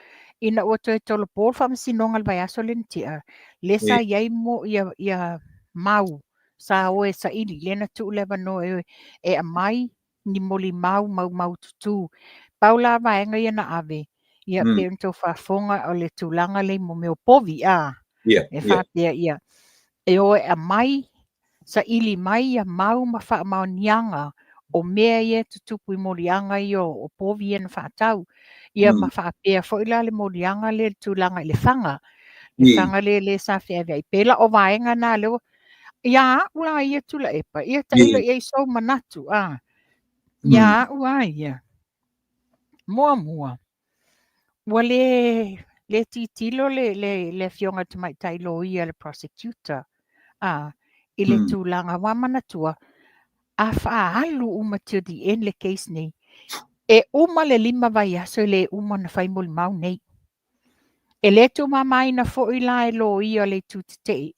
Ina ua toe tolo pōl whamasinonga le vai aso le ntia. Le sa iai mo ia mau. Sa oe sa ili. Lena tu lewa no e a mai ni moli mau tutu. Paula vaenga ia na ave. Ia pe unto whafonga o le tūlanga le mo meo povi a. E whapea ia. E oe a mai sa ili mai ia mau ma wha mau nianga. O mea ia tutupu i morianga i o povi e na whaatau. Ia ma whaapea fwila le morianga le tūlanga i le whanga. Le whanga le sa whea pela o vaenga nā leo. Ia ua ia tula epa. Ia tailo ia iso manatu. Ia ua ia. Mua. Ua le titilo le fionga tamai tailo ia le prosecutor. I le tūlanga wa manatua. A whaalu uma till the end le case nei. E uma le 5 vai aso le uma na whai moli mau nei. E le tu mamai na fo i la e lo ia le tutitei.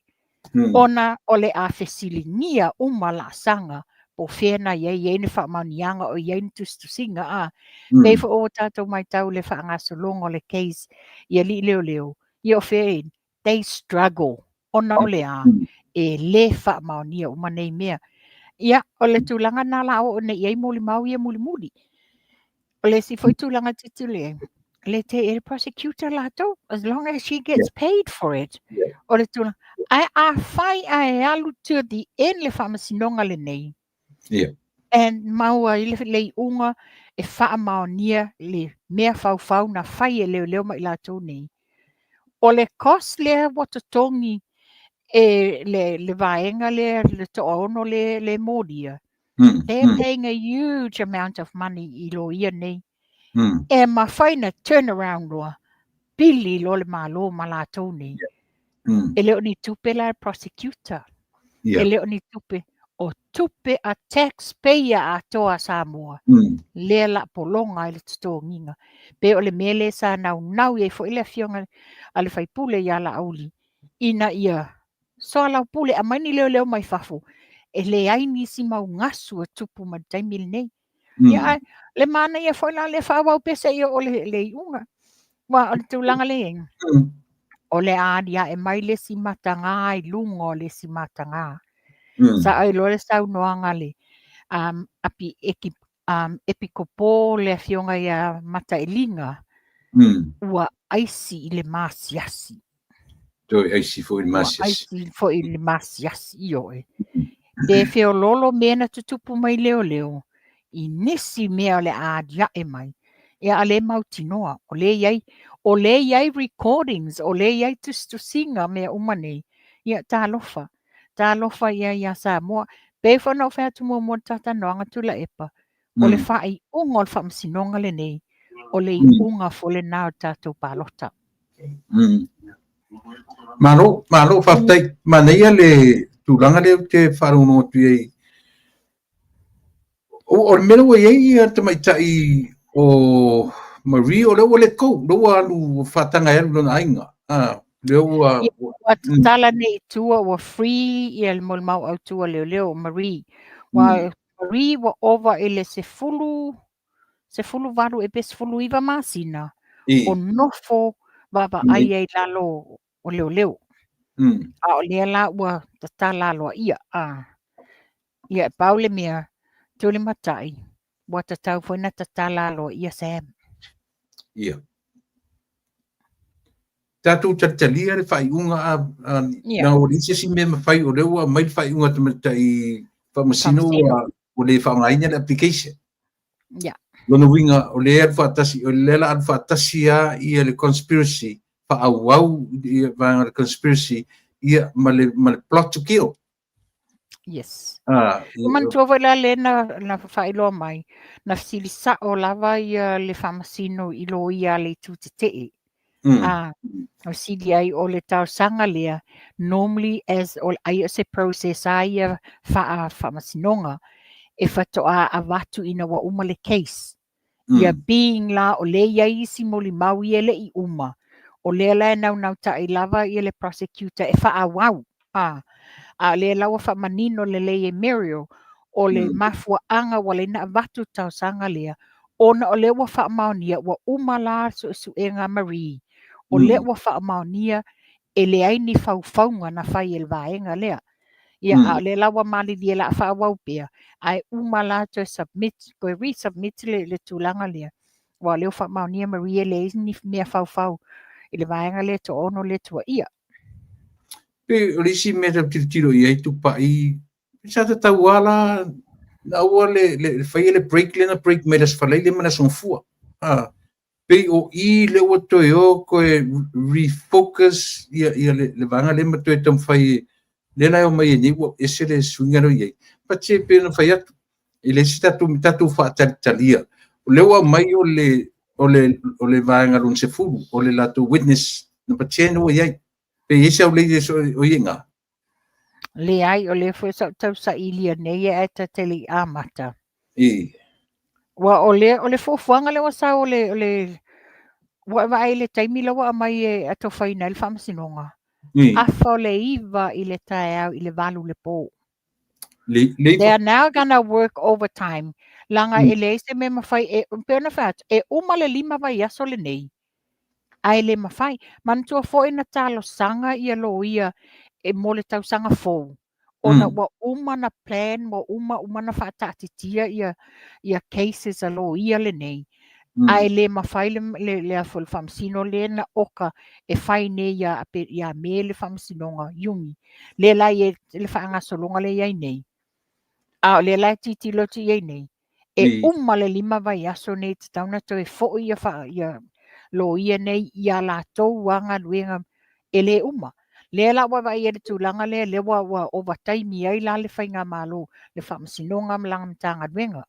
Ona o le a fesilingia uma la sanga. Po whiana iei ni whaamanianga o iei ni tustusinga a. Pefo o tātou mai tau le whaangaso longo le case. Ia li leo. Ia o whiain. They struggle. Ona o le a. E le whaamania uma nei mea. Ia, o le tūlanga nā la o ne iei muli mau ia muli. O le si foi tūlanga titule. Le te e prosecutor la tau, as long as she gets paid for it. O le tūlanga. Ai a whai a e alu to the end le whamasinonga le nei. And maua i le unga e whaamaunia le mea whau na whai e leo mai la tau nei. O le kos le watatongi e le vaenga le toono le modia. They're paying a huge amount of money i lo ia nei. E ma whaina turnaround loa. Pili lo le malo malatou nei. E leo ni tupe la prosecutor. E leo ni tupe. O tupe a taxpayer a toa Samoa. Le la polonga i le tutonginga. Pe o le mele sa nau e fo ile fionga ale whaipule ia la auli. Ina ia. So ala pule a mani leo mai fafu. E le ai nisi mau ngasu a tupu ma taimil nei. Ia le mana ia foi la le whawau pesa ia o le iunga. Wa o le tūlanga le eng. O le adia e mai le si matanga i lungo le si matanga. Sa ai lo le sau noanga le epikopo le fionga ia mata elinga. Ua aisi i le masiasi.
Toi aisi fo i masiasi.
Aisi fo i le masiasi io e. Te feo lolo mena tutupu mai leo. I nisi mea le adia e mai. E ale mautinoa. O le iai recordings. O le iai tustusinga mea umane. Ia tālofa. Tālofa ia Samoa. Pefo no whea tumu mo tata noanga tula epa. O le whai unga o le whamsinonga le nei. O le unga fo le nao tātou pālota.
Malo whaftai. Maneia le tūlanga leo te wharono tu iei. O mera wa iei te mai tai o Marie o leo le kou. Leo alu whatanga elu lona ainga. Leo
tala nei tua wa free i el molmau au tua leo Marie. Wa Marie wa ova ele se fulu varu e pes fulu iwa masina. O nofo wava ai lalo o leo. A o lea la ua tata lalo ia. Ia paule mea tuli matai. Wa tatau fwena tata lalo ia Sam.
Ia. Tātou tatalia le whaiunga na o risia si mea mawhai o rewa mai whaiunga tamatai whamasino o le whaungaina le application.
Ia.
Lona winga o le whaatasi, o le lela an whaatasi a ia le conspiracy, whaauau ia vanga le conspiracy, ia ma le plot to kill.
Yes. Man tuwa la le na whailoa mai, na silisa o lava ia le whamasino ilo ia le tutitei. O sili ai o le tausaga lea, normally as o ai o se processa ia fa'amasinoga, e fato'a avatu ina ua uma le case. Ia being la o le ia isi mo limau ia le'i uma. O lea la nau ta'i lava ia le prosecutor e fa'awau. A le laua fa'amanino le lei e Mario o le mafua'aga ua le na avatu tausaga lea. Ona o le ua fa'amaonia ua uma la su'esu'ega Marie. O le ua fa'amaonia e le ai ni faufauga na fai e le vaenga lea. Ia a le laua malilia la fa'awau pea. Ai uma la to submit, ko resubmit le tulaga lea. Wa leo fa'amaonia Marie le ni mea faufau. I le vaenga lea to ono le tua ia.
Pe o le si mea tiro i ai tupa'i. Sa ta tauala na ua le fai le break le na break me las falai le mana sonfua. Pe o i le ua toe o koe refocus ia le vanga le ma toe tam fai le lai o mai ni ua ese le swinga no iei. Pa te pe na fai atu. I le si tatu fa talia. O le ua mai o le vanga lun se furu, o le lato witness na pa te no iei. Pe ese au le so o ienga.
Le ai o le fo tau sa ilia nei e ta tele amata. Wa o le fofuanga le wasa o le wa ai le taimi lawa mai e ato faina le famasinonga. Afa le iva i le tae au i le valu le po. They are now gonna work overtime. Langa e le se me mawhai e pēna whaat e uma le lima vai aso le nei. Ai le mawhai. Mantua fo ina talo sanga i alo ia e mo le tau sanga fōu. Ona wa uma na plan, wa uma na whaatatitia ia cases alo ia le nei. Ai le mawhai le afo le whamsino le na oka e whai ne ia me le whamsinonga yungi. Le lai e le whaanga solonga le iai nei. A le lai titi loti iai nei. E uma le lima vai aso nei te tauna to e fo ia lo ia nei ia la tau wanga luenga e le uma. Le la wa vai e tūlanga le wa overtime ai la le whainga malo le whamsinonga mlanga mtanga luenga.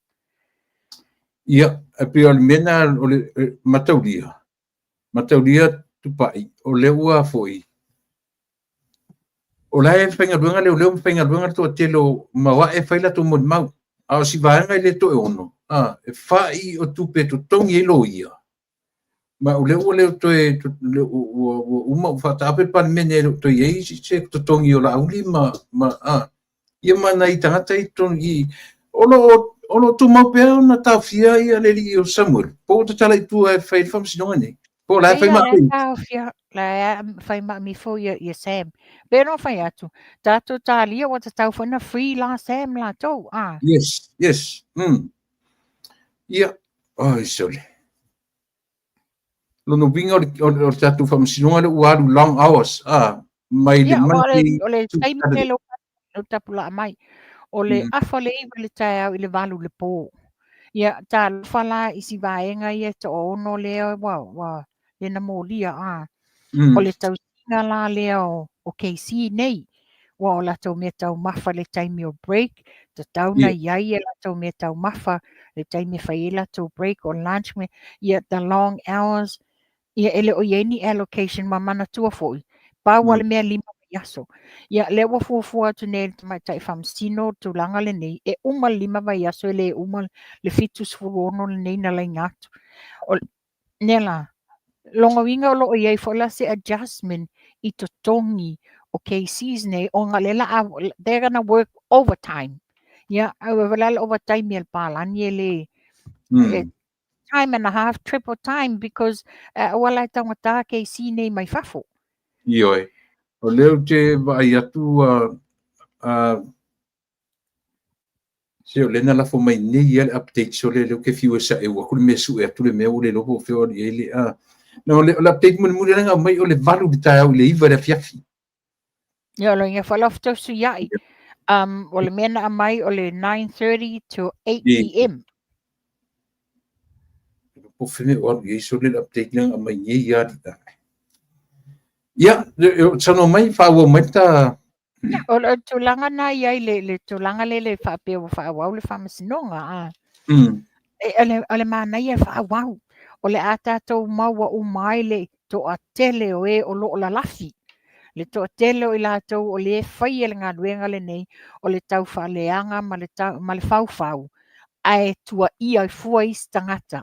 Ia, e pe o le mena o le mataulia. Mataulia tupai, o le ua foi. O la e whainga luenga leo whainga luenga to telo mawa e whaila to mon mau. A o si vaenga i le to e ono. E whai o tupe to tongi e lo ia. Ma o le ua leo to e uma whatape pan mene to i eisi se to tongi o la auli ia mana i tangata i tongi Olo tu mau pea na tau fia ia le li o Samuel. Po te tala i tu e whai whamsinonga nei. Po la e whai maa
pui. Tau fia, la e whai maa mi fo ia Sam. Pero whai atu. Tato tā lia wa te tau whana free la Sam la tau.
Yes. Ia. Ai sole. Lono binga o tatu whamsinonga le uaru long hours. Mai le manti.
O le taimi te lo tapula mai. O le afa le iwa le tae au i le valu le pō. Ia tā whala i si vaenga ia ta ono lea wa le na mōlia O le tau singa la lea o KC nei. Wa o la tau mea tau mafa le taimi o break. Ta tau na iai e la tau mea tau mafa le taimi whai e la tau break o lunch me. Ia the long hours. Ia ele o ieni allocation ma mana tua foi. Pa wale mea lima yaso. Ia le wa fuafua tu ne mai tai whamsino tu langa le nei. E uma lima vai yaso le uma le fitus furono le nei na lai ngatu. O nela. Longa winga o lo iei fola se adjustment i to tongi o KC's nei o nga lela they're gonna work overtime. Ia awala overtime el palani le time and a half, triple time because wala tangata KC nei mai fafo.
Ioi. O leo te vai atu se o lena la fo mai nei ia update so le leo ke fiu sa e wa kule mesu e atu le mea ule lopo feo ni ele no le update mun nga mai o le valu di tae au le iwa le fiafi.
Ia lo inga falafto su iai. O le mena mai o le 9:30 to 8 p.m.
Po fene o ye so le update nga mai nei ia di tae. Ia, sano mai whaua mai ta...
O le tūlanga na iai le tūlanga le whapea o whaawau le whamasinonga. O le mana ia whaawau. o le a tātou maua o mai le to a tele o e o lo la lafi. Le to a tele o i lātou o le whai e le ngā ruenga le nei o le tau whaleanga ma le whau. Ai tua ia i fua i stangata.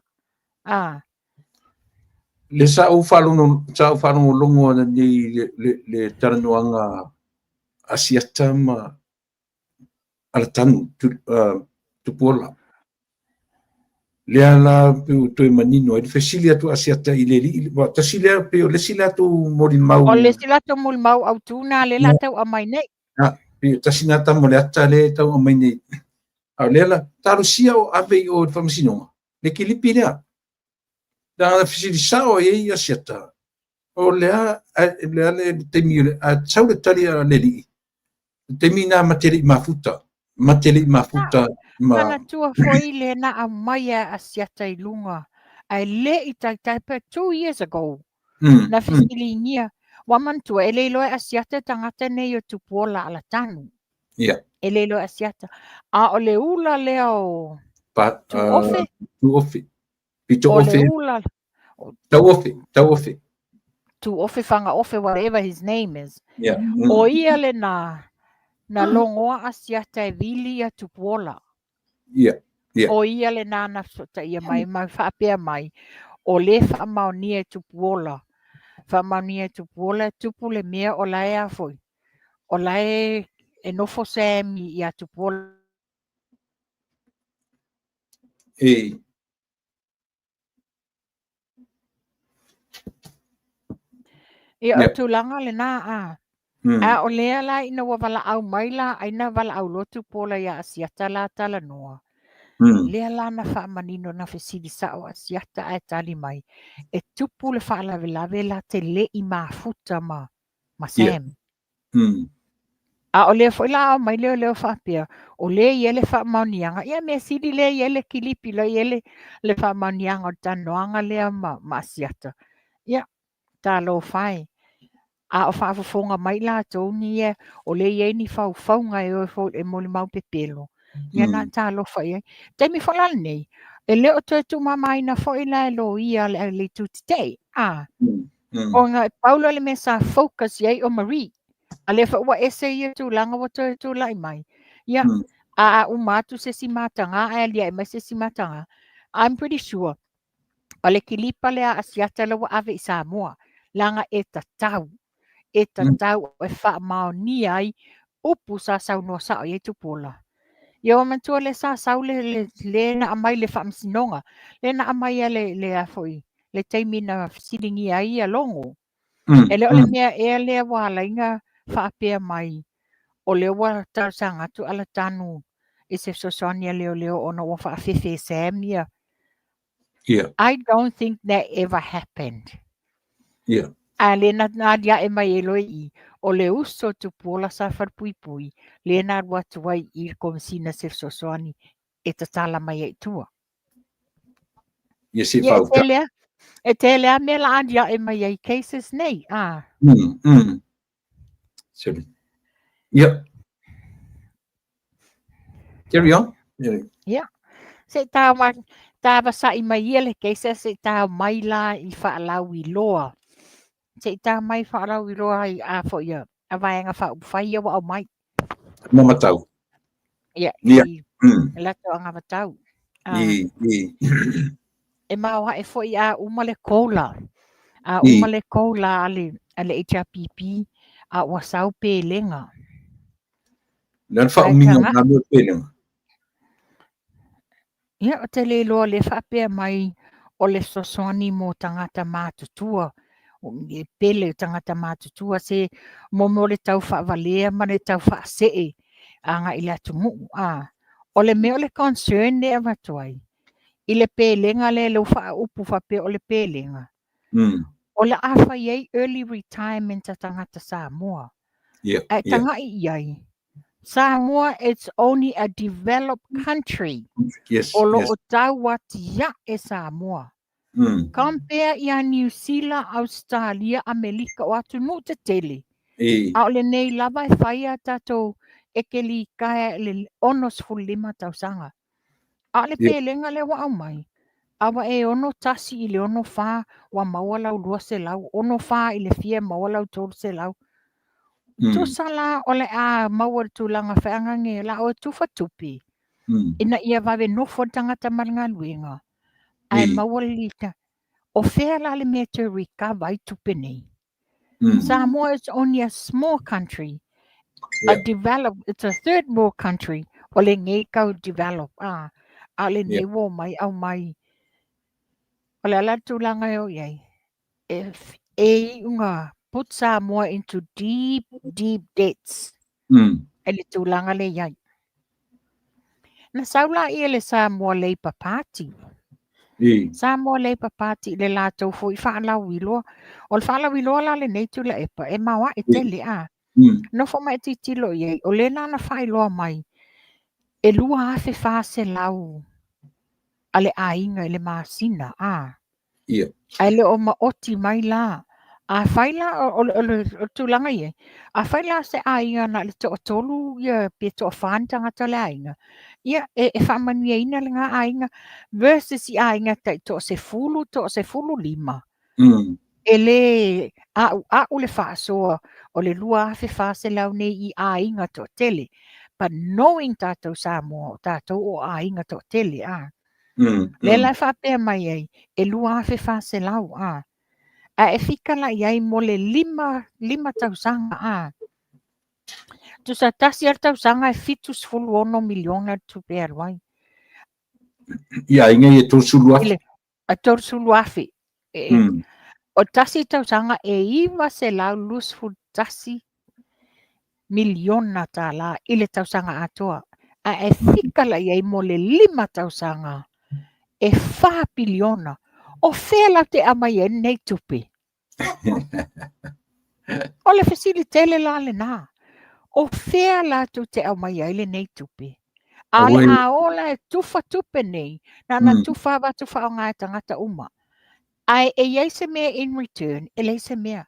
Le sa o whalungo longo ana nei le taranoanga asiata ma ala tanu tupola. Le ala to manino e fesilia tu asiata i le li wa tasilia pe le sila tu molimau.
O le sila tu molimau au tuna le la tau amai nei.
Pe tasinata mo le ata le tau amai nei. A le ala tarusia o ave o famasino. Le kilipi lea. Da fisili sao e asiata. O lea le temi a sau le tali a le li. Temi na materi mafuta. Materi mafuta.
Mana tua foi le na a maia asiata i lunga. Ai le i tai 2 years ago. Na fisili ngia. Wamantua e leilo e asiata tangata nei o tupuola ala tanu.
Yeah.
E leilo asiata. A o le ula leo. Tu ofe?
Tu ofe. Pito
o
ofe.
le ula.
Tau ofe.
Tu ofe whanga ofe, whatever his name is.
Yeah.
O ia le na longoa asiata e vili a tupuola.
Yeah. Yeah.
O ia le na sota ia mai whaapea mai. O le whaamaunia e tupuola. Whaamaunia e tupuola tupu le mea o lae a foi. O lae e nofo semi i a tupuola.
Ei.
Ia o tūlanga le nā a. A o lea la ina wa wala au mai la, aina wala au lotu pola ia asiata la tala noa. Lea la na wha manino na whesidi sa o asiata ai tali mai. E tupu le wha lawe lawe la te le i mafuta ma Sam. A o lea fo ila au mai leo whapea. O lea iele wha maunianga. Ia mea sidi lea iele kilipi la iele le wha maunianga o tanoanga lea ma asiata. Ia, tā lo whai. A o whaafafonga mai la tōni e, o le iei ni whauwhaunga e moli mau pepelo. Ia nā tā lo whai. Te mi whalala nei, e leo tu mamai na whai la lo ia le tuti tei. O ngā paulo le mesa focus iei o Marie. A le wha ese ia tu langa wa tu lai mai. Ia, a umatu se si matanga, a lia e mai se si matanga. I'm pretty sure. O le kilipa le a asiata le wa ave i Samoa. Langa e tatau. E tatau e wha mao ni ai upu sa sau no sa o tu pola. Ia o mantua le sa sau le na amai le wha msinonga. Le na amai le a foi. Le teimi na silingi ai a longo. E le o le mea e le wala inga wha apea mai. O le wa tausanga tu ala tanu. E se sosonia leo ona wa wha awhewhe Samia.
Yeah.
I don't think that ever happened.
Yeah.
A le na dia e mai eloi i. O le uso tu pola sa wharpui le na watu wai i komisina se sosoani e tatala mai e tua.
Yes, if I
e te lea me la dia e mai ai cases nei.
Sorry. Yep. Carry on.
Yeah. Se tā sa i mai ele cases se tā mai la i whaalau i loa. Se tā mai whaalau i loa i a fo ia. A vaianga whai wa au mai.
Mamatau.
Yeah. Lato anga matau. E mau ha e fo i a umale kola. A umale kola ale HRPP a wasau pe lenga.
Nan wha uminga na mea pelenga.
Ia o te le loa le whapea mai o le sosoani mo tangata mātutua. O e pele tangata mātutua se mo le tau whaavalea ma le tau whaasee. Anga i le atumu. O le mea o le concern le amatuai. I le pelenga le wha upu whapea o le pelenga. O le awha iei early retirement a tangata Samoa. Tanga iai. Samoa, it's only a developed country.
Yes.
O o tau wati ia e Samoa. Compare ia New Zealand, Australia, Amerika o atu mu te tele. A o le nei lava e whaia tatou e ke li kaya le onos fulima tau sanga. A le pelenga le wa au mai. Awa e ono tasi I le ono wha wa maua lau lua se lau. Ono wha I le fia maua lau tolu se lau. Tu sala ole a maua tūlanga whaanga nge la o tufa tupi. Ina ia wawe nofo tangata maranga luenga. Ai maua lita. O whea la le mea te rika vai tupe nei. Samoa is only a small country. It's a third world country. O le ngai kau develop. A le newo mai au mai. O le ala tūlanga o iei. If unga put Samoa into deep, deep debts. E le tūlanga le iei. Na saula ia le Samoa Labour Party. Samoa Labour Party le lātou fo I whaalau iloa. O le whaalau iloa la le nei tula epa. E maua e tele a. No fo mai titilo iei. O le nana whailoa mai. E lua afe whase lau. Ale ainga le masina a. Ai le o maoti mai la. A whaila o tūlanga iei. A whaila se ainga na le to tolu ia pe to whantanga ta le ainga. Ia e whamanuia ina le ngā ainga versus I ainga tai to se fulu lima. E le a le whaasoa o le lua afe whase lau nei I ainga to tele. But knowing tātou Samoa, tātou o ainga to tele a. Le lai whapea mai ei, e lua afe whase lau a. A e whika la iai mo le lima tausanga a. Tu sa tasi ar tausanga e fitus fulu ono miliona tu pe aruai.
Ia inga e torsulu afi.
A torsulu afi. O tasi tausanga e iwa se lau lusfu tasi miliona ta la ile tausanga atoa. A e whika la iai mo le lima tausanga e 4 biliona. O whela te amai e nei tupi. O le fasilitele la le nā. O whela tu te amai e le nei tupi. A le a ola e tufa tupe nei. Na tufa wa tufa o ngā tangata uma. Ai e iei se mea in return. E le se mea.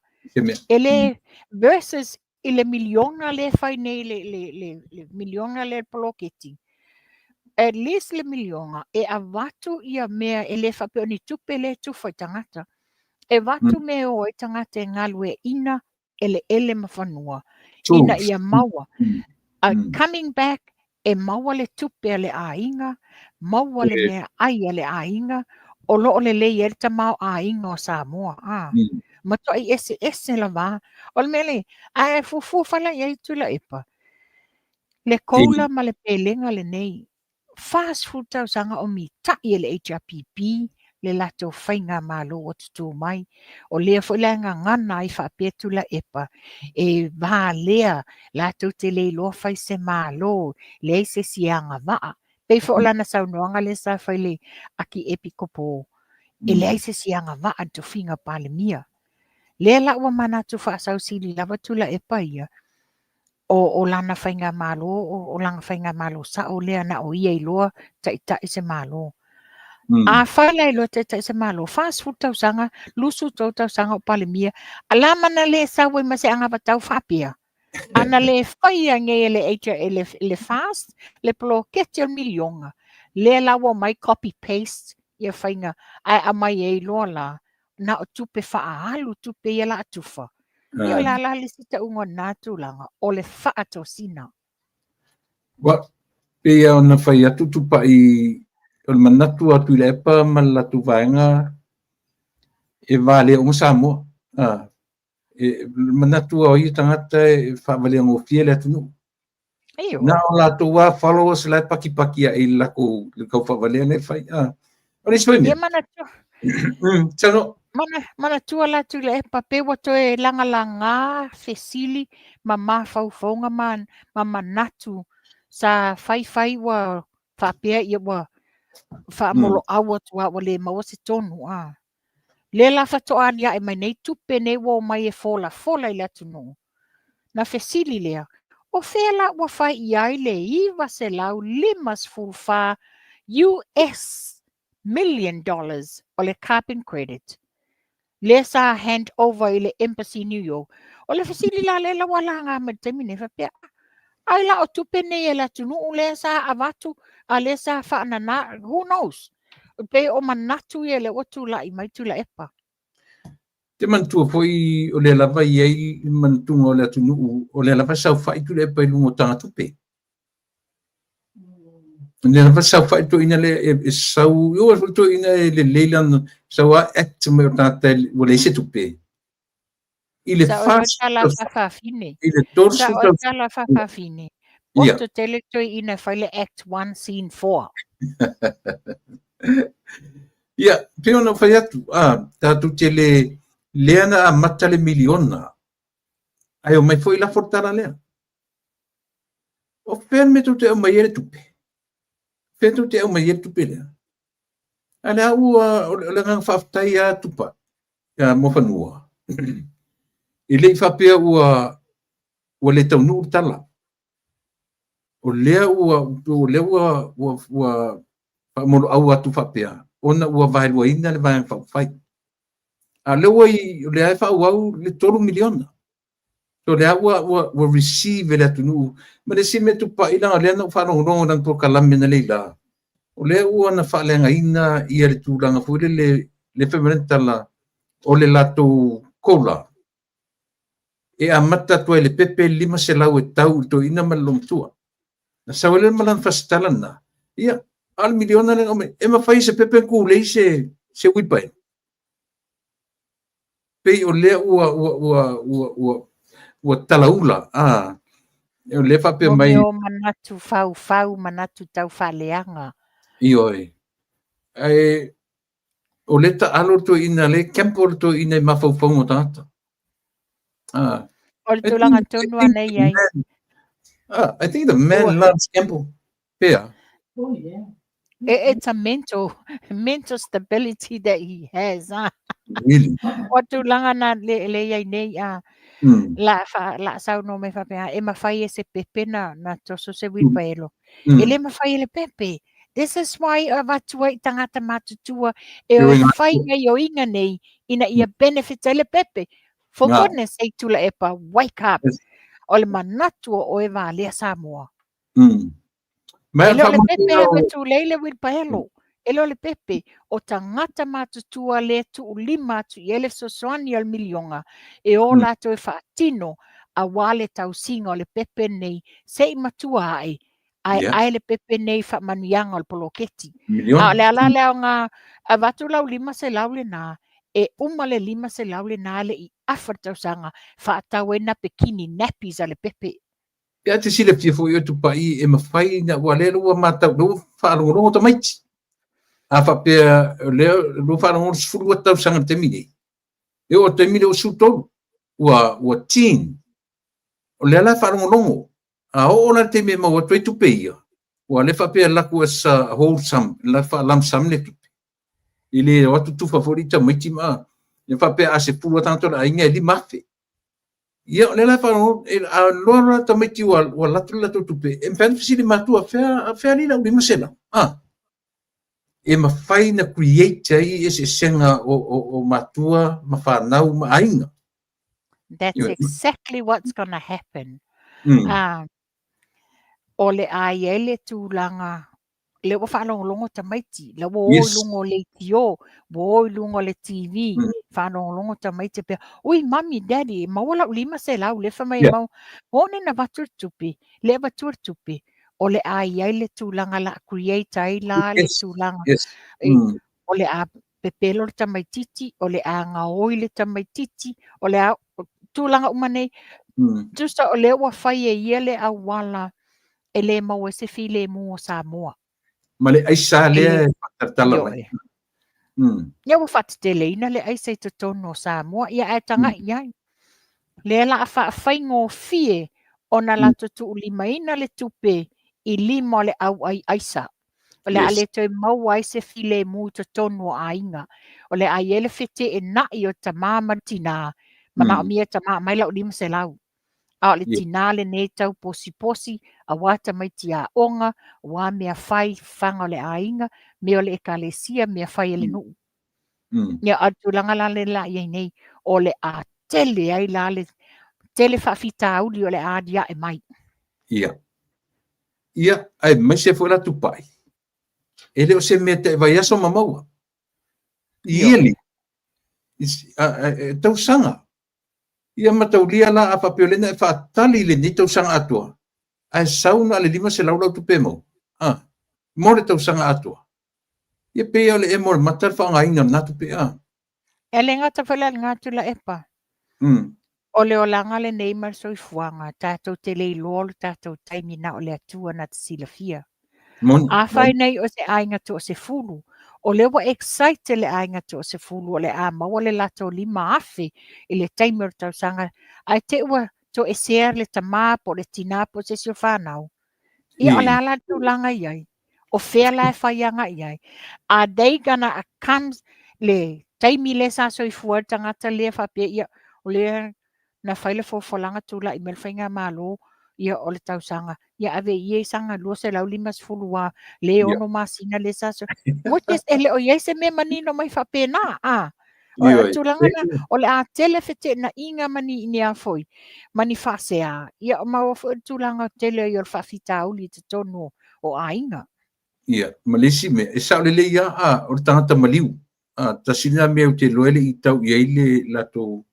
E le versus I le miliona le whai nei le miliona le poloketi. At least le miliona e a watu ia mea e le whapeoni tupe le tufa tangata. E watu mea o e tangata e ngalue ina ele mawhanua. Ina ia maua. Coming back e maua le tupe le ainga. Maua le mea ai le ainga. O loo le lei e ta mau ainga o Samoa. Mato ai ese la wā. O le mele, a e fufu whala i tula epa. Le koula ma le pelenga le nei. Fast food tau sanga o mi tai e le HRPP, le lato whainga malo o tutu mai. O lea whailanga ngana I whapetu la epa. E wā lea, lato te le loa whai se malo, le se sianga waa. Pei whaolana saunoanga le sa whaile aki epi kopo. E le se sianga waa tu whinga pale mia. Lea la ua mana tu whaasau sili lava tula epa ia. O lana whainga malo, o langa whainga malo sa o lea na o ia I loa ta se malo. A whaila I loa ta se malo. Fast food tau sanga, lusu tau sanga o pale mia. Ala mana le sa wai mase anga batau whapia. Ana le whaia nge le fast, le polo keti o milionga. Le lawa mai copy paste ia whainga. Ai amai e loa la. Na o tupe whaahalu tupe ia la atufa. Ia la le sita unga nātu langa. O le whaato sina.
Wa, pea o na whai atu tupa I o le manatu atu I le epa malatu vaenga e vale o Samoa. E manatu o I tangata e whaavale o fie le atu nu. Na o latu wa followers lai paki a I lako le kau whaavale ne whai. O le swene.
Ia manatu.
Tano.
Mana tua la tu le epa pe wato e langa langa fesili ma mawhauwhaunga man ma manatu sa whai wa whapea ia wa whaamolo awa tua wa le maua se tonu a. Le la whatoa nia e mai nei tupe nei wa mai e fola I le atu no. Na fesili lea. O whela wa whai iai le iwa se lau limas fulfa US $1 million o le carbon credit. Lesa hand over I le embassy New York. O le fasili la le la wala nga matemi ne whapea. Ai la o tupe ne e la tunu o lesa avatu a lesa whaanana. Who knows? Pe o manatu ia le otu la I mai tula epa.
Te mantua foi o le lava iai mantunga o le atunu o le lava sau fai tu le epa I lungo tanga tupe. Le lava sau fai tu ina le sau yo tu ina le leilan sau a act me o tata o le se tupe. Il est
Sa o
fast.
tala whawhawhine.
Il est torso.
Sa o tala whawhawhine.
Ia.
Oto tele toi ina whaile Act 1, Scene 4.
Ia, pe ona fai atu. Tatu te le leana a mata le miliona. Ai o mai foi la fortara lea. O fen me tu te o mai ere tupe. Fen tu te o mai ere tupe lea. Ale a ua o le ngang whaftai a tupa. Ia mo whanua. I le whapea ua le tau nuu tala. O lea ua whamoro au atu whapea. Ona ua vairua ina le vai whawhai. A lewa I le ai whau le 3 miliona. So le ua receive le atu nuu. Ma le si me tupa ilanga lea na whanongonongo nang po kalame na leila. O lea ua na whalenga ina ia le tūranga fuile le whemerentala o le lato kola. E a mata tua le pepe 5 se lau e tau to ina malong tua. Na sawale malan fastalana. Ia, al miliona le ome. E ma fai se pepe ku lei se wipai. Pei o lea ua talaula. E o le whape mai.
O manatu whau, manatu tau whaleanga.
Ioi. Ai, o le ta alo to ina le kempo to ina mawhauwhaungo tangata.
O le tūlanga tūnua nei ai.
I think the man loves Campbell. Yeah.
Oh, yeah.
It's a mental stability that he has.
Really?
O tūlanga na le ai nei la sau no me whapea. E mawhai e se pepe na toso se wilpaelo. E le mawhai le pepe. This is why watua I tangata matutua e o whai ngai o inga nei ina ia benefits ele pepe. For goodness sake tula epa, wake up. O le manatua o e wā lea Samoa. Ele o le pepe hewa tu leile wilpaelo. Ele o le pepe o tangata matutua le tu ulima tu ele sosoani al milionga. E o la to e whaatino a wale tau singa o le pepe nei se I matua ai. Ai le pepe nei whaamanuianga o le poloketi. A le ala leo ngā a watu lau 5 se lau le nā. E umale 5 se lau le nā le I awhatau sanga whaatau e na pekini nappies a le pepe.
Pea te sile fia fo I tu pai e mawhai na walelo ua matau no whaarongorongo ta maiti. A whapea leo no whaarongorongo sifuru atau sanga te mine. E o te mine o sutolu. Ua teen. O lea la whaarongorongo. A o ona te me maua tuai tupe ia. Ua le whapea laku as wholesome. La whaalamsam le tupe. I le watu tufa forita maiti maa. Le whapea a se pua tanto la inga li mafe. Ia le la wharongo. A loa ta maiti ua latu tupe. E mpena fisili matua fea lila uli masela. E mawhai na create ai e se senga o matua ma whanau ma ainga.
That's exactly what's going to happen. O le ai ele tūlanga le o whanonglongo ta maiti. Le o longo le tio, o longo le TV, whanonglongo ta maiti pia. Ui, mami, daddy, mawala ulima se lau, le whamai mau. Hone na watur tupi, le watur tupi. O le ai ele tūlanga la create ai la le tūlanga. O le a pepelo le tamaititi, o le a ngaoi le tamaititi, o le a tūlanga umanei. Justa o le ua whai e ia le a wala e le mau e se file mu o Samoa.
Ma le aisa lea whatatala mai.
Ia ua whatatele ina le aisa I totono o Samoa. Ia e tanga iai. Le la a whaingo fie o na la tutu lima ina le tupe I 5 le au ai aisa. O le ale toi mau ai se file mu totono a inga. O le ai ele fete e nai o ta mama tina. Mana o mia ta mama mai lau 5 se lau. A le tina le ne tau posi a wata mai tia onga, wa mea fai fanga le ainga, mea le ekalesia mea fai ele nuu. Ia atu langa la le la iei nei, o le a tele ai la le, tele whawhita auli o le a dia e mai.
Ia, ai mai se fora tu pai. Ele o se mete vai aso mamaua.
Io.
Ieli. Tau sanga. Ia mataulia la a papiolena e whaatali le ni tau sanga atua. Ai sauna le lima se laulau tupe mo. More tau sanga atua. Ia pea le e more matar whaangaina na tupe
E le ngata whala ngatu la epa. O le o langa le neymar soifuanga, tātou te lei lolo, tātou taimina o le atua na te silafia. A whai nei o se ainga to o se fulu. O le wa excite le ainga to o se fulu o le a maua le lato lima afe i le taimir tau sanga. Ai te ua to e ser le tamapo le tinapo se sio whanau. Ia o le ala tu langa iai. O whea lai whaianga iai. A dei gana a comes le taimi le sa soifua tangata le whapea ia o le na whaile fōwhalanga tula i melwhainga malo ia o le tausanga. Ia ave ie sanga lua se lau limas fulua le ono masina le sa so. Which ele o ie se me manino mai whapea na o tulanga na o le a tele fete na inga mani ini a foi. Mani whasea. Ia o maua tulanga tele i o whawhita uli te tonu o a inga.
Ia, malisi me, e sao lele ia o le tangata maliu. Tasina mea te loele i tau iei le lato.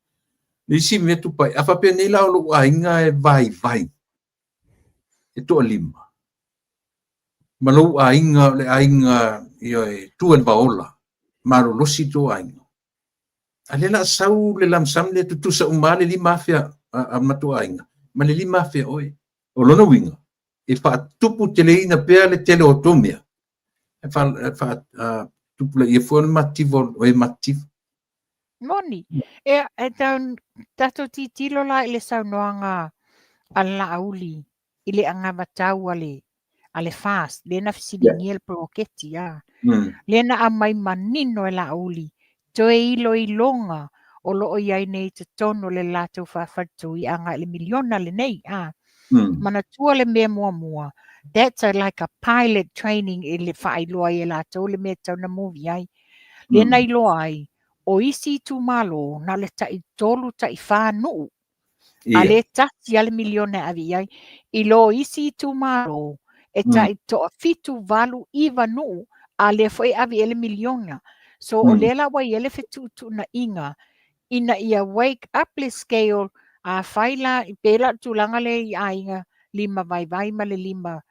Lisi me tu pai, a whapea nei lao lo a inga e vai. E toa lima. Malau a inga ia e tuan baola. Maro losi to a inga. A lela sau le lamsam le tutusa umale li mafia a matu a inga. Ma le li mafia oi. O lona winga. E wha tupu te leina pea le tele o tomea. E wha tupu le ia fuan mativo o e mativo.
Moni. E tato ti tilo la ile sau noanga ala auli. Ile anga batau ale fast. Lena fisilingiel proketi ya. Lena amai manino e la auli. Toe ilo i longa. O loo iai nei te tono le lato whawhatu i anga le miliona le nei. Mana tua le mea mua. That's like a pilot training i le whailoa i lato le mea tau na movie ai. Lena i loa ai. O isi tu malo na le tai tolu tai whānuu. A le tati ale milione avi ai. I lo isi tu malo e tai to fitu valu iwa nuu a le foi avi ele miliona. So o lela wai ele fitu tu na inga. Ina ia wake up le scale a whaila i pera tulanga le i ainga lima vai ma le lima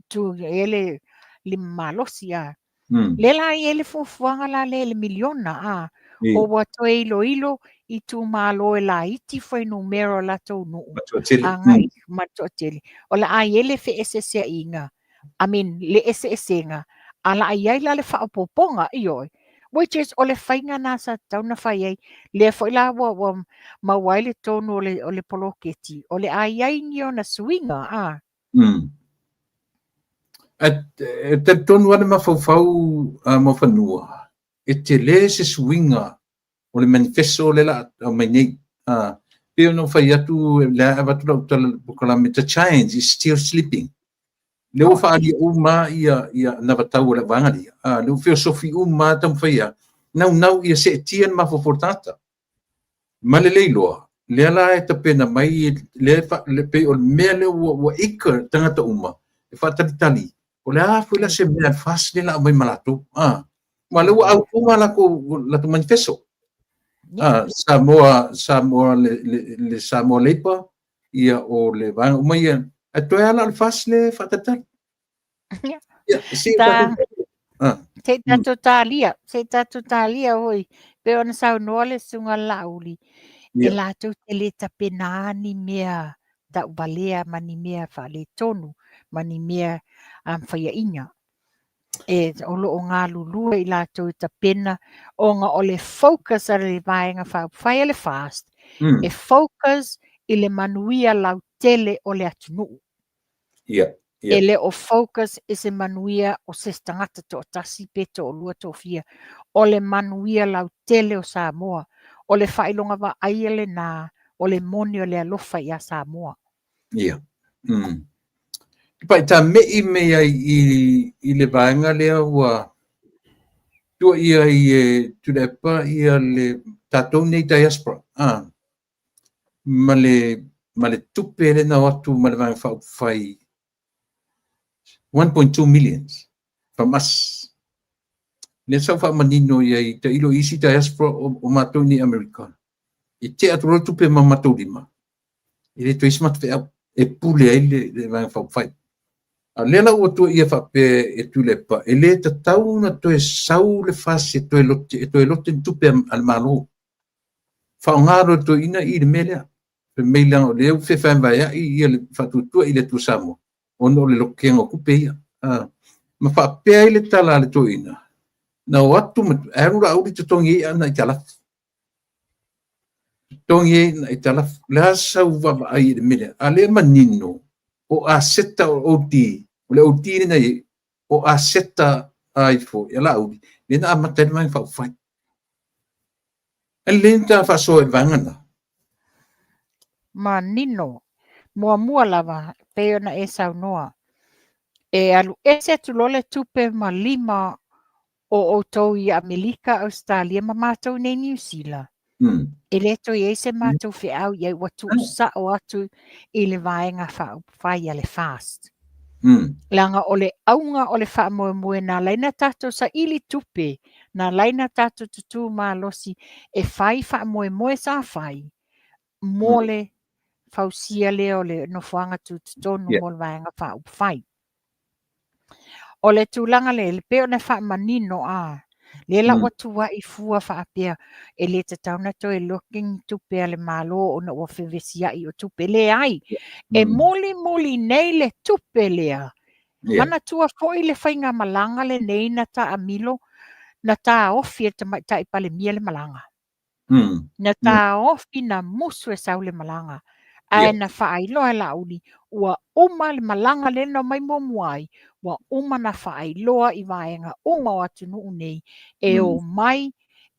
tu ele lima malosia. Lela i ele fufuanga la le miliona o wato ilo i tu malo e la iti foi numero la tau nuu. Angai matotele. O la ai ele fe esesia inga. I mean, le esenga. Ala ai la le whaapoponga ioi. Which is o le whainga nasa tau na whaiei. Le whaila wa mawaile tonu o le poloketi. O le ai nio na swinga
E te tonu ane mawhau mawhanua. E te le se swinga o le manifesto le la o mai nei. Peo no whai atu le avatu la utala bukalame. The change is still sleeping. Leo whaari uma ia navatau o le vangari. Leo filosofi uma tam whaia. Nau ia se tian mawhaportata. Ma le leiloa. Le ala e ta pena mai le pe o mea leo wa ika tangata uma. E whaataritali. O le fuila se mea fast le la mai malato. Ma leo au uma lako manifesto. Samoa le Samoa leipa ia o le vanga uma ia atoe ala le fast le whatatari.
Se tatu talia hoi. Pe ona sau noa le sunga lauli. E lato te le tapena ni mea da ubalea mani mea whale tonu. Mani mea whaia inga. E olo o ngā lulua i lato ta pena o ngā o le focus a le vaenga whai le fast. E focus i le manuia lau tele o le atunuu. E le o focus i se manuia o se stangata to tasi peto o lua tofia. O le manuia lau tele o Samoa. O le whailonga wa aiele nā. O le moni o le alofa i a Samoa.
Pai ta mei mea i le vaenga lea ua tua ia i tulepa ia le tatou nei diaspora. Ma le tupe le na watu ma le vaenga whai 1.2 million Famas. Le sa fa manino ia te ilo isi diaspora o matou ni Amerika. I te atoro tupe ma matou lima. I le tois mat fea e pule ai le vai fa fai. A le la o tu ia fa pe e tu le pa. E le ta tau na to e sau le fase to e lote tupe al malo. Fa ngaro to ina i le melea. Pe meila o le u fe fa vai ia le fa tu i le tu samo. Ono le lokengo kupe ia. Ma fa pe le tala le to ina. Na watu erura auri te tongi ana i tala. Tongi na i tala. La sauva ai le mele. Ale manino. O a seta o ti. O le o ti ni nei. O a seta ai fo. Ia la auri. Le na amata mai fa fai. E le ta fa so e vangana.
Manino. Mua lava. Peona e saunoa. E alu ese tulole tupe ma lima o tau i Amerika, Australia, ma mātou nei New Zealand. E le toi e se mātou whi au iai watu sa o atu i le vaenga whai a le fast. Langa o le aunga o le wha moe na laina tātou sa ili tupe, na laina tātou tutu mā losi e whai wha moe sa whai. Mole whausia leo le no whanga tutonu mo le vaenga whai. O le tūlanga le peo na wha manino a. Le la watu wa i fua wha apea. E le te tauna to e looking tupe ale malo o na ua whiwesia i o tupe le ai. E moli nei le tupe lea. Mana tua foi le whainga malanga le nei na ta amilo na ta ofi e ta i pale mia le malanga. Na ta ofi na musu e sau le malanga. Ai na whaailoa e launi, ua uma le malanga le no mai momuai, ua uma na whaailoa i vaenga uma o atu nuu nei, e o mai,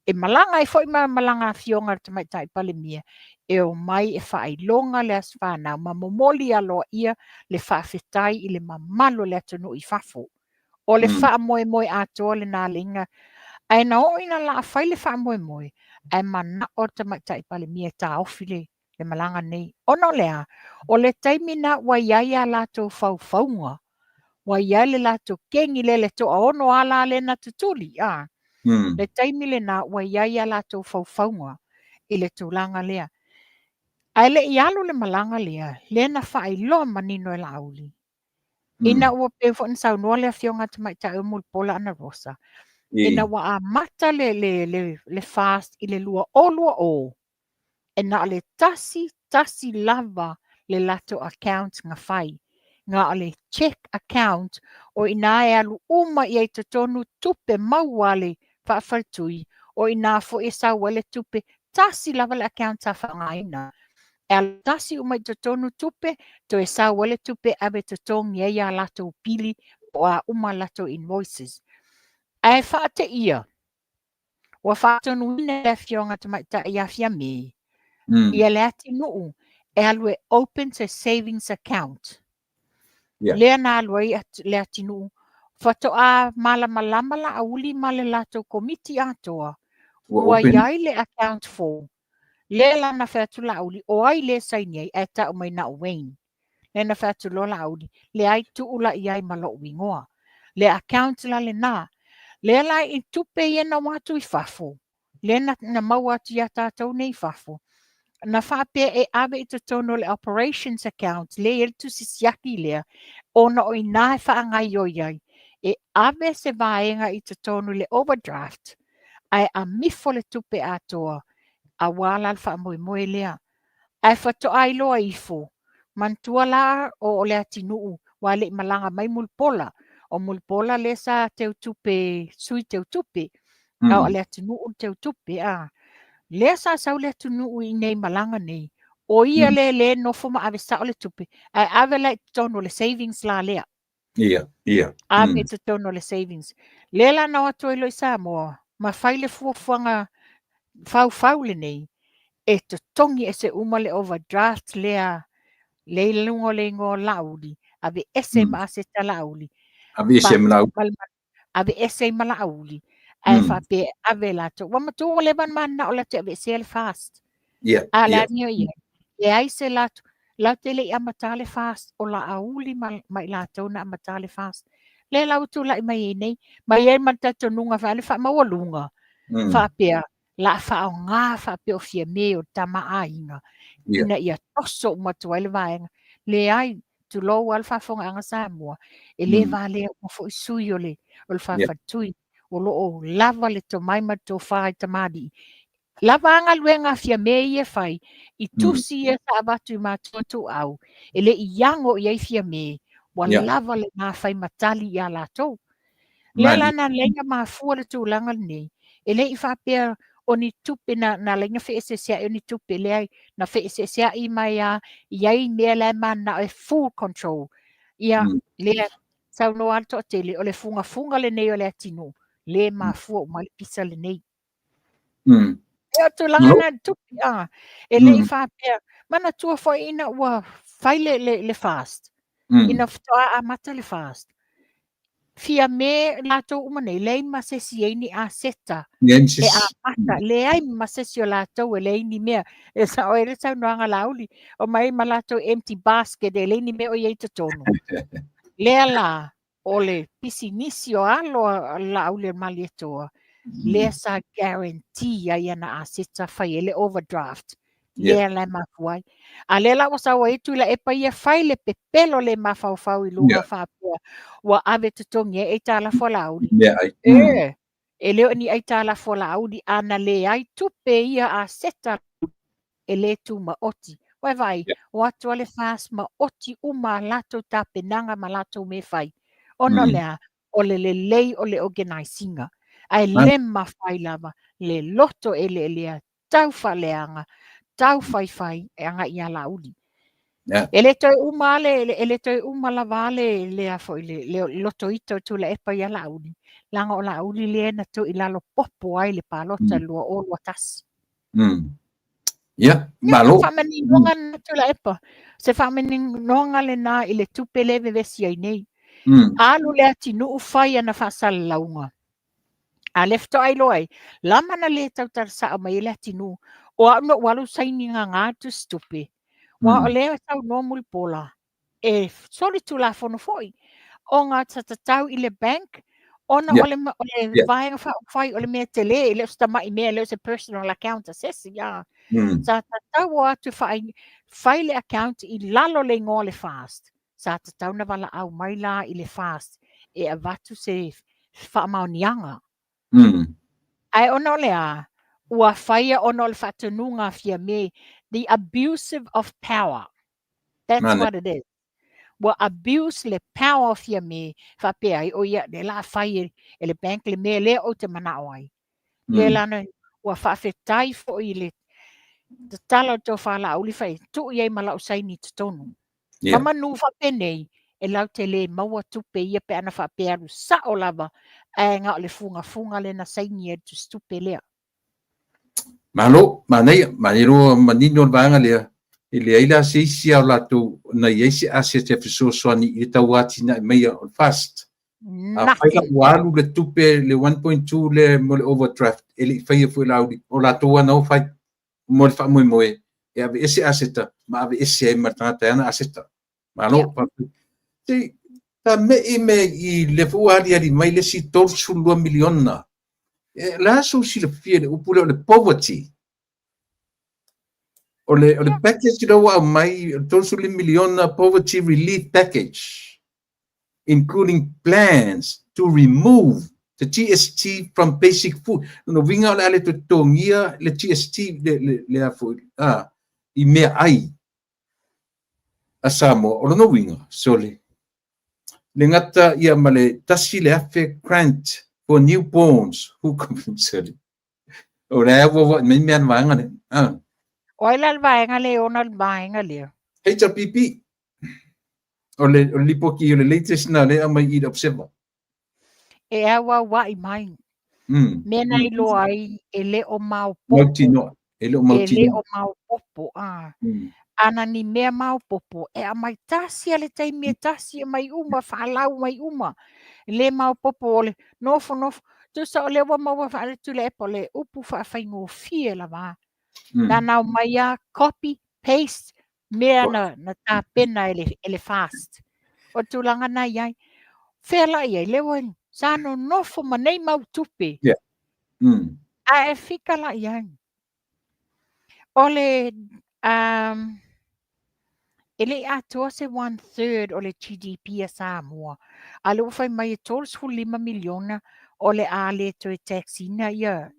e malanga e foi malanga fionga te mai tai pale mia, e o mai e whailonga le as whanau, ma momoli aloa ia le whaafetai i le mamalo le atu nuu i fafo. O le wha moe atoa le nā linga, ai na o ina la a whai le wha moe, ai mana o te mai tai pale mia ta ofile, le malanga nei. Ono lea, o le taimina wa iaia lato faufaunga. Wa iaia le lato kengi le toa ono ala le na tutuli. Le taimile na wa iaia lato faufaunga i le tūlanga lea. Ai le ialu le malanga lea, le na whaai loa manino e la auli. Ina ua pewho in saunua lea fionga tamai ta umul pola ana rosa. Ina wa a mata le fast i le lua o. E na le tasi lava le lato account nga whai. Nga le check account o ina e alu uma i te tonu tupe mauale whaafaltui o ina fo e sa wale tupe tasi lava le account sa whangaina. E alu tasi uma i te tonu tupe to e sa wale tupe abe te tongi e ia lato pili o a uma lato invoices. E whaate ia. Wa whaatonu ine le fionga tamaita ia fia mei. Ia le ati nuu, e alue open to savings account. Lea na alue le ati nuu, whato a malama la auli male lato komiti atoa, ua iai le account for. Le la na whatu la auli, o ai le saini e ta o mai na Wayne. Le na whatu lo la auli, le ai tu ula iai malo wingoa. Le account la le na, le la i tupe i na watu i fafo. Le na mau atu ia tātou nei fafo. Na whape e awe i tono le operations account, le e tu sisiaki lea, ona o ina e whaangai o iai, e awe se vaenga i tono le overdraft, ai a mifo le tupe atoa, a wala al wha moe lea. Ai whato ai loa ifo, mantua la o le atinuu, wa le malanga mai mulpola, o mulpola le sa teu tupe, sui teu tupe, o le atinuu teu tupe, le sa sau le tunu i nei malanga nei. O ia le nofo ma ave sa o le tupe. Ai ave le tono le savings la lea.
Ia.
Ave te tono le savings. Le la na watu e loi sa moa. Ma fai le fuafuanga fau le nei. E te tongi e se uma le overdraft lea. Le lungo le ngo lauli. Ave ese ma ase ta lauli.
Ave ese ma lauli.
Ave ese ma lauli. Ai fa pe ave la to. Wa matu le ban mana o la te ave se le fast. A la nio ia. E ai se la te le amatale fast o la auli mai la to na amatale fast. le lau tulaʻi mai nei mai ai matatonuga fa le faamaualuga faapea la faaogā faapeofia me o tamaʻāiga ina ia toso umatu ai le vaega leai tulou a le faafogaaga Samoa e lē valea uma foʻi sui o le faafatui o loo lava le tomai ma tofā i tamaliʻi lava agaluega afia me ia fai i tusi ia saavatu i matua tuʻau e leʻi iago i ai fia me ua lava le mafai matali iā latou le lana laiga mafua le tulaga lenei e leʻi faapea o ni tupe na laiga feʻeseseaʻi o ni tupe leai na feʻeseseaʻi mai a iai mea le mana e full control ia lea saunoa ale toʻatele o le fugafuga lenei o le atinuu lē mafua uma le pisa lenei e o tulaga na tupe e leʻi faapea manatua foʻi ina ua fai le fast ina fetoʻa amata le fast fia me latou uma nei leai masesi ai ni aseta e amata leai masesi o latou e leai ni mea e sao e le saunoaga lauli o mai ma latou empty basket e leai ni mea o iai totonu lea la o le pisinisi o alo lauli le mali etoa lea sa guarantee ai ana aseta fai ele overdraft lea lai mafua ai a le la ua saua itu i la epa ia fai le pepelo le mafaufau i luga faapea ua ave totogi ai talafo lauli e leo ni ai talafo lauli ana leai tupe ia aseta e lē tumaoti ua vai o atu a le fast ma oti uma latou tapenaga ma latou me fai ona lea o le lelei o le organisinga ae le mafai lava le loto e leʻelea taufaaleaga tau fai e anga ia lauli. Ele toi uma ele toi uma lava le foi le loto ito tu le epa ia lauli. Langa o lauli le na tu ilalo popo ai le palota lua o lua tas.
Malo.
Fa meni nonga tu la epa. Se fa meni nonga le na ile tupe le vesi ai nei. Alu le atinu fai ana fa sal launga. A lefto ai loi. Lama na le tau tar sa mai le atinu. O no walu saini nga tu stupe. Wa o le tau no mul pola. E soli tu la fono foi. O nga tau i le bank. Ona ole vai fai ole me tele ile sta mai me le se personal account assess ya. Sa tau atu fai le account i lalo le ngole fast. Sa tau na wala au mai la i le fast. E avatu se fa maunianga. Ai ona ole a. Ua faia ono le fatanunga fia me, the abusive of power. That's what it is. Ua abuse le power fia me, fapea ai o ia le la faia e le bank le me le o te manao ai. Le lana ua faafetai fo i le te tala to fala uli fai, tu iai malau saini te tonu. Mama nu fapenei, e lau te le maua tupe ia pe ana fapea lu sa o lava, e nga o le funga le na saini e tu stupe lea.
Malo, maniro manino banga le ile ila se sia la tu na yesi asset fiso swani ita wati na mai fast. A faila walu le tupe le 1.2 le mo le overdraft ele faia foi laudi o la tu no fai mo fa mo e ave ese asset ma ave ese martata ana asset. Malo. Ti ta me i le fuari ali mai le si torsu 2 miliona. La so si le fiere oppure le poverty o le package do mai torso le miliona poverty relief package including plans to remove the GST from basic food no vinga le to tongia le GST le afo I me ai asamo o no vinga so le ngata ia male tasi le afe grant for newborns who compensate. Ora vo me vanga ne.
Oila vaenga le ona vaenga le.
HRPP. O le lipoki o le latest na le ama I observa.
E awa wa I mai. Mena I lo ai ele o mau popo.
Mautino. Ele
o mau popo Ana ni mea mau popo e a mai tasi ale tai me tasi mai uma falau mai uma. Le mau popo ole nofo tu sa ole wa mau fa ale tu le pole upu fa fa ngo fie la va. Na na mai a copy paste mea na ta pena ele fast. O tu langa na yai Fela ia lewa sa no nofo manei mau tupe.
Yeah.
A e fika la ia. Ole ele atua se 1/3 o le GDP a Samoa. A le ufai mai e 5 miliona o le a le toe taxina ia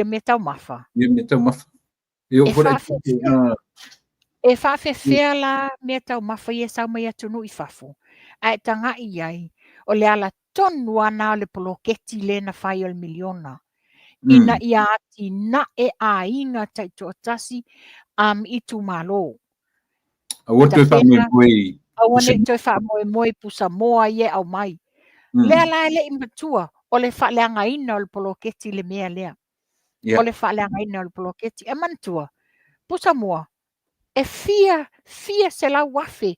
me tau mafa.
Ia me tau mafa. Ia o fora
e whawhewhea la mea tau mafa ia sau mai atunu i whafo. A e tanga i ai, o le ala tonu ana o le poloketi le na whai o le miliona. Ina ia ati na e a inga taito atasi i tu malo.
Awoto e whamoe
Awane toi whamoe pusa moa ie au mai. Lea la ele i matua, o le whaleanga ina o le poloketi le mea lea. O le whaleanga ina o le poloketi. E mantua, pusa moa. E fia se la wafe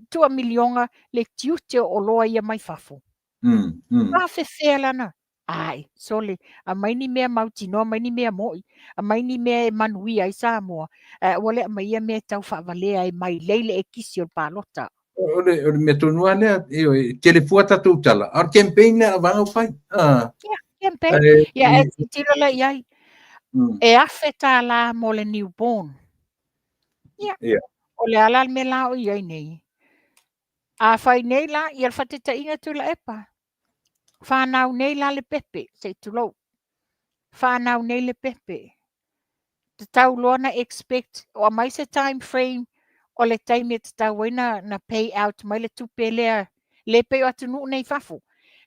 tua milionga le tiute o loa ia mai fafo. Wafe fea lana. Ai, sole, a maini mea mautino, a maini mea moi, a maini mea manui ai Samoa. Wale a maia mea tau whavalea e mai leile e kisi o palota.
Ore me tonua lea, ke le fua tatu tala. Ar campaign lea vanga fai.
Campaign. Ia, e tira la iai. E afe tā la mo le newborn. Ia. O le ala me la o iai nei. A whai nei la, i al whateta inga tu la epa. Whanau nei la le pepe, se tu lau. Whanau nei le pepe. Te tau loa na expect, o a mai se time frame, o le time e te tau waina na pay out, mai le tupe lea, le pay o atunu nei fafo.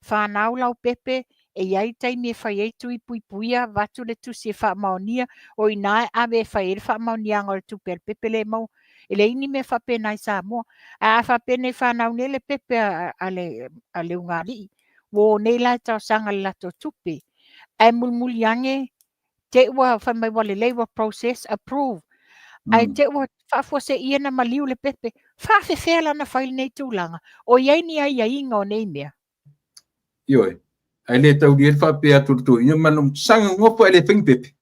Whanau lau pepe, e iai time e whai eitu i puipuia, vatu le tu se wha maonia, o inae ave e whai ere wha maonia ngā le tupe le pepe le mau. Ele ini me whapena i Samoa. A whapena i whanau nei le pepe a le ungari. Wo nei la tau sanga le lato tupe. Ai mulmuli ange, te ua whamai wale leiwa process approve. Ai te ua whafua se ia na maliu le pepe. Whawhe whela na whaile nei tūlanga. O iei ni ai inga o nei mea.
Ioi. Ai le tau di e whapea turutu. Ia manum sanga ngopo ai le whing pepe.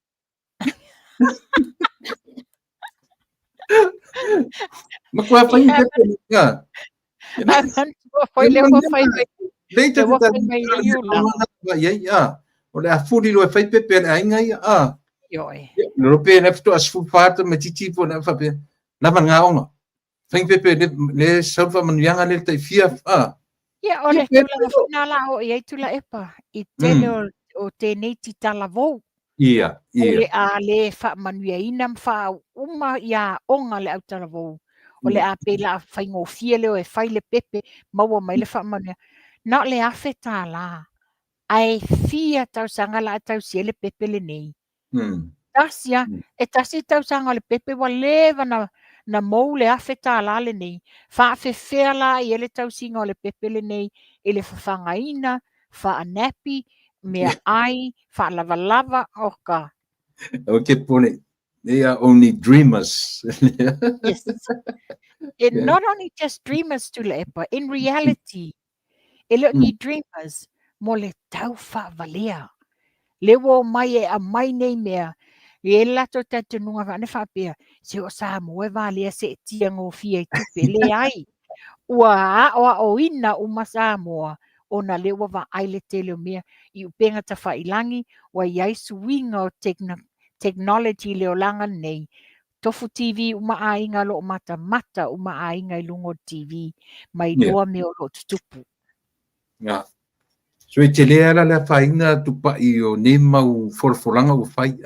Ma kua whing pepe ni ngā.
Foi le ua whai
Leita te tau o le a furi lo e whai pepe le ainga ia.
Ioi.
Rope na fito as fu fata me titi po na whapea. Lava ngā onga. Whing pepe le saufa manuianga le tai fia.
Ia, o le tūlanga whinala o iei tula epa. I tele o tēnei ti tala vou.
Ia.
O le a le wha manuia ina mwha uma ia onga le au tala vou. O le a pela whaingo fia leo e whai le pepe maua mai le wha manuia. Na le afe tā la. Ai fia tau sanga la tau sia le pepe le nei. Tasia, e tasi tau sanga le pepe wa lewa na mou le afe tā la le nei. Wha afe whea la i ele tau singa o le pepe le nei. E le whawhanga ina, wha anapi, mea ai, wha lava lava oka.
Okay, pone. They are only dreamers.
Yes. Not only just dreamers to lepa, in reality, ni dreamers, mo le tau wha valea. Le wo mai e a mai nei mea, e lato tatu nunga vane whapea, se o sa moe valea se tia ngō fia i tupe le ai. Ua a o ina uma Samoa, o na le wa aile tele o mea, i upenga ta whailangi, wa iai suinga o technology leo langa nei. Tofu TV uma ainga lo mata uma ainga i lungo TV mai loa me o lo tutupu.
Nga. So e te lea la whainga tupa i o ne mau forfolanga o whai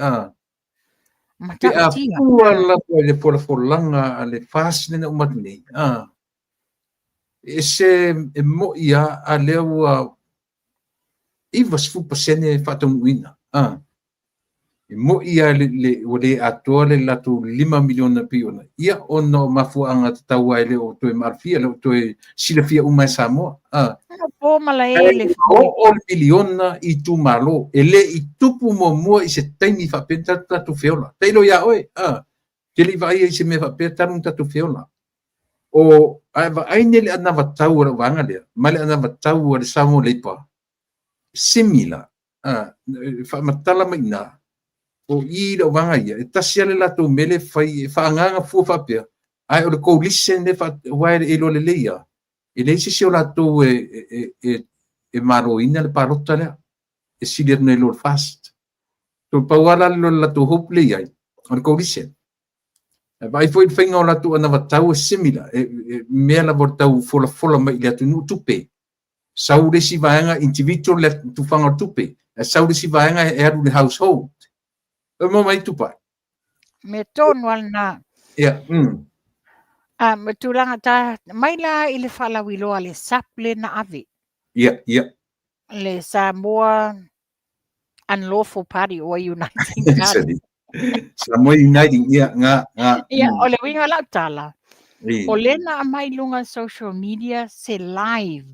Pe a pua la le forfolanga a le whasne na umatu nei. E se e mo ia a leo iwa sfupa sene whatamuina. E mo ia o le atoa le latu 5 miliona piona. Ia ono mafuanga tau ai le o toe marfia, le o toe silafia umai Samoa.
Po malaele.
O miliona i tu malo. E le i tupu mua i se taimi whapenta tatu whiola. Teilo ia oe. Ke li vai i se me whapenta tatu whiola. O aine le ana watau o wanga lea. Male ana watau o le Samoa leipa. Simila. Whamatala mai nā. O i le wanga ia, e tasi ale lato mele whaanganga fuwhapea. Ai o le koulise ne waere e lo le leia. E leise si o lato e maroina le parota le e sili nei lo fast to pawala lo la to hope le ai ar ko lisen vai foi finga la tu ana vatau similar me la vortau fola mai le tu nu tupe saure si vaanga individual le tu fanga tupe saure si vaanga e aru le household mo mai tupa
me tonu alna me tulanga ta mai la i le whalawiloa le saple na ave le Samoa Unlawful Party or Uniting Party
Samoa Uniting nga
o le winga la tala o lena mai lunga social media se live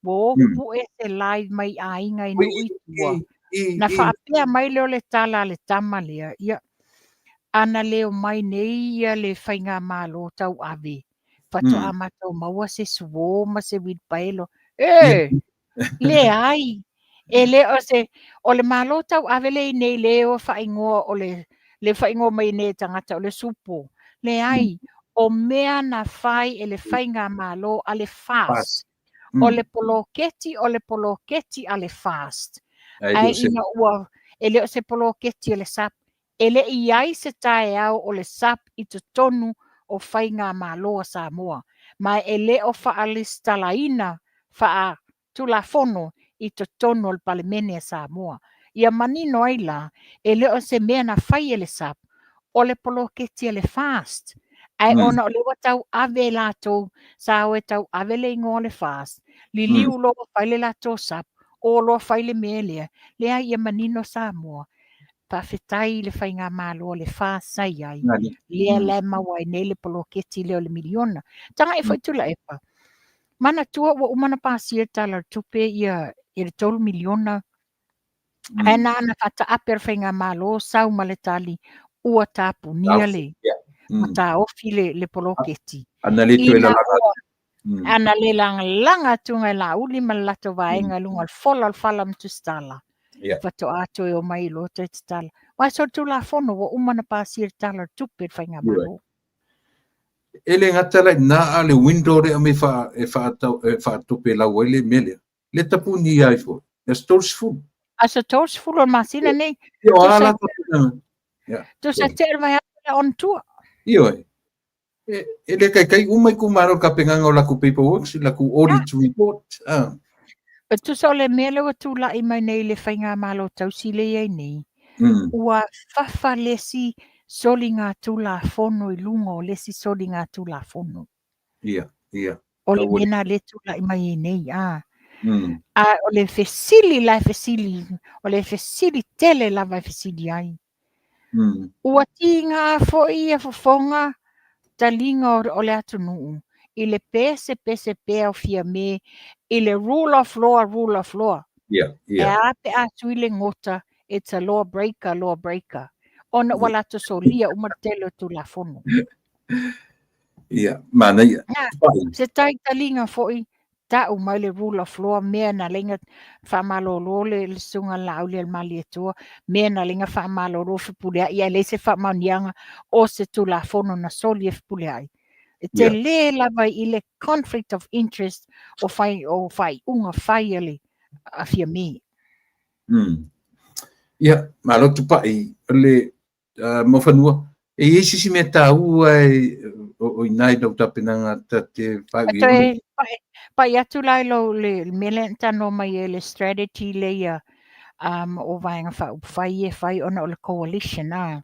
wo pu se live mai ainga inu itua na whaapea mai leo le tala le tama lea ia ana leo mai nei ia le whainga malo tau ave fato amatau maua se suo ma se widpaelo le ai e le o le malo tau ave le nei leo whaingoa o le whaingoa mai nei tangata o le supo le ai o mea na whai e le whainga malo a le fast o le poloketi a le fast ai ina ua e le o se poloketi e le sap e le iai se tae au o le sap i te tonu o whainga malo a Samoa mai e le o whaalistalaina wha tula fono i te tonu o le palemene a Samoa ia manino aila e le o se mea na whai e le sap o le poloketi e le fast ai ona o le watau ave lato sa o tau ave le ingo le fast li liu lo whaile lato sap o lo whaile meelea lea ia manino Samoa pa fetai le whainga malo le fast sai ai lea le mawai nei le poloketi leo le miliona tanga e whaitula epa mana tua ua umana pasia tala tupe ia le 12 miliona ana whata aper whainga malo sau maletali ua tapunia le mata ofi le poloketi. Ana le langa tunga la uli malato vaenga lunga al fala mtu stala. Fato ato e o mai lo te stala. Wa so tu la fono wa umana pasir tala tupe whainga malo.
Ele ngatala na ale window re ame fa tupe la wele mele. Le tapu ni ai fo. E stores full.
Asa stores full on masina nei.
Yo ala
tu sa ter vai on tour.
Io ele kai umai kumaro ka penganga la ku paperwork la ku audit report
tu so le mele o tu la i mai nei le whainga malo tau sile ai nei ua fafa lesi solinga tu la fono i lunga o lesi solinga tu la fono o le mena le tu la i mai nei o le fesili o le fesili tele la vai fesili ai ua tinga fo ia fofonga talinga o le atu nuu i le pese pea o fia me i le rule of law e ape atu i le ngota it's a law breaker ona wala to solia umartelo tu la fono
mana
se tai talinga foi ta o mai le rule of law mea na lenga whamalolo le sunga lau le mali etua mea na lenga whamalolo whipulea ia le se whamanianga o se tu la fono na soli e whipulea ai te le lava i le conflict of interest o fai unga fai ale a fia me
malo tupa i le mofanua e isi si me tau o inai do tapinanga te fai
pa atu lai lo le mele tano mai le strategy le ia o vainga fai ona o le coalition no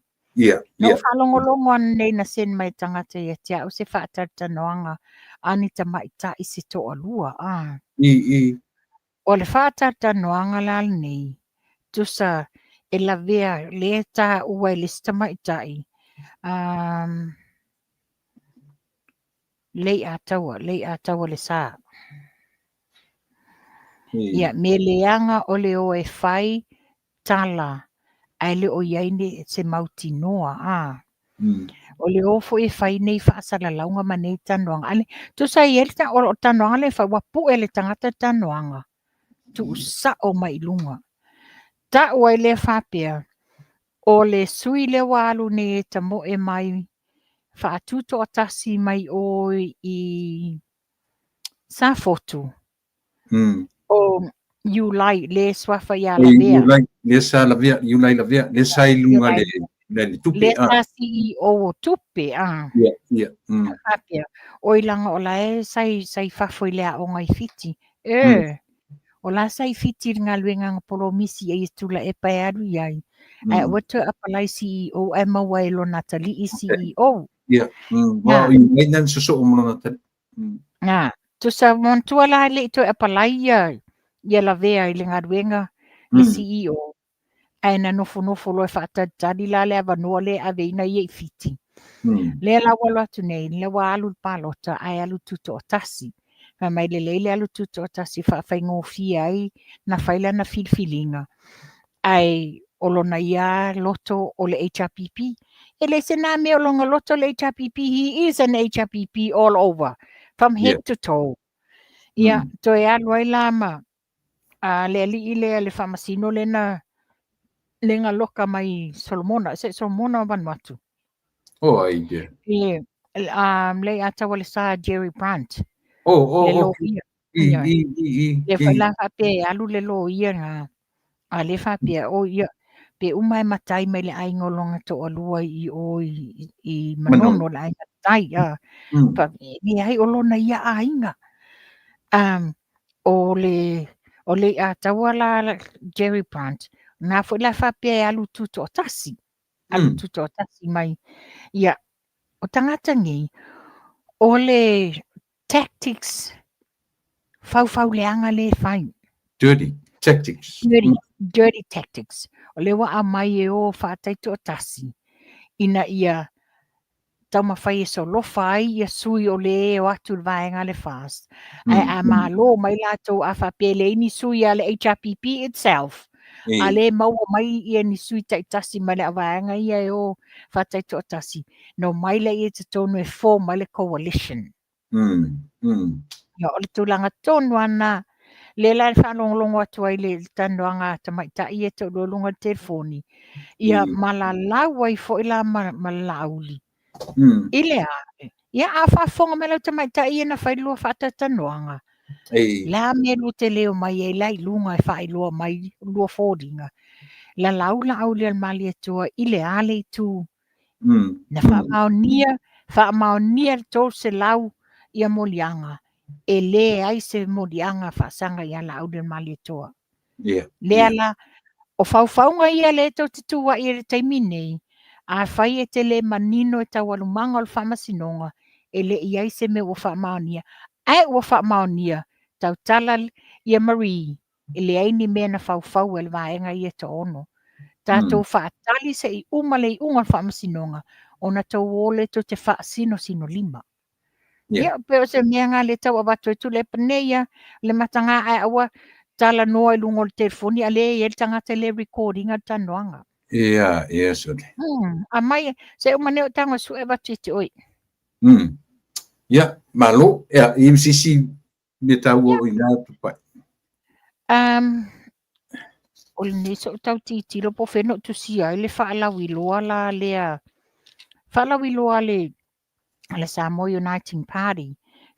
whalongolongo nei na sen mai tangata ia tia o se whaatata noanga ani ta mai ta isi to alua o le whaatata noanga la nei tusa e la vea le ta ua le sta mai tai lei ataua le sa ia me leanga o le o e fai tala ai le o iaine se mauti noa o le ofo e fai nei whaasala launga ma nei tanoanga ale tu sa i elita o tanoanga le wha wapu e le tangata tanoanga tu sa o mai lunga ta ua le whapea o le sui le walu ne ta mo e mai whaatuto atasi mai o i sa fotu o Iulai le swafa ia
O
lavea.
le sa la via, la via, le sai lunga le tupi.
Le sa CEO o tupe,
Ia.
Hapia. O ilanga o la e sai fafo i lea o ngai fiti. O la sai fiti ngā luenga polomisi e tula e pai aru iai. E wata apalai CEO e maua e lo Natali i CEO.
Ia. Wa o i nan so o mona Natali.
Ngā. Tu sa montua la le to apalai ia la vea i le ngā luenga le CEO. Ai na nofo lo e whaatari la le avanua le aveina i e fiti. Le la wala tu nei, le wa alu palota ai alu tuto o tasi. Mai le alu tuto o tasi whawhai ngofia ai na whaila na filfilinga. Ai olona ia loto o le HRPP. E le se nā mea olonga loto le HRPP, he is an HRPP all over, from head to toe. Ia, to e alu ai lama. Le ali le whamasino le na le ngā loka mai Solomona, se Solomona Vanuatu.
Ai de.
Le atawa le sa Jerry Brandt.
Le
lo ia. Le whaila hape alu le lo ia ngā. Le whapea o ia. Pe umai matai mai le ai ngolonga to alua i manono le ai matai. Ni ai olona ia ainga. O le atawa la Jerry Brandt. Nā fo la whapea alu tuto o tasi. Alu tuto o tasi mai. Ia. O tangata ngi. O le tactics. Fau leanga le whai.
Dirty tactics.
Dirty tactics. O le wa a mai e o whaataito o tasi. Ina ia tauma whai e so lofa ai ia sui o le o atu vaenga le fast. Ai a malo mai lato a whapele ini sui a le HRPP itself. A le maua mai ia ni sui tai tasi mai le vaenga ia e o whaataito o tasi. No mai le ia te tonu e form mai le coalition. Ia o le tūlanga tonu ana. Le lai whanonglongo atu ai le tanuanga tamaita ia te ulunga telefoni. Ia malalau ai fo ila malauli. Ile a. Ia a whafonga me lau tamaita ia na whailua whata tanuanga. La me lu te leo mai e lai lunga e whailua mai lua fōringa. La laula au le mali atua ile ale tu. Na whaamaonia tō se lau ia molianga. E le ai se modianga whaasanga ia la au le mali atua. Le ala o whauwhaunga ia le tau te tua i re taimi nei. A whai e te le manino e tau alumanga o le whamasinonga. E le iai se me o whaamaonia. Ai o whaamaonia tau tala ia Marie. E le aini mea na whauwhau e le vaenga ia ta ono. Tātou whaatali se i umale i unga whamasinonga. O na tau ole to te whaasino sino lima. Ia, pero se mea ngā le tau awato e tu le paneia, le matanga ai awa tala noa i lungo le telefoni, a le e tangata le recording a tanoanga.
Ia, sole.
A mai, se umane o tanga su e watu te oi.
Ia, malo, ia, i msisi me tau o i nā tupai.
O le neso o tau titilo po wheno tu sia, le whaalawi loa la lea, whaalawi loa le Samoa Uniting Party,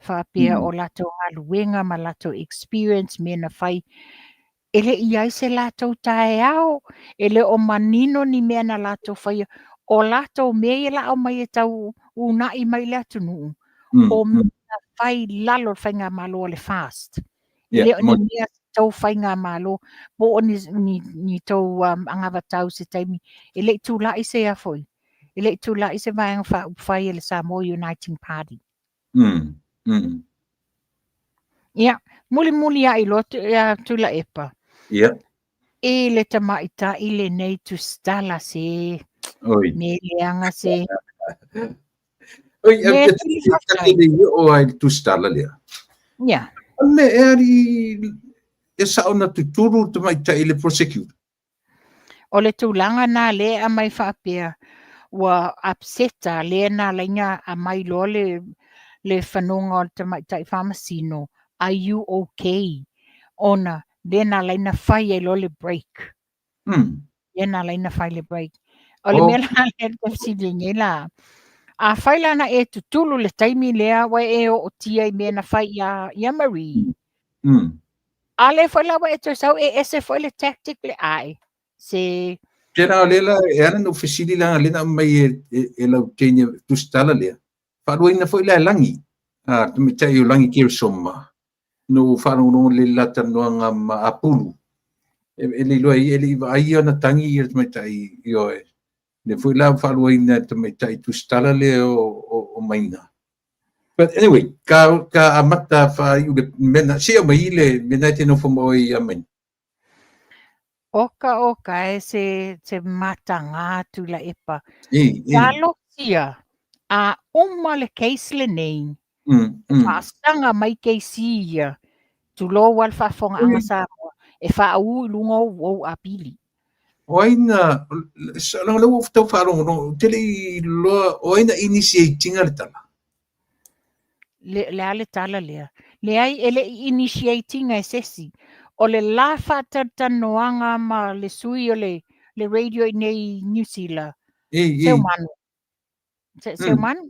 whapea o lato aluenga ma lato experience me na whai. Ele iai se lato tae au, ele o manino ni mea na lato whai, o lato mea la o mai e tau unai mai lato nuu. O mea whai lalo whai ngā malo le fast. Ele o ni mea tau whai ngā malo, po o ni tau angava tau se taimi, ele tu lai se a foi. Ele tu la ise vai whai ele Samoa Uniting Party. Ia, muli a ilo tu la epa.
Ia.
E le tamaita i le nei tu stala se. Me leanga se.
Oi, o ai tu stala lea.
Ia.
Me e sauna tuturu tamaita i le prosecute.
O le tūlanga nā le a mai whapea. Wa upseta le na lainga a mai lo le whanonga o te maitai whamasino. Are you okay? Ona, le na laina whai e lo le break. Le na laina whai le break. O le mea la le tafsiringe la. A whai lana e tutulu le taimi lea wa e o tia i mea na whai ia Marie. Ale foi lawa e to sau e ese foi le tactic le ai. Se
Tera lela era no fisili la lena mai e la tenya tu stala le. Faruina foi la langi. Tu me tai o langi kia soma. No faru no le lata no nga apulu. Ele lo ele ai ana tangi ir me tai yo e. Le foi la faruina tu me tai tu stala le o maina. But anyway, ka amata fa you mena sia mai le mena te no fomo i amen.
oka e se matanga tu la epa.
E
Talo sia a uma le case le nei. Whaasanga mai keisi ia. Tu lo wal whaafonga anga sa e whaau lunga o a pili.
Oina la lo tau farongo no tele lo oina initiating al tala.
Le ale tala lea. Le ai ele initiating e sesi. O le la whaatanoanga ma le sui o le radio nei New Zealand. Seu manu. Seu manu?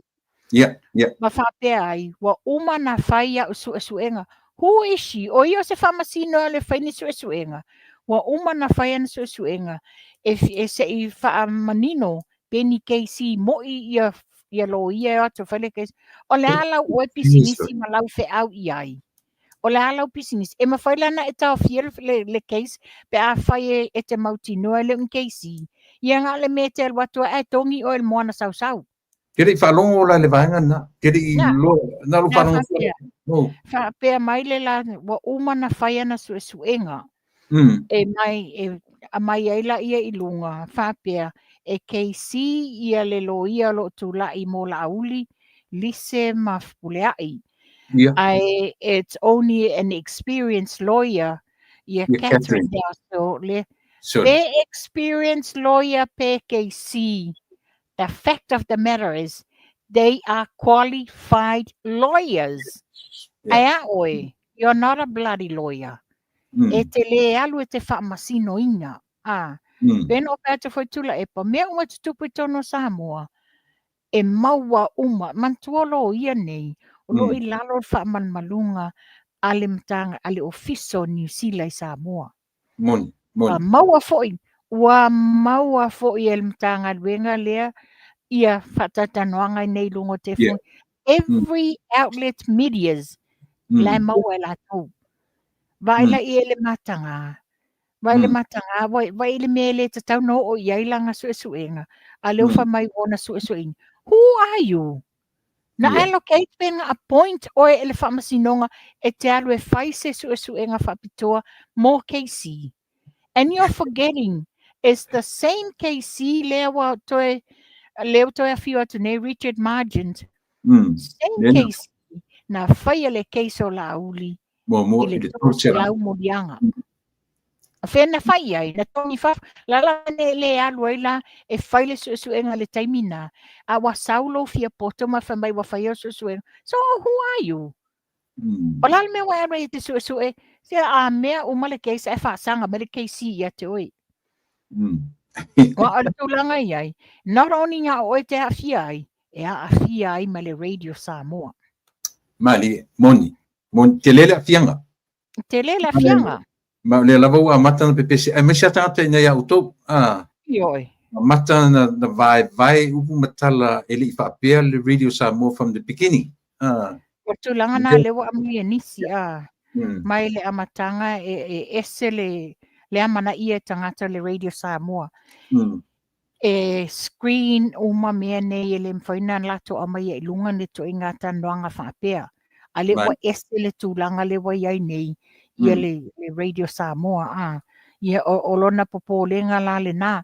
Yeah.
Ma whapea ai. Wa uma na whaia o suenga. Who is she? O io se whamasino le whaini suenga. Wa uma na whaia na suenga. E se I whaamanino Penny KC mo ia lo ia to whale keisi. O le ala ue pisinisi ma lau whe au I ai. O le ala pisinisi. E ma whailana e tau fiel le keisi. Pe a whaie e te mautinoa le un keisi. Ia ngā le me te alwatua e tongi o el moana sau.
Kere whalongo la le vaenga na. Kere lo na lo whalongo.
Whapea mai le la wa uma na whaia na suenga. E mai eila ia I lunga. Whapea e keisi ia le lo ia lo tula I mo la auli. Lise mafuleai. It's only an experienced lawyer. Ia Catherine Darso le. Pe experienced lawyer pe keisi. The fact of the matter is, they are qualified lawyers. You're not a bloody lawyer. E te le alu e te whaamasino ina. Peno pēr te whai tula e pa mea unga te tupu tono Samoa. E maua uma. Mantuolo ia nei. O lo I lalo whaaman malunga ale mtanga ale ofiso New Zealand Samoa.
Moni.
Maua foi. Wa maua foi el mtanga luenga lea. Ia whatatanoanga nei lungo te fun. Every outlet medias lai maua la tau. Vaila I ele matanga. Vaile matanga. Vaile mele te tau no o iailanga suenga. A leo wha mai ona suenga. Who are you? Na allocate penga a point o ele whamasinonga e te alu e whaise suenga whapitoa mo KC. And you're forgetting it's the same KC lewa toe leo toi a whiu atu nei Richard Margent. Same case na whaia le case o la uli.
I le
tō lau morianga. A whena whaia I na tongi whaf. Lala le alu la e whaile suenga le taimina. A wa saulo fia poto ma whamai wa whaia suenga. So who are you? O lala me wa ere te suenga. Se a mea umale case e whaasanga me le case ia te oi. Wa tulanga iai. Not only ngā oe te awhia ai, e a awhia ai ma le Radio Samoa.
Mali, moni. Te lele awhianga.
Te lele awhianga.
Ma le lava ua mata na pepese. E me sia tangata ina ia utou.
Ioi.
Mata na vai upu matala ele I whaapea le Radio Samoa from the beginning.
Wa tulanga na lewa amuia nisi mai le amatanga e ese le amana ia tangata le Radio Samoa. E screen uma mea nei le mwhaina lato a mai e lunga ne to ingata noanga whaapea. A le wa ese le tūlanga le wa iai nei ia le Radio Samoa. Ia o lona popolenga la le nā.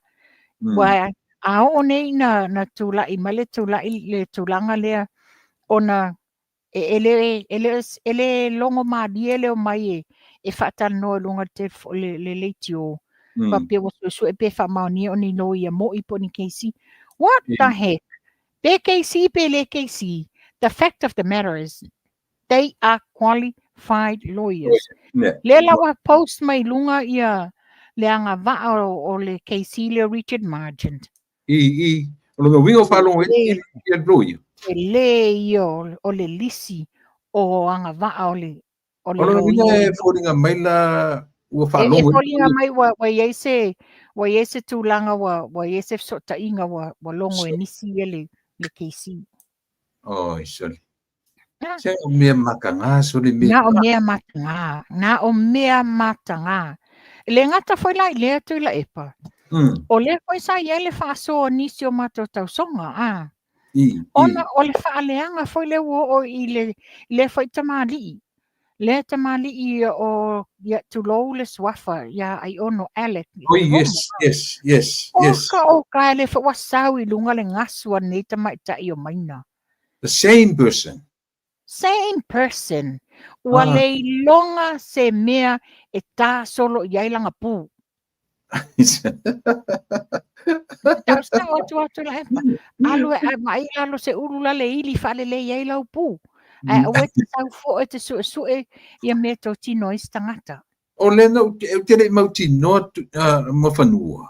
Wa a o nei na tūlai ma le tūlanga lea ona ele longo maadi ele o mai e whaatano lunga te le leiti o pape wa su e pe whamaoni o ni no ia mo I poni keisi. What the heck? Pe keisi pe le keisi. The fact of the matter is they are qualified lawyers. Le lawa post mai lunga ia le anga va o le keisi le Richard Margent.
O lo wingo whalongo e lawyer.
E le o le lisi o anga va o le o le
Olo
lo
ina
ia
e fōringa mai la ua
e
whaalongo.
foliga mai wa ia se tūlanga wa ia se sotaʻiga wa logo e nisi ia le keisi.
Oi, sorry.
Na
Se o mea makanga, sorry me.
na o mea matagā. Le gata foi lai lea tui la epa. O le foi sa ia le whaasoa nisi o mātou tausoga, Ona o le whaaleanga foi le o I le foi tamali'i. Le tamali'i o ia tulou le swafa ia ai ono Alec I
Oh,
le rongo.
yes.
O ka le whaasau I lunga le ngasua nei tamaita'i o maina.
The same person.
Same person. Ua le longa se mea e tā solo I ai langa pū. Tau sa watu la epa. Alu e mai alo se urula le ili whale le iai lau pū. Ua te tau fo e te sue ia mea tau tino I stangata.
O lena o te rei mauti no mawhanua.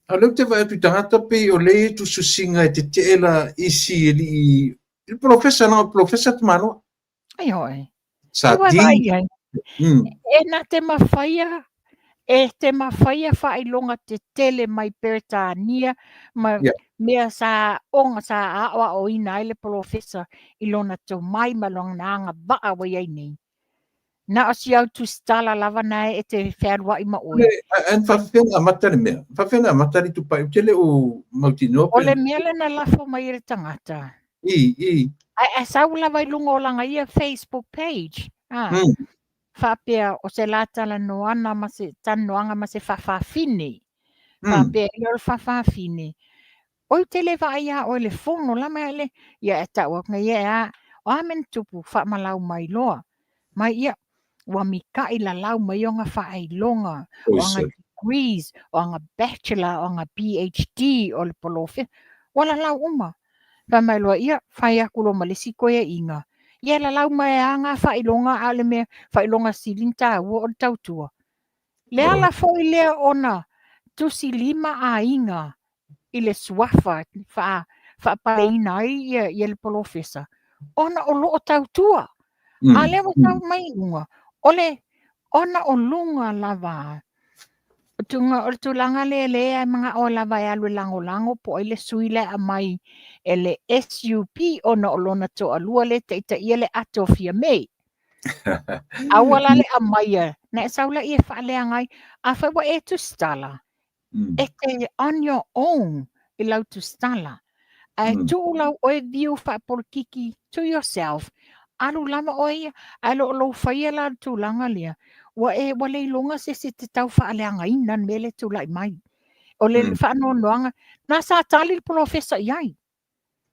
A leu te vai atu tangata pe o le tu susinga e te teela isi il professor na professor tamano.
Ai hoi.
Sa
Ua
di.
vai ai. E na te mawhaia whailonga te tele mai Peretania, mea sa onga sa awa o ina ele professor I lona tau mai malong na anga waa wa iai nei. Na o si au tu stala lava nai e te whērua I maoi.
En whawhenga matari mea. Whawhenga matari tu pai utele o mauti nope.
O le mea le na lafo mai ere tangata.
I.
A sau lava I lunga o langa ia Facebook page. Whapea o se lātala noana ma se tanoanga ma se whawhawhine. Whapea I lor whawhawhine. O te le ia o le fono lama ele. Ia e tau nga ia o amen tupu whamalau mai loa. Mai ia wa mika I la lau mai o nga whailonga. O nga degrees, o nga bachelor, o nga PhD o le polofe. Wala lau uma. Whamai loa ia whai akulo malisi koe inga. Ia la lau mai anga whailonga a le mea whailonga silinta ua o tautua. Le ala foi lea ona tusi lima a inga I le swafa whaapareina ai ia le polofesa. Ona o loo tautua. A le wa tau mai unga. Ole ona o lunga lava. Tunga o tulanga le mga o lava e alu lango po ile suile a mai ele SUP ona o lona to alua le te ita ia le atofia mei. Awala le a mai na saula ia whaale angai a whawa e tu stala. E te on your own I lau tu stala. Tu lau oe viu whaporkiki to yourself. Alu lama oe alo lo whaia la tu langa lea. Wa le longa se te tau whaale angai nan mele tu lai mai. O le whaano noanga. Na sa tali professor iai.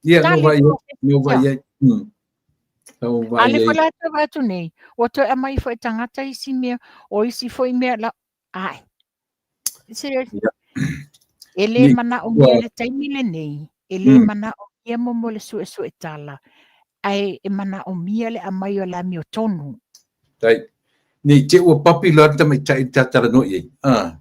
Ia, no vai.
Ale ko la te watu nei. O to e mai fo e tangata isi mea. O isi fo I mea la. Ai. Ele mana o mea le taimile nei. Ele mana o mea momo le su e tala. Ai e mana o mea le amai o la mio tonu.
Tai. Nei te ua papi la ta mai tai tatara no iei.
Ai,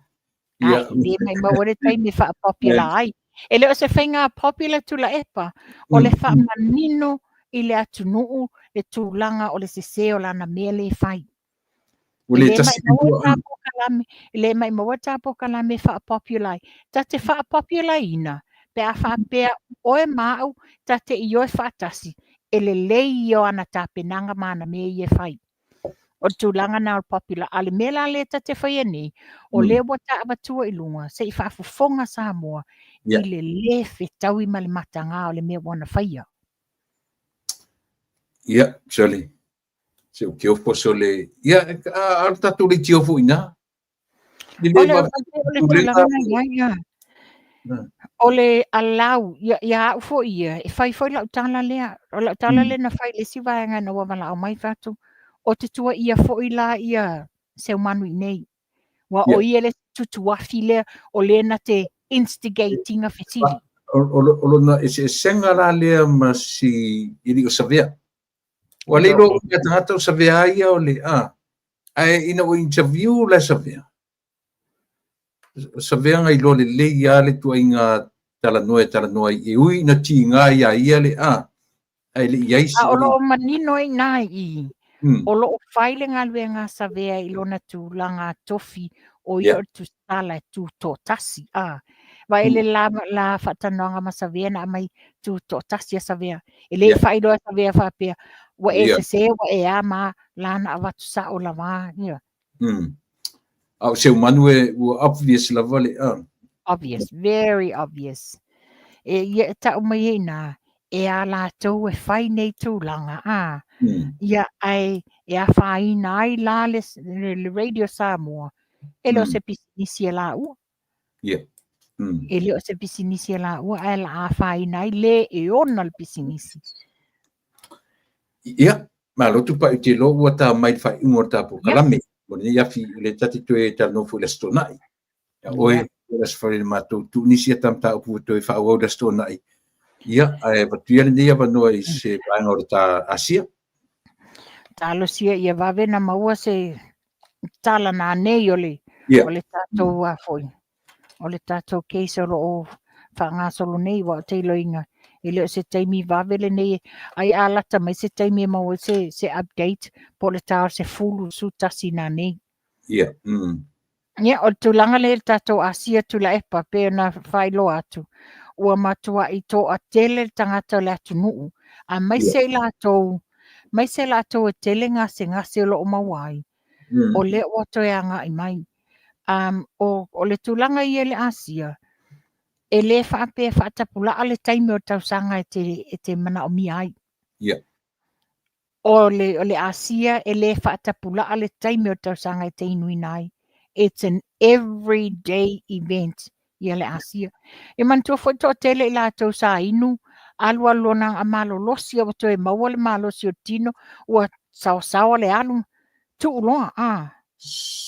le mai maware taimi wha popular ai. Ele o se whainga popular tu la epa. O le wha manino I le atunuu le tūlanga o le seseo lana mea le whai. Le mai mawata po kalame wha popular. Ta te wha popular ina. Pe a wha pea oe mau ta te I oe whatasi. Ele lei o ana ta penanga mana mea I e whai. O tūlanga na o popular. Ale mela le ta te whai nei. O le wata abatua I lunga. Se I whaafufonga sa moa. I le le whetau I male matanga o le mea wana whaia.
Ia, soli. Se o kiofo sole. Ia, ar tatu le kiofo ina.
Ole alau ia fo ia e fai foi la tala lea o la tala le na fai le si vai nga no wala o mai fatu o te tua ia fo la ia se manu nei wa o ia le tutua file o le na te instigating a fetili
o na e senga la le ma si ili o savea wa le lo ia tata o savea ia o le ai ina o interview la savea savea ngai lo le ia le tua inga tala noe e ui na ti nga ia le ai le ia isi
o lo manino nai o loo fai le galuega savea I lona tulaga tofi o
Yeah.
ia o tusala tutotasi vai le la faatanoaga ma savea na mai tutotasi a savea e lē faailoa savea faapea ua e sesē ua e ā ma lana avatusa'o lava ia
Au se manu e obvious lava le
obvious, very obvious. E ia ta'u mai ai nā e a latou e fai nei tulaga ia ai e a whaina ai la le Radio Samoa e leo se pisinisi e la ua.
Yeah.
E leo se pisinisi e la ua e la a whaina ai le e ona le pisinisi.
Ia, ma lo tu pa I te lo ua tā mai whai umor tā po kalame. Mo ne iafi le tati toe tā nofu le stonai. Oe, le sfari mātou tu nisi atam tā upu toe wha au le stonai. Ia, e patuia le nea wanoa I se paanga o tā Asia.
Talo sia ia wawe na maua se tala nā nei o le tātou a foi. O le tātou keisa o whaangasolo nei wa te loinga. E leo se taimi wawe le nei ai alata mai se taimi maua se update po le tāo se fulu su tasi nā nei.
Ia,
Ia, o tūlanga le tātou Asia tula epa pe na whailo atu. Ua matua I tō a tele tangata le atu nuu. A mai se lātou e tele ngase lo o mawai. O le o toe anga I mai. O le tūlanga I le Asia. E le whaape whaatapula ale taimi o tausanga e te mana o mi ai.
ia,
O le Asia e le whaatapula ale taimi o tausanga e te inui nai. It's an everyday event. Ia le Asia. E mantua foi tō tele I lātou sa inu. Alua lona a malo losi o to e maua le malo si o tino. Ua sawa le alu. Tu uloa,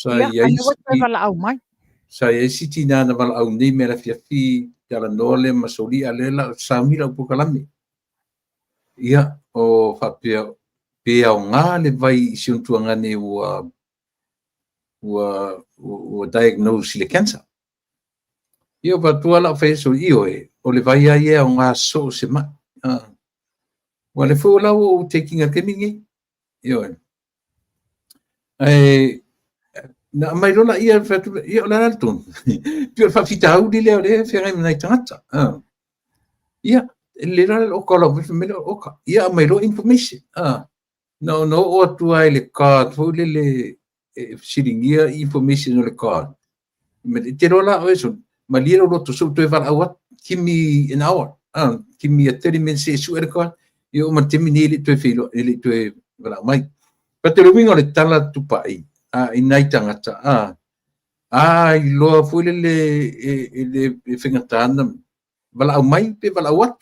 Ia, alewa toi wala au mai.
Sa ia siti nana wala au nei mera fiafi tala nole masoli alela saumira upo kalame. Ia, o whapea pea o ngā le vai isi untua ngane ua diagnose le cancer. Ia wa tuala whaeso io o le vai ai o ngā so se mai. Wa le fulau o taking a kemingi. Io na mai rola ia la alton. Pio fa fita au di le fere mai tangata. Ia le la o kola me o ka. Ia mai ro information. No o tu ai le card fo le siringia information o le card. Me te rola o eso. Ma liro lo to so to va awat kimi an hour. Kimi a 30 minutes e su card. Io ma temini le to filo le to va mai. Pa te rumingo le tala tupai. I nai tangata I loa fuile le whingatana wala au mai pe wala wat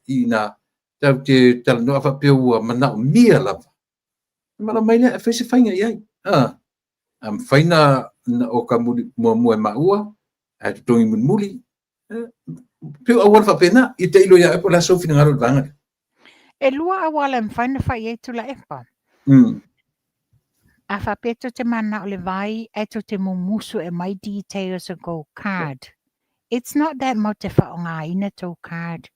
I na tau te tala noa whapeu mana o mia lava mala mai le whese whainga iai am whaina o ka mua maua a te tongi muli peu awal whapena I te ilo ia epo la sofi na ngaro vanga
E lua awala mwhaina whai e tula epa. A whapeto te mana o le vai, e to te mumusu e mai details o go card. It's not that mo te whaonga ina tō card.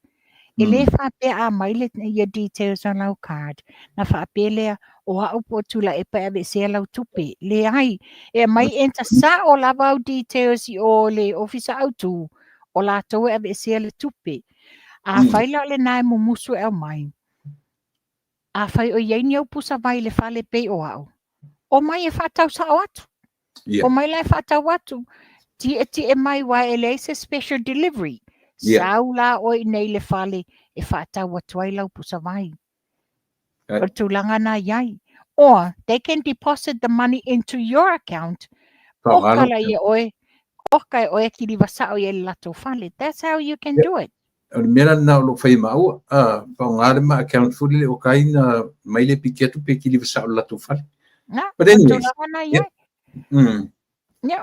E le whape a mai le ia details o lau card. Na whape lea o a upo tula e pa ave se lau tupe. Le ai, e mai enta sa o lava au details I o le ofisa au tu. O la tō e ave se le tupe. A whaila le nai mumusu e mai. A whai o iaini au pusa vai le whale pe o au. O mai e whatau sa o atu. O mai lai whatau atu. Ti e mai wa e le se special delivery. Sau la o I nei le whale e whatau atu ai lau pusa vai. O tūlanga na iai. Or they can deposit the money into your account. O kala I oe. O kai oe ki li wasao I le lato whale. That's how you can do it.
O mera na lo whai maua. Whaongare ma account fully o kai na mai le piketu pe ki li wasao lato whale. But anyways,
o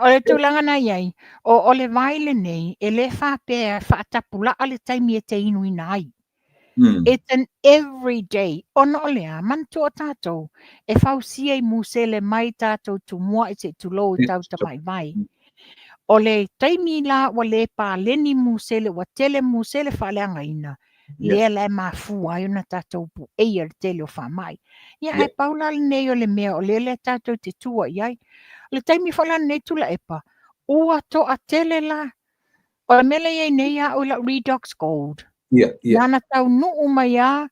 le tūlanga na iai, o le vaile nei, e le whapea whaatapula ale taimi e te inu inai. It's an everyday, ono o lea, mantu o tātou, e whausia I musele mai tātou tu mua e se tu lo I tau tamai vai. O le taimi la wa le pa leni musele, wa tele musele whaleanga ina, lea le mafua ai ona tātou pu eia le tele o whamai. Ia ai paula le nei o le mea o le tātou te tua iai. Le taimi whala nei tula epa. Ua to a tele la. O le mele iai nei a o la Redox Gold. Nana tau nuu mai a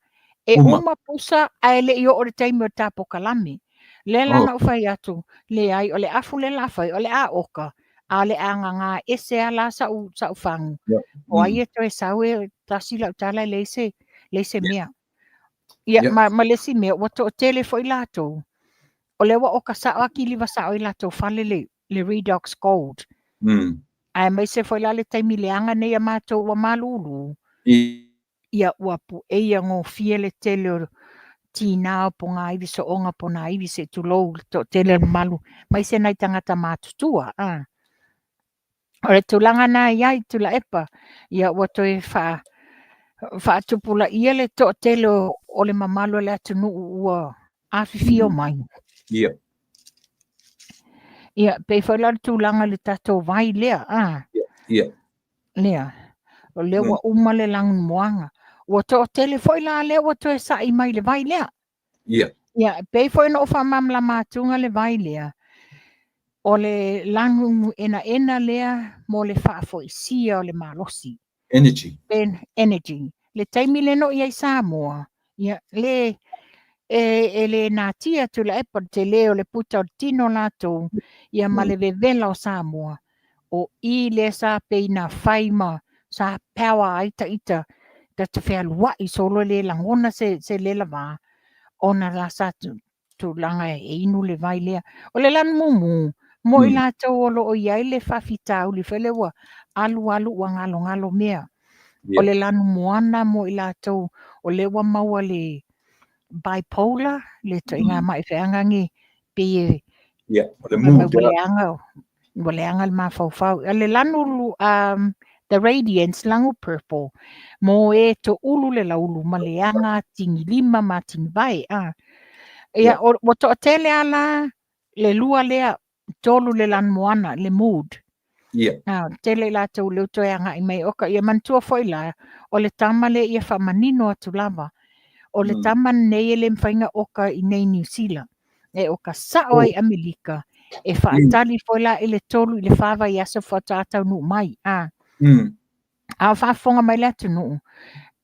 e uma pusa a ele i o le taimi o tāpo kalami. Le lana o whai atu. Le ai o le afu le la whai o le a oka. A le anga ngā ese a la sa u whangu. O ai e toi sau e tasila o tala leise mea. Ia ma lesi mea wato o tele fo i lato. O le wa o ka sao aki liwa sao i lato whale le Redox Gold. Ai mai se fo i la le taimi le anga nei a mātou wa malulu. Ia ua pu eia ngō fia le tele o tina po ngā iwi so onga po ngā iwi se tu lou to tele malu. Mai se nai tangata mātutua. O le tūlanga nā iai tula epa. Ia ua toi wha tupula ia le to tele o le mamalo le atunu ua awhiwhio mai. Ia, pei whaila le tūlanga le tato vai lea. Lea. O lea ua uma le langun moanga. Ua to tele whaila lea ua toi sa i mai le vai lea. Ia, pei whaina o whamamla mātunga le vai lea. O le langu ena lea mo le whaafo isia o le malosi. Energy. Le taimi le no iai Samoa. Ia, le le natia tula epa te leo le puta o tino lato. Ia ma le vevela o Samoa. O i le sa peina whaima sa power aita ita. Ta te whea lua i solo le langona se le lava. Ona la sa tu langa e inu le vai lea. O le lan mumu. Mo i lato o lo o iai le whawhitau li whelewa. Alu wa ngalo mea. O le lanu moana mo i lato o le wa maua le bipolar. Le to inga mai wheangangi pe
o le mood.
Wale anga le mawhau. Le lanu the radiance langu purple. Mo e to ulu le laulu ma le anga tingi lima ma tingi vai. Ia o to tele ala le lua lea tolu le lan moana, le mood. Tele la tau leo toi anga i mai oka. Ia mantua foi la, o le tama le ia whamanino atu lava. O le tama nei le mwhainga oka i nei New Zealand. E oka sao ai Amerika. E whaatali foi la i le tolu i le whawa i asa whatatau nu mai. A whaafonga mai le atu nu.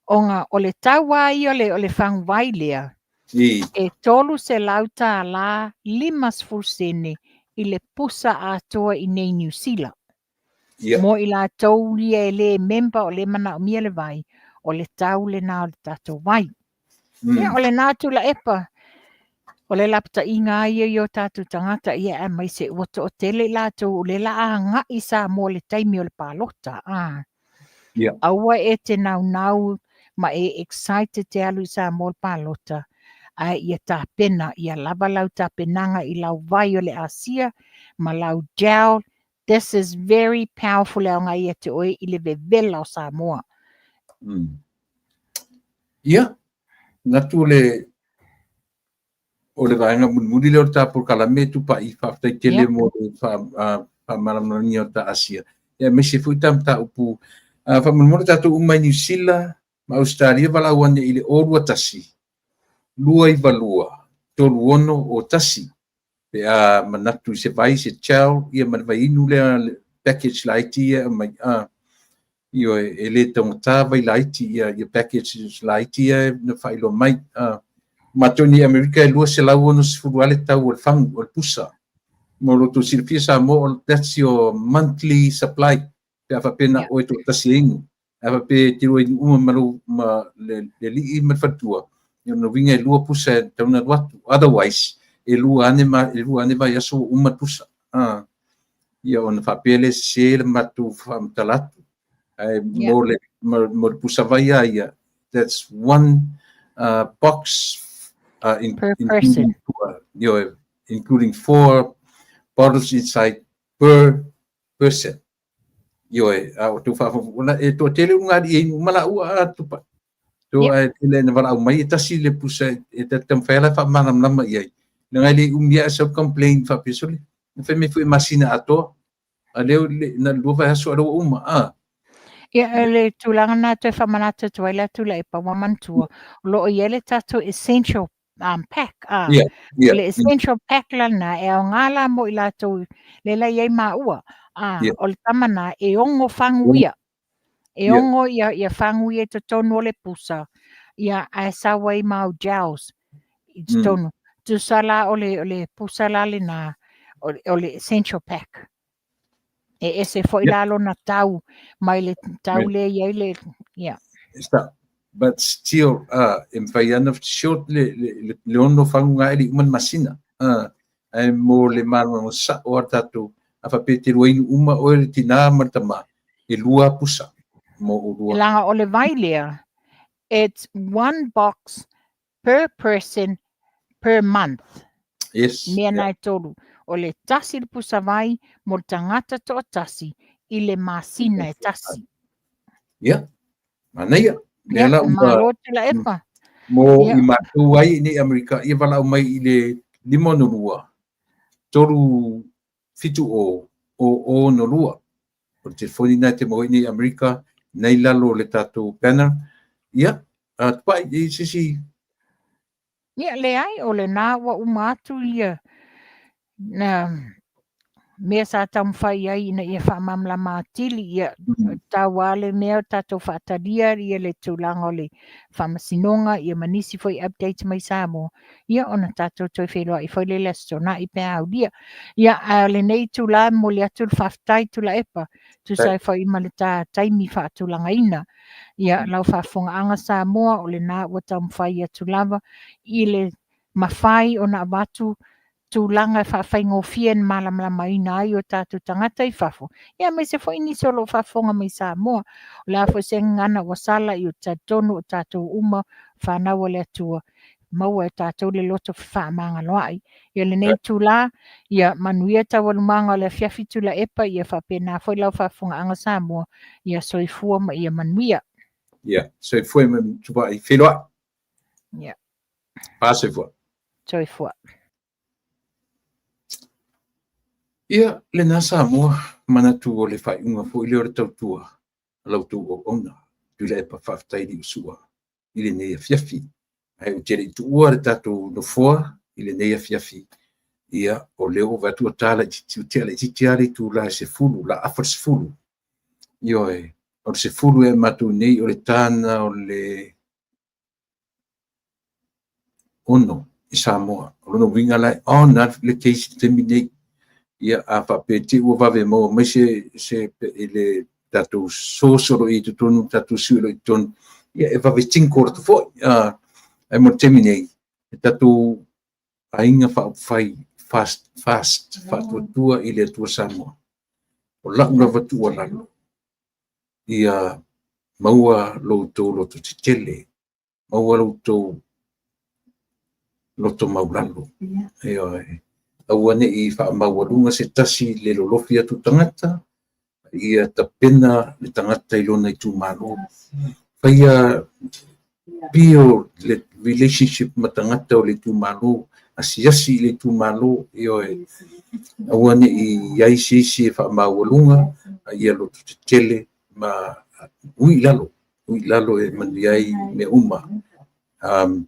Onga o le taua i o le whangu vai lea. E tolu se lauta la 5 sene i le pusa atoa i nei New Zealand. Mo i la tau lia e le memba o le mana o mia le vai, o le tau le nā o le tatou vai. O le nātu la epa, o le lapta i ngā ia i o tātou tangata ia e mai se wato o tele la tau o le la a ngā i sa mo le taimi o le pālota. Aua e te nau ma e excited te alu i sa mo le pālota. Ia tā pena, ia lava lau tā penanga i lau vai o le asia, ma lau gel. This is very powerful au ngai ia te oe i le vevela o Samoa.
Ia, ngatu o le vaenga muni leo tāpur kalame tupa i whaftai tele mo whamaramani o tā asia. Ia, me se fuitam tā upu, whamanumore tātou umai New Zealand, ma Australia wala wane i le orua tasi. Lua i valua, tolu ono o tasi. Pe a manatu se vai se chau, ia man vai inu le package laiti ia mai io e le tangata vai laiti ia package laiti ia na failo mai. Matoni Amerika e lua se lau ono se furuale tau o fangu o pusa. Mo roto sirfia sa mo, that's your monthly supply. Pe a whapena o e to tasi ingu. A whape tiro i malu le li i matfatua. No vinga e lua pusa tauna watu. Otherwise, e lua ane vai aso uma pusa. Ia ona whapele se le matu whamtalatu. Mo le pusa vai ia. That's one box including 4 bottles inside per person. Io o tu whawhuna e to tele unga di e umala ua tupa. To ele na wala umai tasi le pusa e tam whaela whamanam nama iai. Ngai le umia so complain whapisole. Na wheme fui masina ato. A leo na lua vai aso aro uma.
Ia le tūlanga nā te whamanata tu aila tu le pa wamantua. Lo i ele tātou essential pack.
Yeah, yeah,
Le essential pack lana e o ngala mo i lātou le la iei maua.
yeah.
O le tamana e ongo whanguia. E ongo ia whanguia te tonu o le pusa. Ia a sawa i mau gels. I te tonu. Tu sala o le pusa la le nā o le essential pack. E se foi lalo na tau, mai le tau le iei le,
But still, in whaiana short le ono whangunga eri uman masina. Ai mo le mano sa o tatu, a whapete ruainu uma o eri tina martama, e lua pusa. Mo o lua.
Langa o le vai lea, it's 1 box per person per month.
Yes.
Mea nai tolu. O le tasi le pusa vai, mo le tangata to o tasi, i le masina e tasi.
Yeah. Manaia.
Ia, malo te la epa.
Mo i mātou ai ni Amerika, ia wala mai i le limo no lua. Toru fitu o no lua. O te whoni nai te mo ni Amerika, nei lalo le tātou banner. Ia, pai i sisi.
Ia, le ai o le nā wa umatu ia. Mea sa tam whai ai ina ia whamamla mātili ia tā wale mea tātou whataria ia le tūlanga o le whamasinonga ia manisi foi update mai Samoa. Ia ona tātou toi wheroa i foi le lestona i pēr au dia. Ia le nei tūla mo le atu whaftai tūla epa. Tu sai foi ima le tā taimi whaatulanga ina. Ia lau whafonga anga Samoa o le nā wa tam whai atu lava i le mawhai o na abatu tūlanga whawhaingofien malamlama ina ai o tātou tangata i whafo. Ia mai se fo ini solo whafonga mai Samoa. O le afo se ngana wasala i o tātono o tātou uma whanau le atua. Maua e tātou le loto whaamanga loai. Ia le nei tūla, ia manuia tawalumanga le fiafi tūla epa, ia whapena fo lau whafonga anga Samoa. Ia soifua ma ia manuia.
Ia, soifua ma tupa i wheroa.
Ia.
Pāsoifua.
Soifua.
Ia, le nā Samoa, mana tu o le whaiunga fo i leo re tautua, lau tu o ona, tu le epa whaftairi usua, i le neia fiafi. Ai o tere tu ua re tātou no foa, i le neia fiafi. Ia, o leo watu o tāla i titiare tu la se fulu, la afar se fulu. Io o se fulu e matu nei o le tāna o le ono i Samoa. O lono winga lai, na le keisi temi nei. Ia a whapeti ua wawe mo, mai se le tātou sōsoro i tu tonu, tātou suelo i tonu. Ia e wawe tinkora tu fōi. E mo temi nei, e tātou ainga whai fast, whatuatua i le atua Samoa. O laura watua lalo. Ia maua loutou loto te tele, maua loutou loto mauralo. Ia awane i whaamawalunga se tasi le lolofi atu tangata, ia tapena le tangata i lona i tū malo. Whaia pio le relationship ma tangata o le tū malo, asiasi le tū malo, awane i aisisi e whaamawalunga, ia loto te tele, ma ui lalo e manu iai me uma.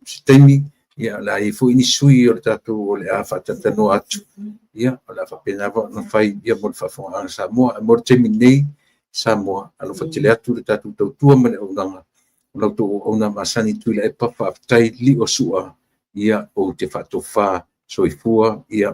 Se teimi, ia la i fu ini sui o tātou o le a whatatano atu. Ia, o la whapena wa na whai ia mo le whafonga anga Samoa, mo le temi nei Samoa, alo whatele atu le tātou tautua mane o nganga. O lautou o na masani tui la e papa tai li o sua, ia o te whatofa soifua, ia